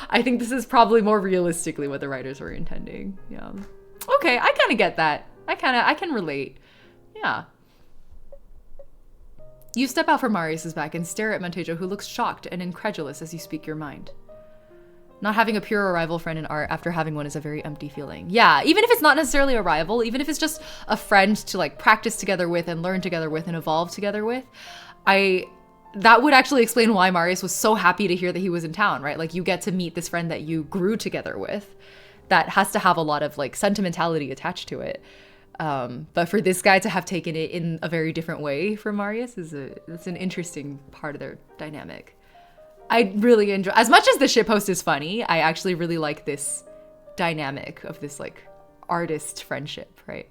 I think this is probably more realistically what the writers were intending. Yeah. Okay, I kind of get that. I can relate. Yeah. You step out from Marius's back and stare at Montejo, who looks shocked and incredulous as you speak your mind. Not having a pure or rival friend in art after having one is a very empty feeling. Yeah, even if it's not necessarily a rival, even if it's just a friend to like practice together with and learn together with and evolve together with, that would actually explain why Marius was so happy to hear that he was in town, right? Like you get to meet this friend that you grew together with. That has to have a lot of like sentimentality attached to it. But for this guy to have taken it in a very different way for Marius it's an interesting part of their dynamic. I really enjoy, as much as the shitpost is funny, I actually really like this dynamic of this like artist friendship, right?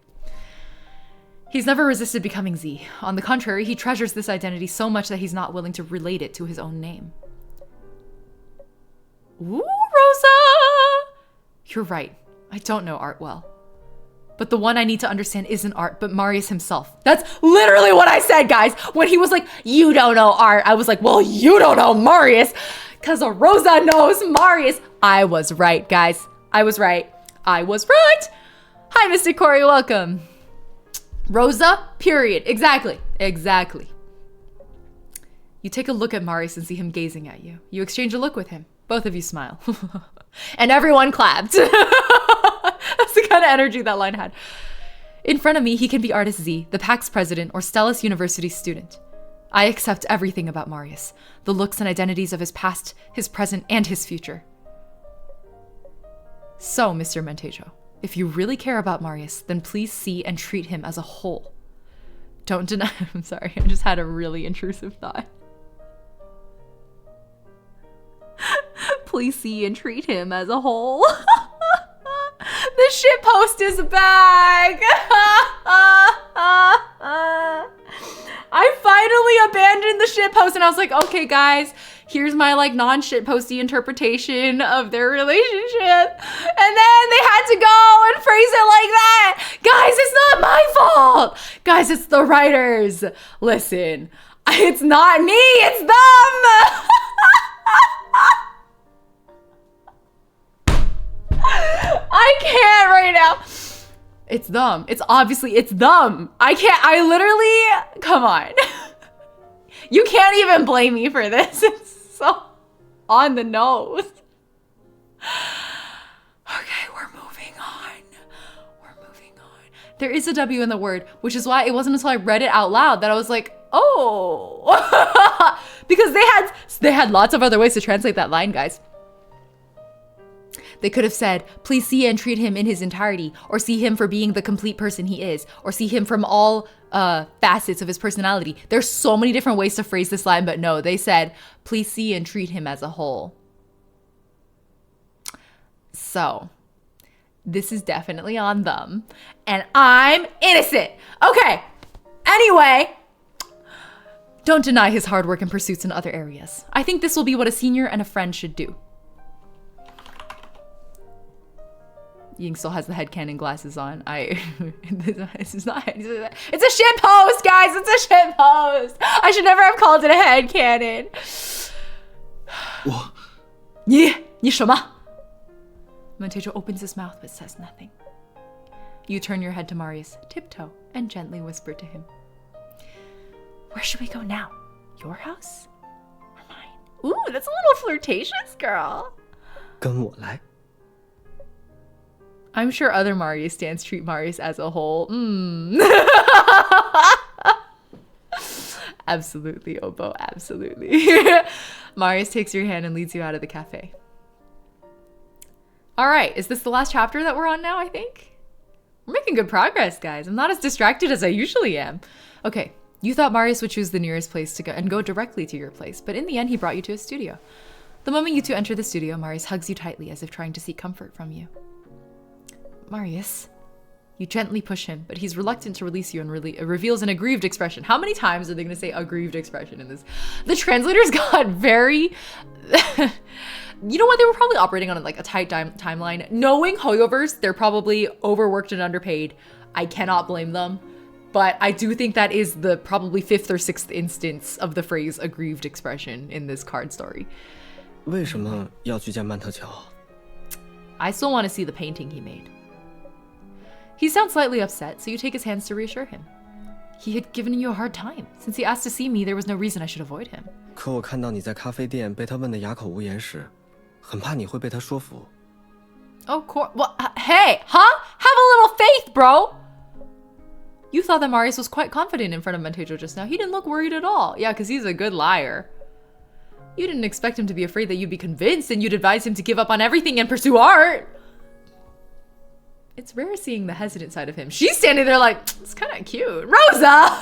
He's never resisted becoming Z. On the contrary, he treasures this identity so much that he's not willing to relate it to his own name. Ooh, Rosa! You're right. I don't know art well. But the one I need to understand isn't art, but Marius himself. That's literally what I said, guys. When he was like, you don't know art, I was like, well, you don't know Marius. Because Rosa knows Marius. I was right, guys. I was right. I was right. Hi, Mystic Corey. Welcome. Rosa, period. Exactly. Exactly. You take a look at Marius and see him gazing at you. You exchange a look with him. Both of you smile. And everyone clapped. That's the kind of energy that line had. In front of me, he can be Artist Z, the PAX president, or Stellus University student. I accept everything about Marius, the looks and identities of his past, his present, and his future. So, Mr. Montejo, if you really care about Marius, then please see and treat him as a whole. Don't deny. I'm sorry. I just had a really intrusive thought. Please see and treat him as a whole. The shitpost is back. I finally abandoned the shitpost and I was like, okay guys, here's my like non-shitposty interpretation of their relationship. And then they had to go and phrase it like that. Guys, it's not my fault. Guys, it's the writers. Listen, it's not me, it's them. I can't right now. It's them. It's them. I literally, come on. You can't even blame me for this. It's so on the nose. Okay, we're moving on. There is a W in the word, which is why it wasn't until I read it out loud that I was like, oh. Because they had lots of other ways to translate that line, guys. They could have said, please see and treat him in his entirety, or see him for being the complete person he is, or see him from all facets of his personality. There's so many different ways to phrase this line, but no, they said, please see and treat him as a whole. So, this is definitely on them, and I'm innocent. Okay, anyway, don't deny his hard work and pursuits in other areas. I think this will be what a senior and a friend should do. Ying still has the headcanon glasses on. This is not, it's a shit post, guys, it's a shit post. I should never have called it a headcanon. You 什么? Montejo opens his mouth but says nothing. You turn your head to Marius, tiptoe, and gently whisper to him. Where should we go now? Your house? Or mine? Ooh, that's a little flirtatious, girl. 跟我来。 I'm sure other Marius stands treat Marius as a whole. Absolutely, Obo, absolutely. Marius takes your hand and leads you out of the cafe. All right, is this the last chapter that we're on now, I think? We're making good progress, guys. I'm not as distracted as I usually am. Okay, you thought Marius would choose the nearest place to go and go directly to your place, but in the end, he brought you to his studio. The moment you two enter the studio, Marius hugs you tightly as if trying to seek comfort from you. Marius, you gently push him, but he's reluctant to release you and reveals an aggrieved expression. How many times are they going to say aggrieved expression in this? The translators got very... You know what? They were probably operating on like a tight timeline. Knowing Hoyoverse, they're probably overworked and underpaid. I cannot blame them. But I do think that is the probably 5th or 6th instance of the phrase aggrieved expression in this card story. 为什么要去见曼特乔? I still want to see the painting he made. He sounds slightly upset, so you take his hands to reassure him. He had given you a hard time. Since he asked to see me, there was no reason I should avoid him. 可我看到你在咖啡店被他问得哑口无言时，很怕你会被他说服。 Oh, what? Hey, huh? Have a little faith, bro! You thought that Marius was quite confident in front of Montejo just now. He didn't look worried at all. Yeah, because he's a good liar. You didn't expect him to be afraid that you'd be convinced and you'd advise him to give up on everything and pursue art. It's rare seeing the hesitant side of him. She's standing there like, it's kind of cute. Rosa!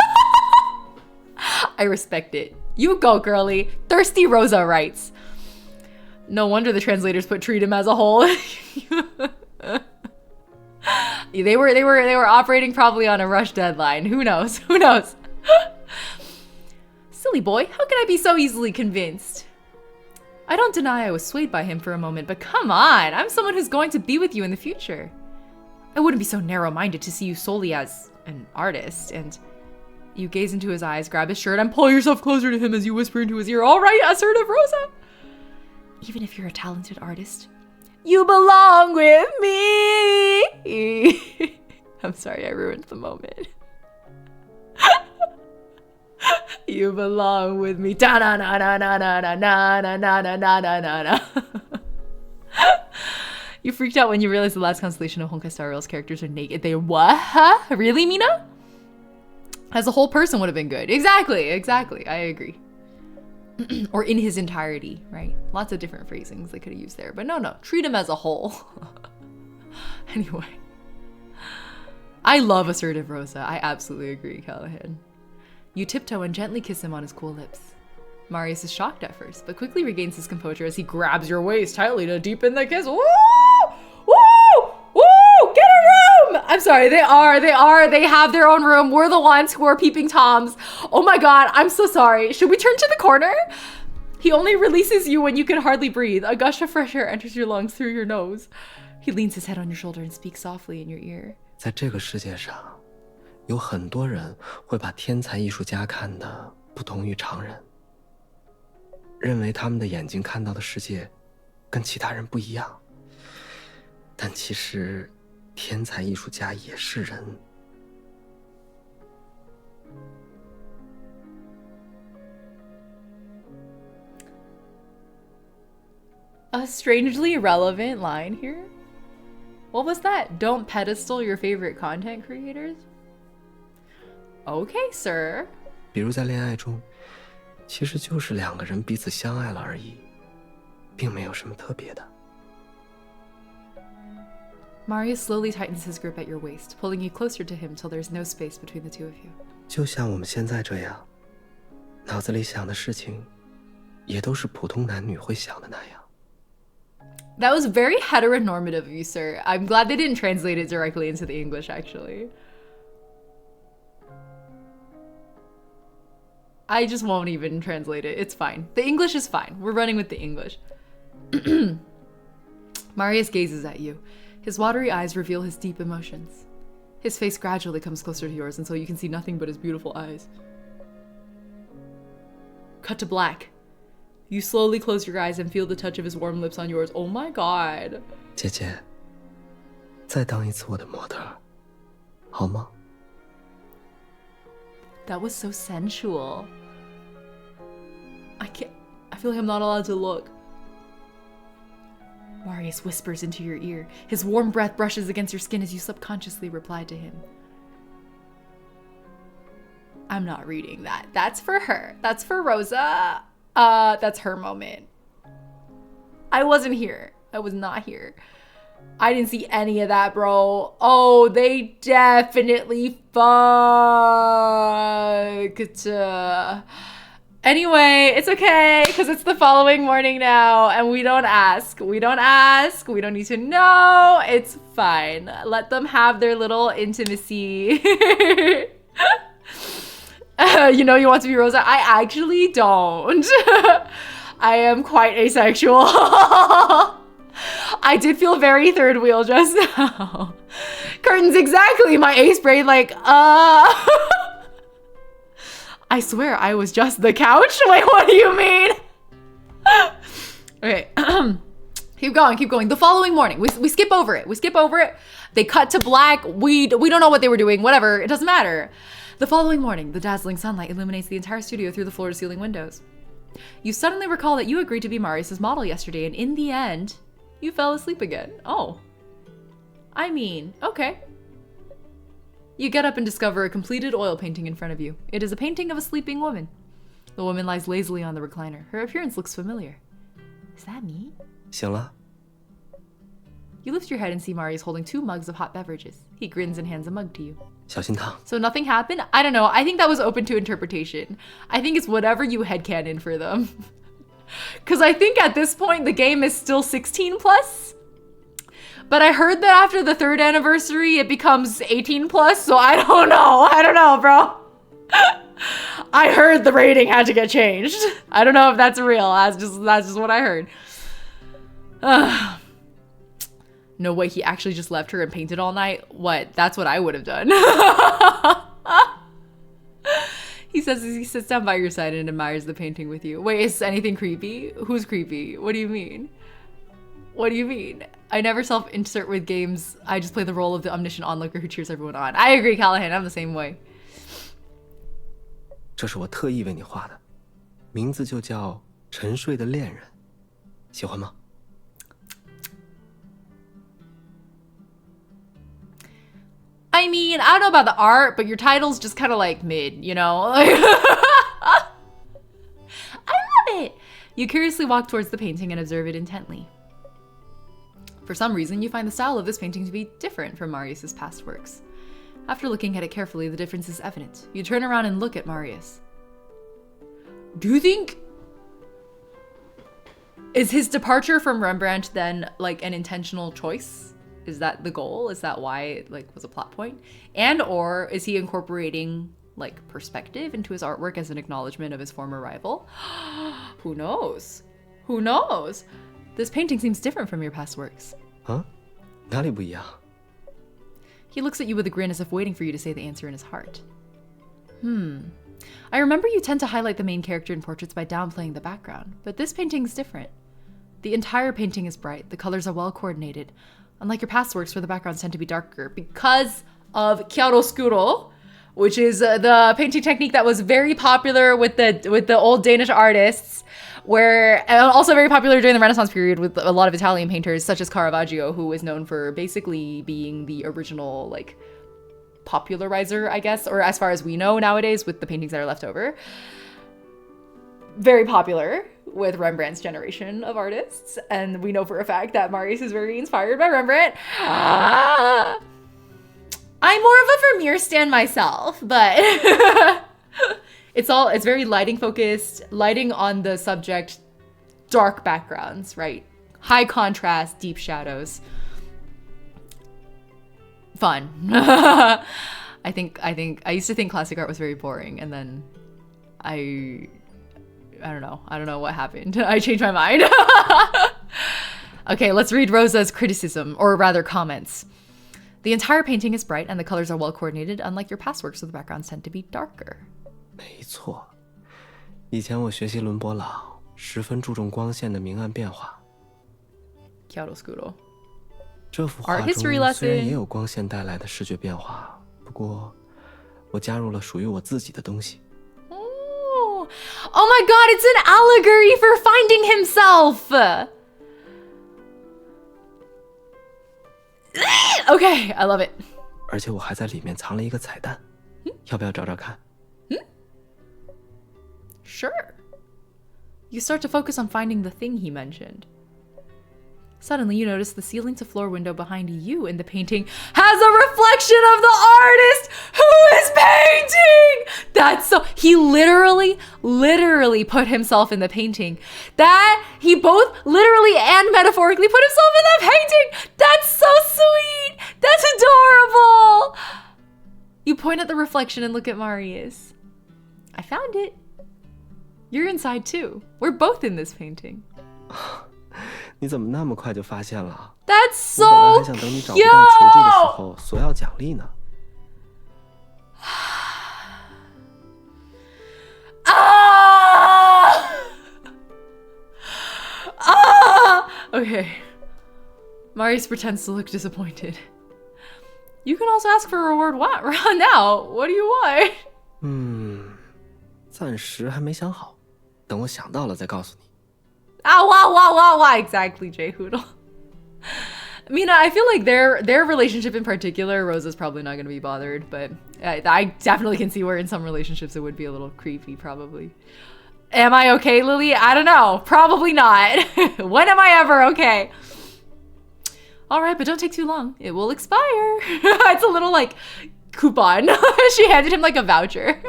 I respect it. You go, girly. Thirsty Rosa writes. No wonder the translators treat him as a whole. They were operating probably on a rush deadline. Who knows? Who knows? Silly boy, how could I be so easily convinced? I don't deny I was swayed by him for a moment, but come on, I'm someone who's going to be with you in the future. I wouldn't be so narrow-minded to see you solely as an artist. And you gaze into his eyes, grab his shirt, and pull yourself closer to him as you whisper into his ear, all right, assertive Rosa. Even if you're a talented artist, you belong with me. I'm sorry, I ruined the moment. You belong with me. Da na na na na na na na na na na na na na na. You freaked out when you realized the last constellation of Honkai Star Rail's characters are naked. They what? Huh? Really, Mina? As a whole person would have been good. Exactly, exactly. I agree. Or in his entirety, right? Lots of different phrasings they could have used there. But no, treat him as a whole. Anyway. I love assertive Rosa. I absolutely agree, Callahan. You tiptoe and gently kiss him on his cool lips. Marius is shocked at first, but quickly regains his composure as he grabs your waist tightly to deepen the kiss. Woo! Woo! Woo! Get a room! I'm sorry, they have their own room. We're the ones who are peeping toms. Oh my god, I'm so sorry. Should we turn to the corner? He only releases you when you can hardly breathe. A gush of fresh air enters your lungs through your nose. He leans his head on your shoulder and speaks softly in your ear. 在这个世界上，有很多人会把天才艺术家看得不同于常人，认为他们的眼睛看到的世界跟其他人不一样。但其实，天才艺术家也是人。A strangely relevant line here. What was that? Don't pedestal your favorite content creators? Okay, sir. 比如在恋爱中，其实就是两个人彼此相爱了而已，并没有什么特别的。Marius slowly tightens his grip at your waist, pulling you closer to him till there's no space between the two of you. 就像我们现在这样，脑子里想的事情，也都是普通男女会想的那样。That was very heteronormative of you, sir. I'm glad they didn't translate it directly into the English, actually. I just won't even translate it. It's fine. The English is fine. We're running with the English. Marius gazes at you. His watery eyes reveal his deep emotions. His face gradually comes closer to yours until you can see nothing but his beautiful eyes. Cut to black. You slowly close your eyes and feel the touch of his warm lips on yours. Oh my god. 姐姐，再当一次我的模特儿，好吗？ That was so sensual. I feel like I'm not allowed to look. Marius whispers into your ear. His warm breath brushes against your skin as you subconsciously reply to him. I'm not reading that. That's for her. That's for Rosa. That's her moment. I wasn't here. I was not here. I didn't see any of that, bro. Oh, they definitely fucked. Anyway, it's okay, because it's the following morning now, and we don't ask. We don't ask. We don't need to know. It's fine. Let them have their little intimacy. You know you want to be Rosa? I actually don't. I am quite asexual. I did feel very third wheel just now. Curtains, exactly. My ace brain, like, I swear I was just the couch. Wait, what do you mean? Okay. Keep going, keep going. The following morning, we skip over it. We skip over it. They cut to black. We don't know what they were doing. Whatever. It doesn't matter. The following morning, the dazzling sunlight illuminates the entire studio through the floor-to-ceiling windows. You suddenly recall that you agreed to be Marius' model yesterday, and in the end, you fell asleep again. Oh. I mean, okay. You get up and discover a completed oil painting in front of you. It is a painting of a sleeping woman. The woman lies lazily on the recliner. Her appearance looks familiar. Is that me? 醒了。 You lift your head and see Marius holding 2 mugs of hot beverages. He grins and hands a mug to you. 小心烫。 So nothing happened? I don't know. I think that was open to interpretation. I think it's whatever you headcanon for them. Because I think at this point, the game is still 16 plus. But I heard that after the 3rd anniversary, it becomes 18 plus. So I don't know. I don't know, bro. I heard the rating had to get changed. I don't know if that's real. That's just what I heard. No way he actually just left her and painted all night. What? That's what I would have done. He says as he sits down by your side and admires the painting with you. Wait, is anything creepy? Who's creepy? What do you mean? What do you mean? I never self-insert with games. I just play the role of the omniscient onlooker who cheers everyone on. I agree, Callahan. I'm the same way. 这是我特意为你画的，名字就叫《沉睡的恋人》，喜欢吗？ I mean, I don't know about the art, but your title's just kind of like mid, you know? I love it! You curiously walk towards the painting and observe it intently. For some reason, you find the style of this painting to be different from Marius's past works. After looking at it carefully, the difference is evident. You turn around and look at Marius. Do you think... Is his departure from Rembrandt then like an intentional choice? Is that the goal? Is that why it like was a plot point? And or is he incorporating like perspective into his artwork as an acknowledgement of his former rival? Who knows? Who knows? This painting seems different from your past works. Huh? 哪里不一样? He looks at you with a grin as if waiting for you to say the answer in his heart. I remember you tend to highlight the main character in portraits by downplaying the background, but this painting's different. The entire painting is bright, the colors are well coordinated, unlike your past works where the backgrounds tend to be darker because of chiaroscuro, which is the painting technique that was very popular with the old Danish artists, where also very popular during the Renaissance period with a lot of Italian painters such as Caravaggio, who is known for basically being the original like popularizer, I guess, or as far as we know nowadays with the paintings that are left over. Very popular with Rembrandt's generation of artists, and we know for a fact that Marius is very inspired by Rembrandt. I'm more of a Vermeer stan myself, but it's very lighting focused, lighting on the subject, dark backgrounds, right? High contrast, deep shadows. Fun. I used to think classic art was very boring, and then I don't know what happened. I changed my mind. Okay, let's read Rosa's criticism, or rather comments. The entire painting is bright and the colors are well coordinated, unlike your past works where the backgrounds tend to be darker. 没错，以前我学习伦勃朗，十分注重光线的明暗变化。 Chiaroscuro. 这幅画 Art 中 history 虽然 lesson. 也有光线带来的视觉变化，不过我加入了属于我自己的东西。 Oh my god, it's an allegory for finding himself! Okay, I love it. 而且我还在里面藏了一个彩蛋，要不要找找看？ Sure. You start to focus on finding the thing he mentioned. Suddenly, you notice the ceiling-to-floor window behind you in the painting has a reflection of the artist who is painting! That's so... He literally put himself in the painting. That... He both literally and metaphorically put himself in that painting! That's so sweet! That's adorable! You point at the reflection and look at Marius. I found it. You're inside too. We're both in this painting. 你怎么那么快就发现了？ That's 我 so 本来还想等你找不到求助的时候索要奖励呢。Okay. Marius pretends to look disappointed. You can also ask for a reward now. What do you want? 暂时还没想好，等我想到了再告诉你。 Wow, exactly, J Hoodle. Mina, I feel like their relationship in particular, Rosa's probably not going to be bothered, but I definitely can see where in some relationships it would be a little creepy, probably. Am I okay, Lily? I don't know. Probably not. When am I ever okay? All right, but don't take too long. It will expire. It's a little like coupon. She handed him like a voucher.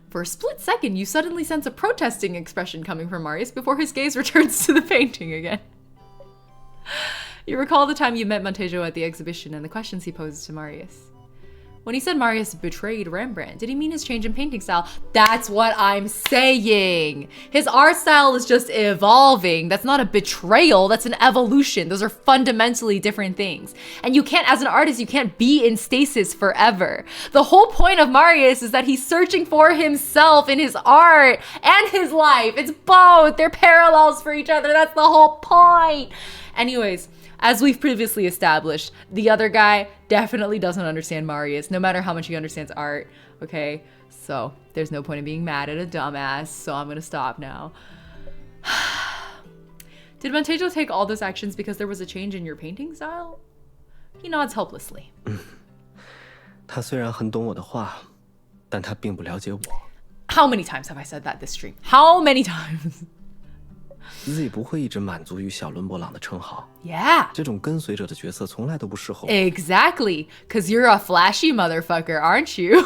For a split second, you suddenly sense a protesting expression coming from Marius before his gaze returns to the painting again. You recall the time you met Montejo at the exhibition and the questions he posed to Marius. When he said Marius betrayed Rembrandt, did he mean his change in painting style? That's what I'm saying. His art style is just evolving. That's not a betrayal, that's an evolution. Those are fundamentally different things. And you can't, as an artist, you can't be in stasis forever. The whole point of Marius is that he's searching for himself in his art and his life. It's both. They're parallels for each other. That's the whole point. Anyways, as we've previously established, the other guy definitely doesn't understand Marius, no matter how much he understands art, okay? So there's no point in being mad at a dumbass, so I'm gonna stop now. Did Montejo take all those actions because there was a change in your painting style? He nods helplessly. 他虽然很懂我的话，但他并不了解我。 How many times have I said that this stream? How many times? Z 不会一直满足于小伦勃朗的称号。Yeah. 这种跟随者的角色从来都不适合我。 Exactly. Because you're a flashy motherfucker, aren't you?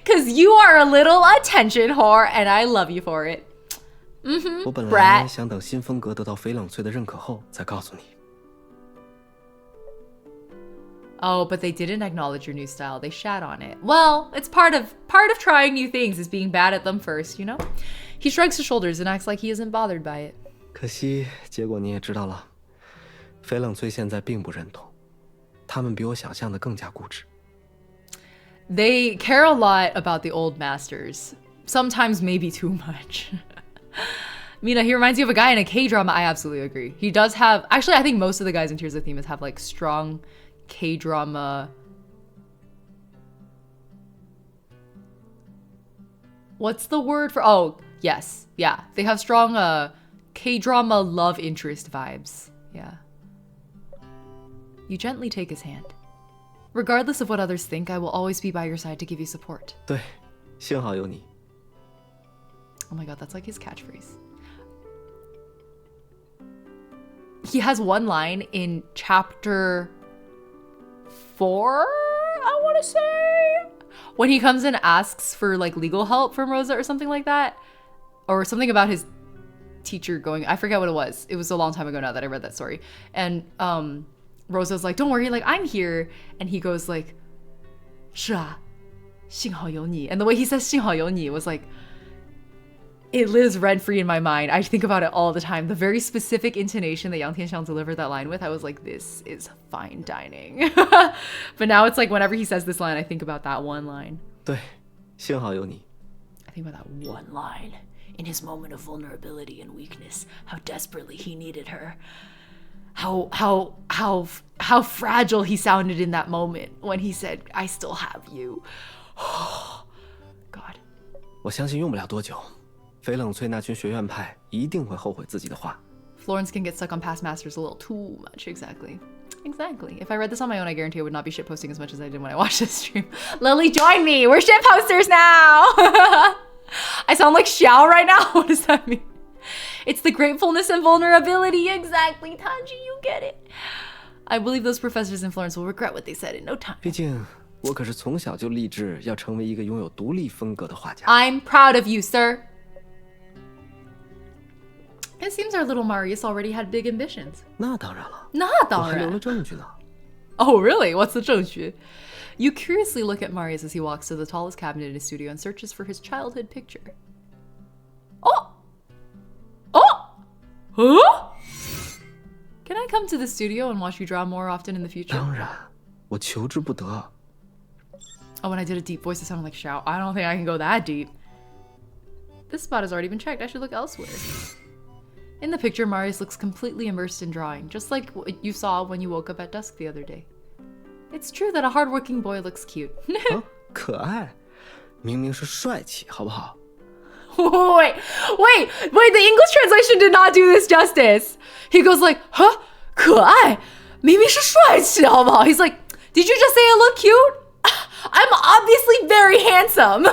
Because you are a little attention whore, and I love you for it. 我本 brat 来想等新风格得到翡冷翠的认可后再告诉你。 Oh, but they didn't acknowledge your new style. They shat on it. Well, it's part of trying new things is being bad at them first, you know? He shrugs his shoulders and acts like he isn't bothered by it. 可惜，结果你也知道了，翡冷翠现在并不认同，他们比我想象的更加固执。 They care a lot about the old masters. Sometimes maybe too much. Mina, he reminds you of a guy in a K-drama. I absolutely agree. He does have... Actually, I think most of the guys in Tears of Themis have, like, strong K-drama... What's the word for... Oh, yes. Yeah. They have strong K-drama love interest vibes. Yeah. You gently take his hand. Regardless of what others think, I will always be by your side to give you support. 对，幸好有你。 Oh my god, that's like his catchphrase. He has one line in chapter 4, I want to say, when he comes and asks for like legal help from Rosa or something like that, or something about his teacher going, I forget what it was. It was a long time ago now that I read that story. And Rosa's like, don't worry, like I'm here. And he goes like, 是啊，幸好有你. And the way he says 幸好有你 was like, it lives rent-free in my mind. I think about it all the time. The very specific intonation that Yang Tianxiang delivered that line with, I was like, this is fine dining. But now it's like whenever he says this line, I think about that one line. 对，幸好有你。 I think about that one line. In his moment of vulnerability and weakness, how desperately he needed her. How fragile he sounded in that moment when he said, I still have you. God. 我相信用不了多久，翡冷翠那群学院派一定会后悔自己的话。 Florence can get stuck on past masters a little too much. Exactly. Exactly. If I read this on my own, I guarantee I would not be shitposting as much as I did when I watched this stream. Lily, join me! We're shitposters now! I sound like Xiao right now? What does that mean? It's the gratefulness and vulnerability. Exactly, Tanji, you get it. I believe those professors in Florence will regret what they said in no time. 毕竟，我可是从小就立志要成为一个拥有独立风格的画家。 I'm proud of you, sir. It seems our little Marius already had big ambitions. 那当然了，那我当然。还留了证据呢。 Oh, really? What's the 证据? You curiously look at Marius as he walks to the tallest cabinet in his studio and searches for his childhood picture. Oh! Oh! Huh? Can I come to the studio and watch you draw more often in the future? 当然，我求之不得。 Oh, when I did a deep voice, it sounded like shout. I don't think I can go that deep. This spot has already been checked. I should look elsewhere. In the picture, Marius looks completely immersed in drawing, just like what you saw when you woke up at dusk the other day. It's true that a hardworking boy looks cute. 啊，可爱，明明是帅气，好不好？ Wait, the English translation did not do this justice. He goes like, huh? 可爱，明明是帅气，好不好? He's like, did you just say I look cute? I'm obviously very handsome.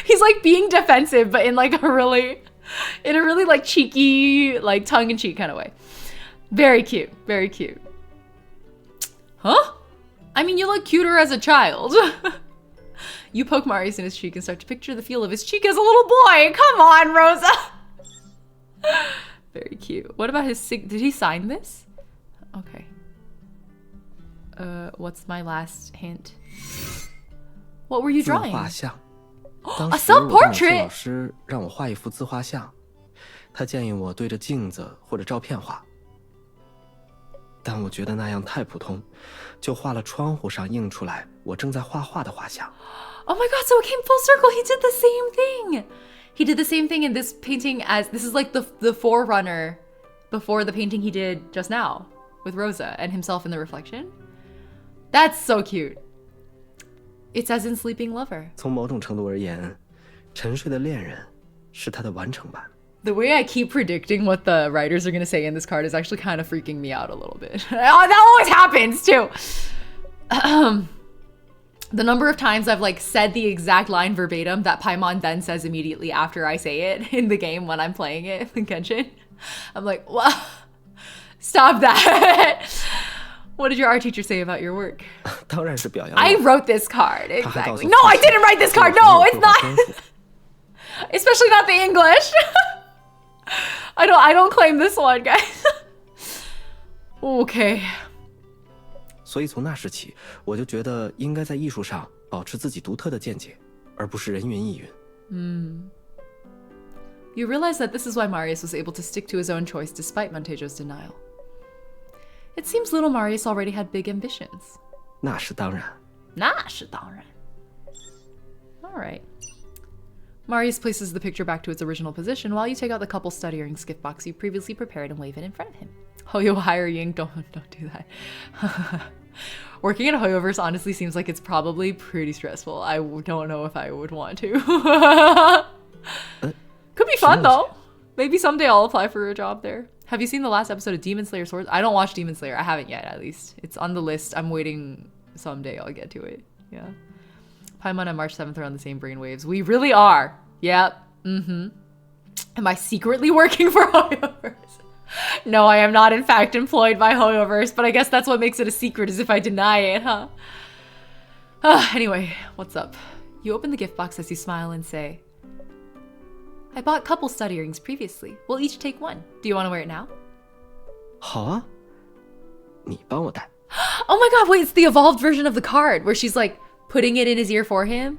He's like being defensive, but in like a really like cheeky, like tongue-in-cheek kind of way. Very cute, very cute. Huh? I mean, you look cuter as a child. You poke Marius in his cheek and start to picture the feel of his cheek as a little boy. Come on, Rosa. Very cute. What about his did he sign this? Okay. What's my last hint? What were you 自 drawing? 画像。 A 当时我的美术 self-portrait. 老师让我画一幅自画像，他建议我对着镜子或者照片画，但我觉得那样太普通，就画了窗户上映出来我正在画画的画像。 Oh my god, so it came full circle. He did the same thing. He did the same thing in this painting as this is like the forerunner before the painting he did just now with Rosa and himself in the reflection. That's so cute. It's as in Sleeping Lover. 从某种程度而言，沉睡的恋人是他的完成版。 The way I keep predicting what the writers are going to say in this card is actually kind of freaking me out a little bit. Oh, that always happens too. The number of times I've like said the exact line verbatim that Paimon then says immediately after I say it in the game when I'm playing it in Genshin. I'm like, what? Stop that. What did your art teacher say about your work? 当然是表扬我。 I wrote this card. 他还告诉 Exactly. 我 No, I didn't write this card. No, it's 我会画 not. 功夫 Especially not the English. I don't claim this one, guys. Okay. 所以从那时起，我就觉得应该在艺术上保持自己独特的见解，而不是人云亦云。You realize that this is why Marius was able to stick to his own choice despite Montejo's denial. It seems little Marius already had big ambitions. 那是当然。那是当然. All right. Marius places the picture back to its original position while you take out the couple stud earrings gift box you previously prepared and wave it in front of him. Hoyo hire Ying, don't do that. Working in Hoyoverse honestly seems like it's probably pretty stressful. I don't know if I would want to. Could be fun though. Maybe someday I'll apply for a job there. Have you seen the last episode of Demon Slayer Swords? I don't watch Demon Slayer. I haven't yet, at least. It's on the list. I'm waiting. Someday I'll get to it. Yeah. Paimon and March 7th are on the same brainwaves. We really are. Yep. Am I secretly working for Hoyoverse? No, I am not in fact employed by Hoyoverse, but I guess that's what makes it a secret, is if I deny it, huh? Anyway, what's up? You open the gift box as you smile and say, I bought couple stud earrings previously. We'll each take one. Do you want to wear it now? 好啊，你帮我戴。 Oh my god, wait, it's the evolved version of the card where she's like putting it in his ear for him.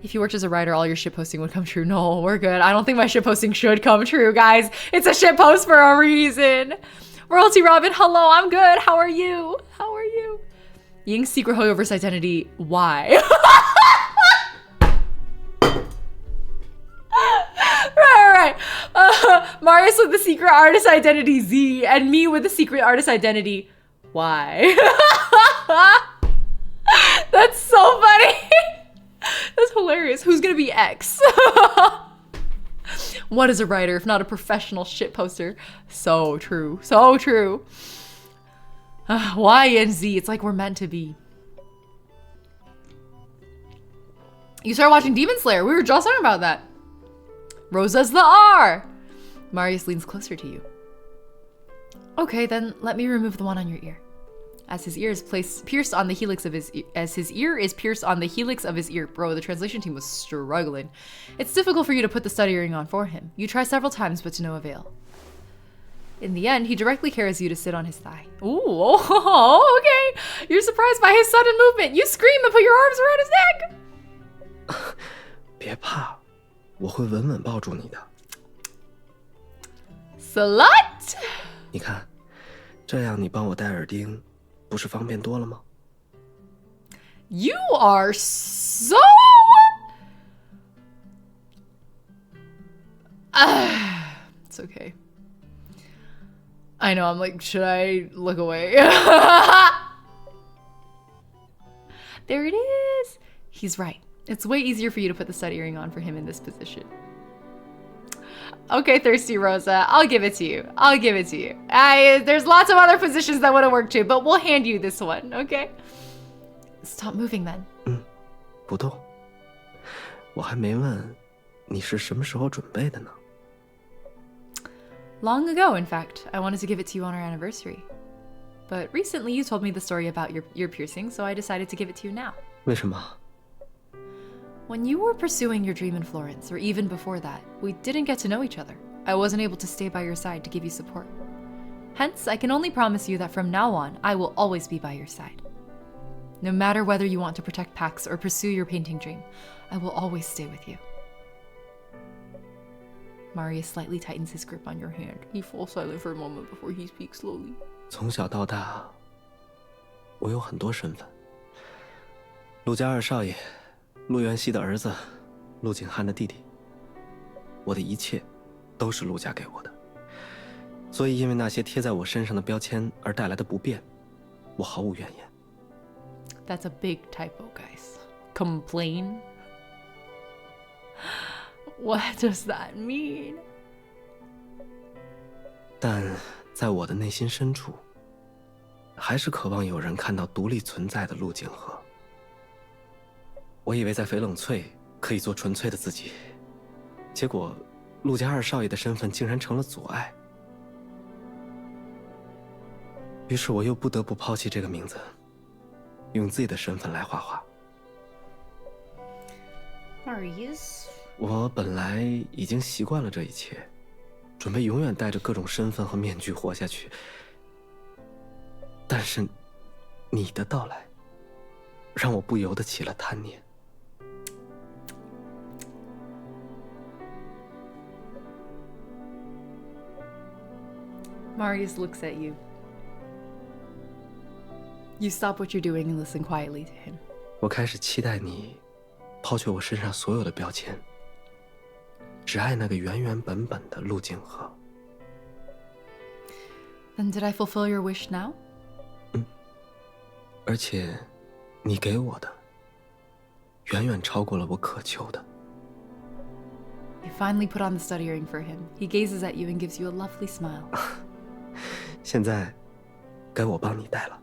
If you worked as a writer, all your shit posting would come true. No, we're good. I don't think my shit posting should come true, guys. It's a shit post for a reason. Royalty Robin, hello, I'm good. How are you? How are you? Ying's secret Hoyoverse identity, why? Right. Marius with the secret artist identity, Z, and me with the secret artist identity, Y. That's so funny. That's hilarious. Who's gonna be X? What is a writer if not a professional shit poster? So true. So true. Y and Z, it's like we're meant to be. You started watching Demon Slayer. We were just talking about that. Rosa's the R. Marius leans closer to you. Okay, then let me remove the one on your ear. As his ear is pierced on the helix of his ear. Bro, the translation team was struggling. It's difficult for you to put the stud earring on for him. You try several times, but to no avail. In the end, he directly carries you to sit on his thigh. Ooh, oh, okay. You're surprised by his sudden movement. You scream and put your arms around his neck. 别怕，我会稳稳抱住你的。 Slut! 你看，这样你帮我戴耳钉，不是方便多了吗？ You are so... It's okay. I know, I'm like, should I look away? There it is. He's right. It's way easier for you to put the stud earring on for him in this position. Okay, Thirsty Rosa, I'll give it to you. I'll give it to you. There's lots of other positions that would have worked too, but we'll hand you this one, okay? Stop moving then. 不动。我还没问，你是什么时候准备的呢？ Long ago, in fact, I wanted to give it to you on our anniversary. But recently you told me the story about your piercing, so I decided to give it to you now. 为什么？ When you were pursuing your dream in Florence, or even before that, we didn't get to know each other. I wasn't able to stay by your side to give you support. Hence, I can only promise you that from now on, I will always be by your side. No matter whether you want to protect Pax or pursue your painting dream, I will always stay with you. Marius slightly tightens his grip on your hand. He falls silent for a moment before he speaks slowly. 从小到大，我有很多身份：陆家二少爷。 陆元熙的儿子，陆景汉的弟弟。我的一切，都是陆家给我的。所以因为那些贴在我身上的标签而带来的不便，我毫无怨言。That's a big typo, guys. Complain? What does that mean? 但在我的内心深处，还是渴望有人看到独立存在的陆景和。我以为在翡冷翠可以做纯粹的自己，结果陆家二少爷的身份竟然成了阻碍。于是我又不得不抛弃这个名字，用自己的身份来画画。Marius，我本来已经习惯了这一切，准备永远带着各种身份和面具活下去。但是，你的到来，让我不由得起了贪念。Marius looks at you. You stop what you're doing and listen quietly to him. 我开始期待你抛却我身上所有的标签，只爱那个原原本本的陆静和。Then did I fulfill your wish now? 而且，你给我的远远超过了我渴求的。You finally put on the stud earring for him. He gazes at you and gives you a lovely smile. 现在，该我帮你戴了。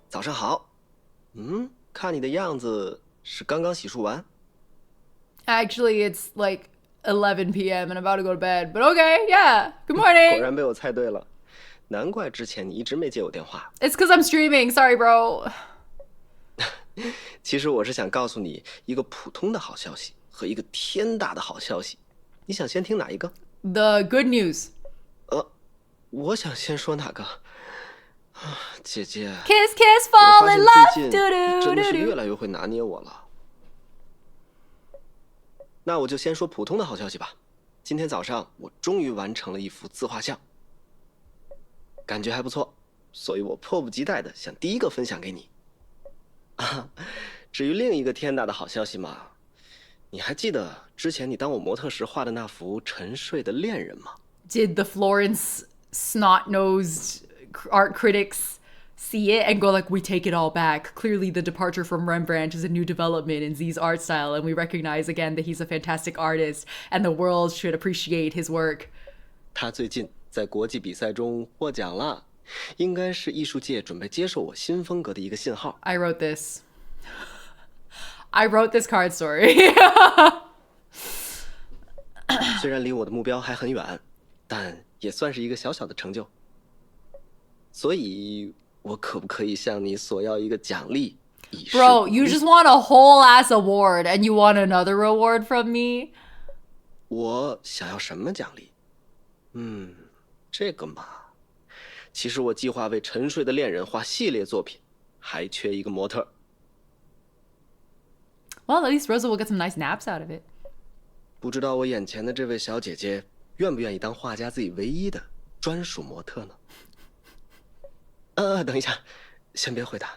早上好。看你的样子是刚刚洗漱完。Actually, it's like 11 p.m. and I'm about to go to bed. But okay, yeah. Good morning. 果然被我猜对了，难怪之前你一直没接我电话。It's because I'm streaming. Sorry, bro. 其实我是想告诉你一个普通的好消息和一个天大的好消息。你想先听哪一个？ The good news. 我想先说哪个？姐姐， Kiss, kiss, 我 fall 发 in 现 love. 最近 Do 真的 do 是 do 越 do. 来越会拿捏我了。那我就先说普通的好消息吧。今天早上我终于完成了一幅自画像，感觉还不错，所以我迫不及待的想第一个分享给你。至于另一个天大的好消息嘛，你还记得之前你当我模特时画的那幅沉睡的恋人吗？ Did the Florence snot-nosed art critics see it and go like, we take it all back? Clearly the departure from Rembrandt is a new development in Z's art style, and we recognize again that he's a fantastic artist and the world should appreciate his work. 他最近在国际比赛中获奖了，应该是艺术界准备接受我新风格的一个信号。 I wrote this. I wrote this card story. 虽然离我的目标还很远，但也算是一个小小的成就。所以，我可不可以向你索要一个奖励？以示 Bro, 鼓励 you just want a whole ass award and you want another reward from me? 我想要什么奖励？这个嘛，其实我计划为沉睡的恋人画系列作品，还缺一个模特。 Well, at least Rosa will get some nice naps out of it. 不知道我眼前的这位小姐姐愿不愿意当画家自己唯一的专属模特呢？等一下，先别回答。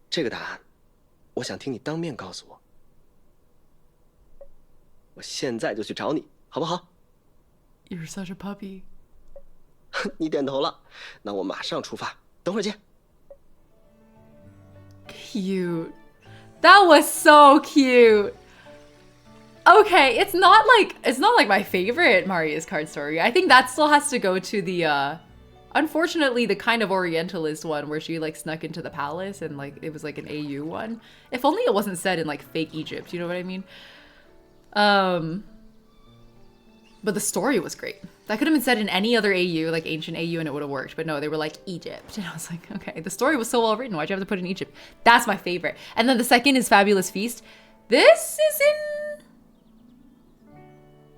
这个答案，我想听你当面告诉我。我现在就去找你，好不好？ You're such a puppy. 你点头了，那我马上出发，等会儿见。 Cute. That was so cute. Okay, it's not like my favorite Marius card story. I think that still has to go to the unfortunately the kind of Orientalist one where she like snuck into the palace and like it was like an AU one. If only it wasn't set in like fake Egypt, you know what I mean? But the story was great. That could have been said in any other AU, like ancient AU, and it would have worked. But no, they were like Egypt. And I was like, okay, the story was so well written. Why'd you have to put in Egypt? That's my favorite. And then the second is Fabulous Feast. This is in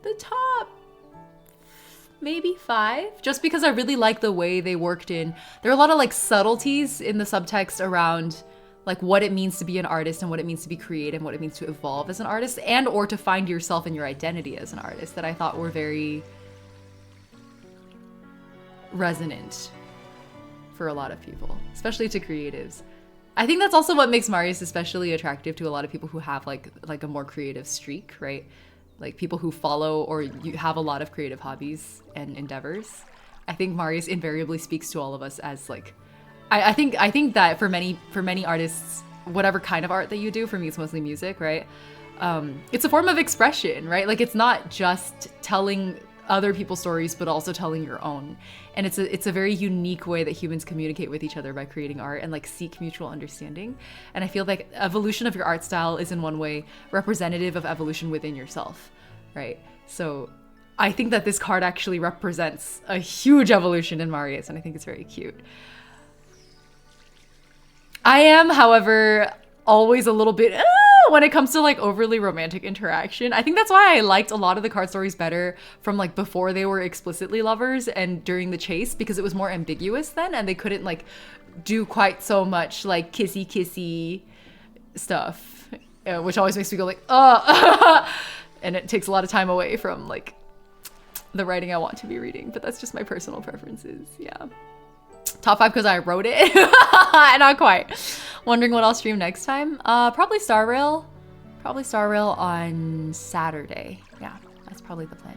the top maybe 5, just because I really like the way they worked in. There are a lot of like subtleties in the subtext around like what it means to be an artist and what it means to be creative and what it means to evolve as an artist and or to find yourself and your identity as an artist that I thought were very resonant for a lot of people, especially to creatives. I think that's also what makes Marius especially attractive to a lot of people who have like a more creative streak, right? Like people who follow or you have a lot of creative hobbies and endeavors. I think Marius invariably speaks to all of us as like I think that for many artists, whatever kind of art that you do, for me it's mostly music, right? It's a form of expression, right? Like it's not just telling other people's stories, but also telling your own. And it's a very unique way that humans communicate with each other by creating art and like seek mutual understanding. And I feel like evolution of your art style is in one way representative of evolution within yourself, right? So I think that this card actually represents a huge evolution in Marius, and I think it's very cute. I am, however, always a little bit when it comes to like overly romantic interaction. I think that's why I liked a lot of the card stories better from like before they were explicitly lovers and during the chase, because it was more ambiguous then and they couldn't like do quite so much like kissy stuff, which always makes me go like, and it takes a lot of time away from like the writing I want to be reading, but that's just my personal preferences. Yeah. Top 5 because I wrote it. Not quite. Wondering what I'll stream next time? Probably Star Rail. Probably Star Rail on Saturday. Yeah, that's probably the plan.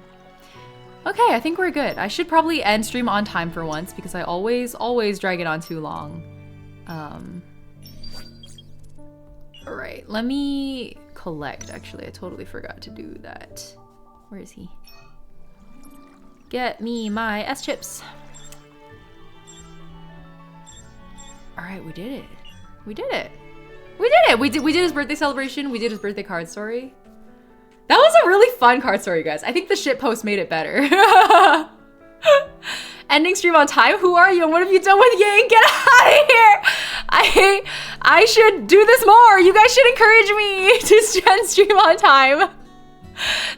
Okay, I think we're good. I should probably end stream on time for once because I always drag it on too long. All right, let me collect. Actually, I totally forgot to do that. Where is he? Get me my S-chips. All right, we did it. We did it. We did it. We did his birthday celebration. We did his birthday card story. That was a really fun card story, guys. I think the shit post made it better. Ending stream on time. Who are you? And what have you done with Ying? Get out of here. I should do this more. You guys should encourage me to end stream on time.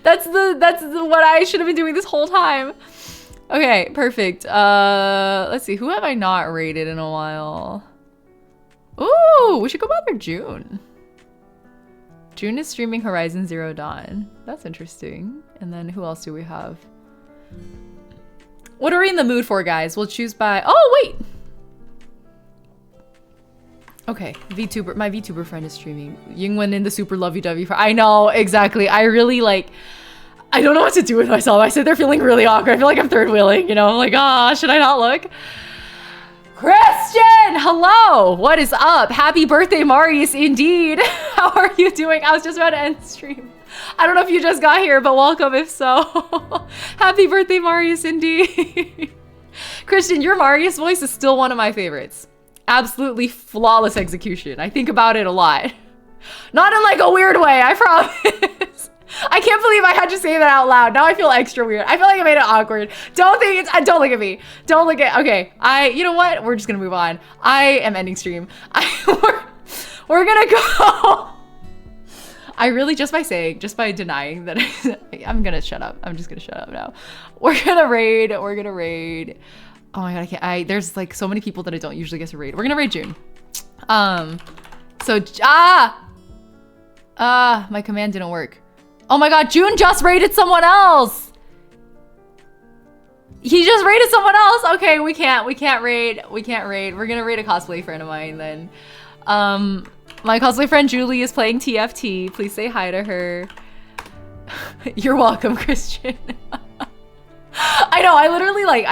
That's what I should have been doing this whole time. Okay, perfect. Let's see. Who have I not rated in a while? Ooh, we should go bother June. June is streaming Horizon Zero Dawn. That's interesting. And then who else do we have? What are we in the mood for, guys? We'll choose by... Oh, wait! Okay, VTuber. My VTuber friend is streaming. Ying went in the super lovey-dovey for... I know, exactly. I really, like... I don't know what to do with myself. I sit there feeling really awkward. I feel like I'm third wheeling, you know? I'm like, ah, should I not look? Christian! Hello! What is up? Happy birthday, Marius, indeed. How are you doing? I was just about to end stream. I don't know if you just got here, but welcome if so. Happy birthday, Marius, indeed. Christian, your Marius voice is still one of my favorites. Absolutely flawless execution. I think about it a lot. Not in like a weird way, I promise. I can't believe I had to say that out loud. Now I feel extra weird. I feel like I made it awkward. Don't look at me. Don't look at, okay. You know what? We're just gonna move on. I am ending stream. We're gonna go. I really, just by denying that, I'm gonna shut up. I'm just gonna shut up now. We're gonna raid. Oh my god, I can't, there's like so many people that I don't usually get to raid. We're gonna raid June. My command didn't work. Oh my god, June just raided someone else! He just raided someone else! Okay, we can't raid. We're gonna raid a cosplay friend of mine then. My cosplay friend Julie is playing TFT. Please say hi to her. You're welcome, Christian. I know, I literally like,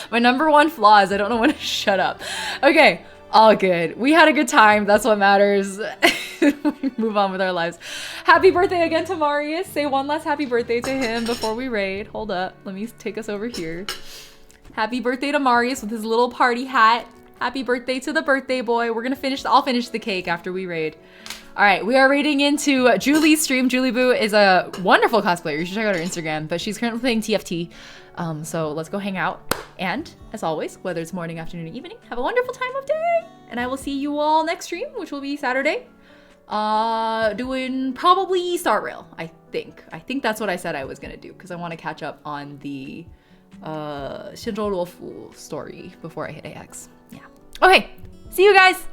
my number one flaw is I don't know when to shut up. Okay, all good. We had a good time, that's what matters. We move on with our lives. Happy birthday again to Marius. Say one last happy birthday to him before we raid. Hold up, let me take us over here. Happy birthday to Marius with his little party hat. Happy birthday to the birthday boy. I'll finish the cake after we raid. All right, we are raiding into Julie's stream. Julie Boo is a wonderful cosplayer. You should check out her Instagram, but she's currently playing TFT. So let's go hang out. And as always, whether it's morning, afternoon, or evening, have a wonderful time of day. And I will see you all next stream, which will be Saturday. Doing probably Star Rail, I think. I think that's what I said I was gonna do, because I want to catch up on the Shinjo Rofu story before I hit AX. Yeah. Okay, see you guys!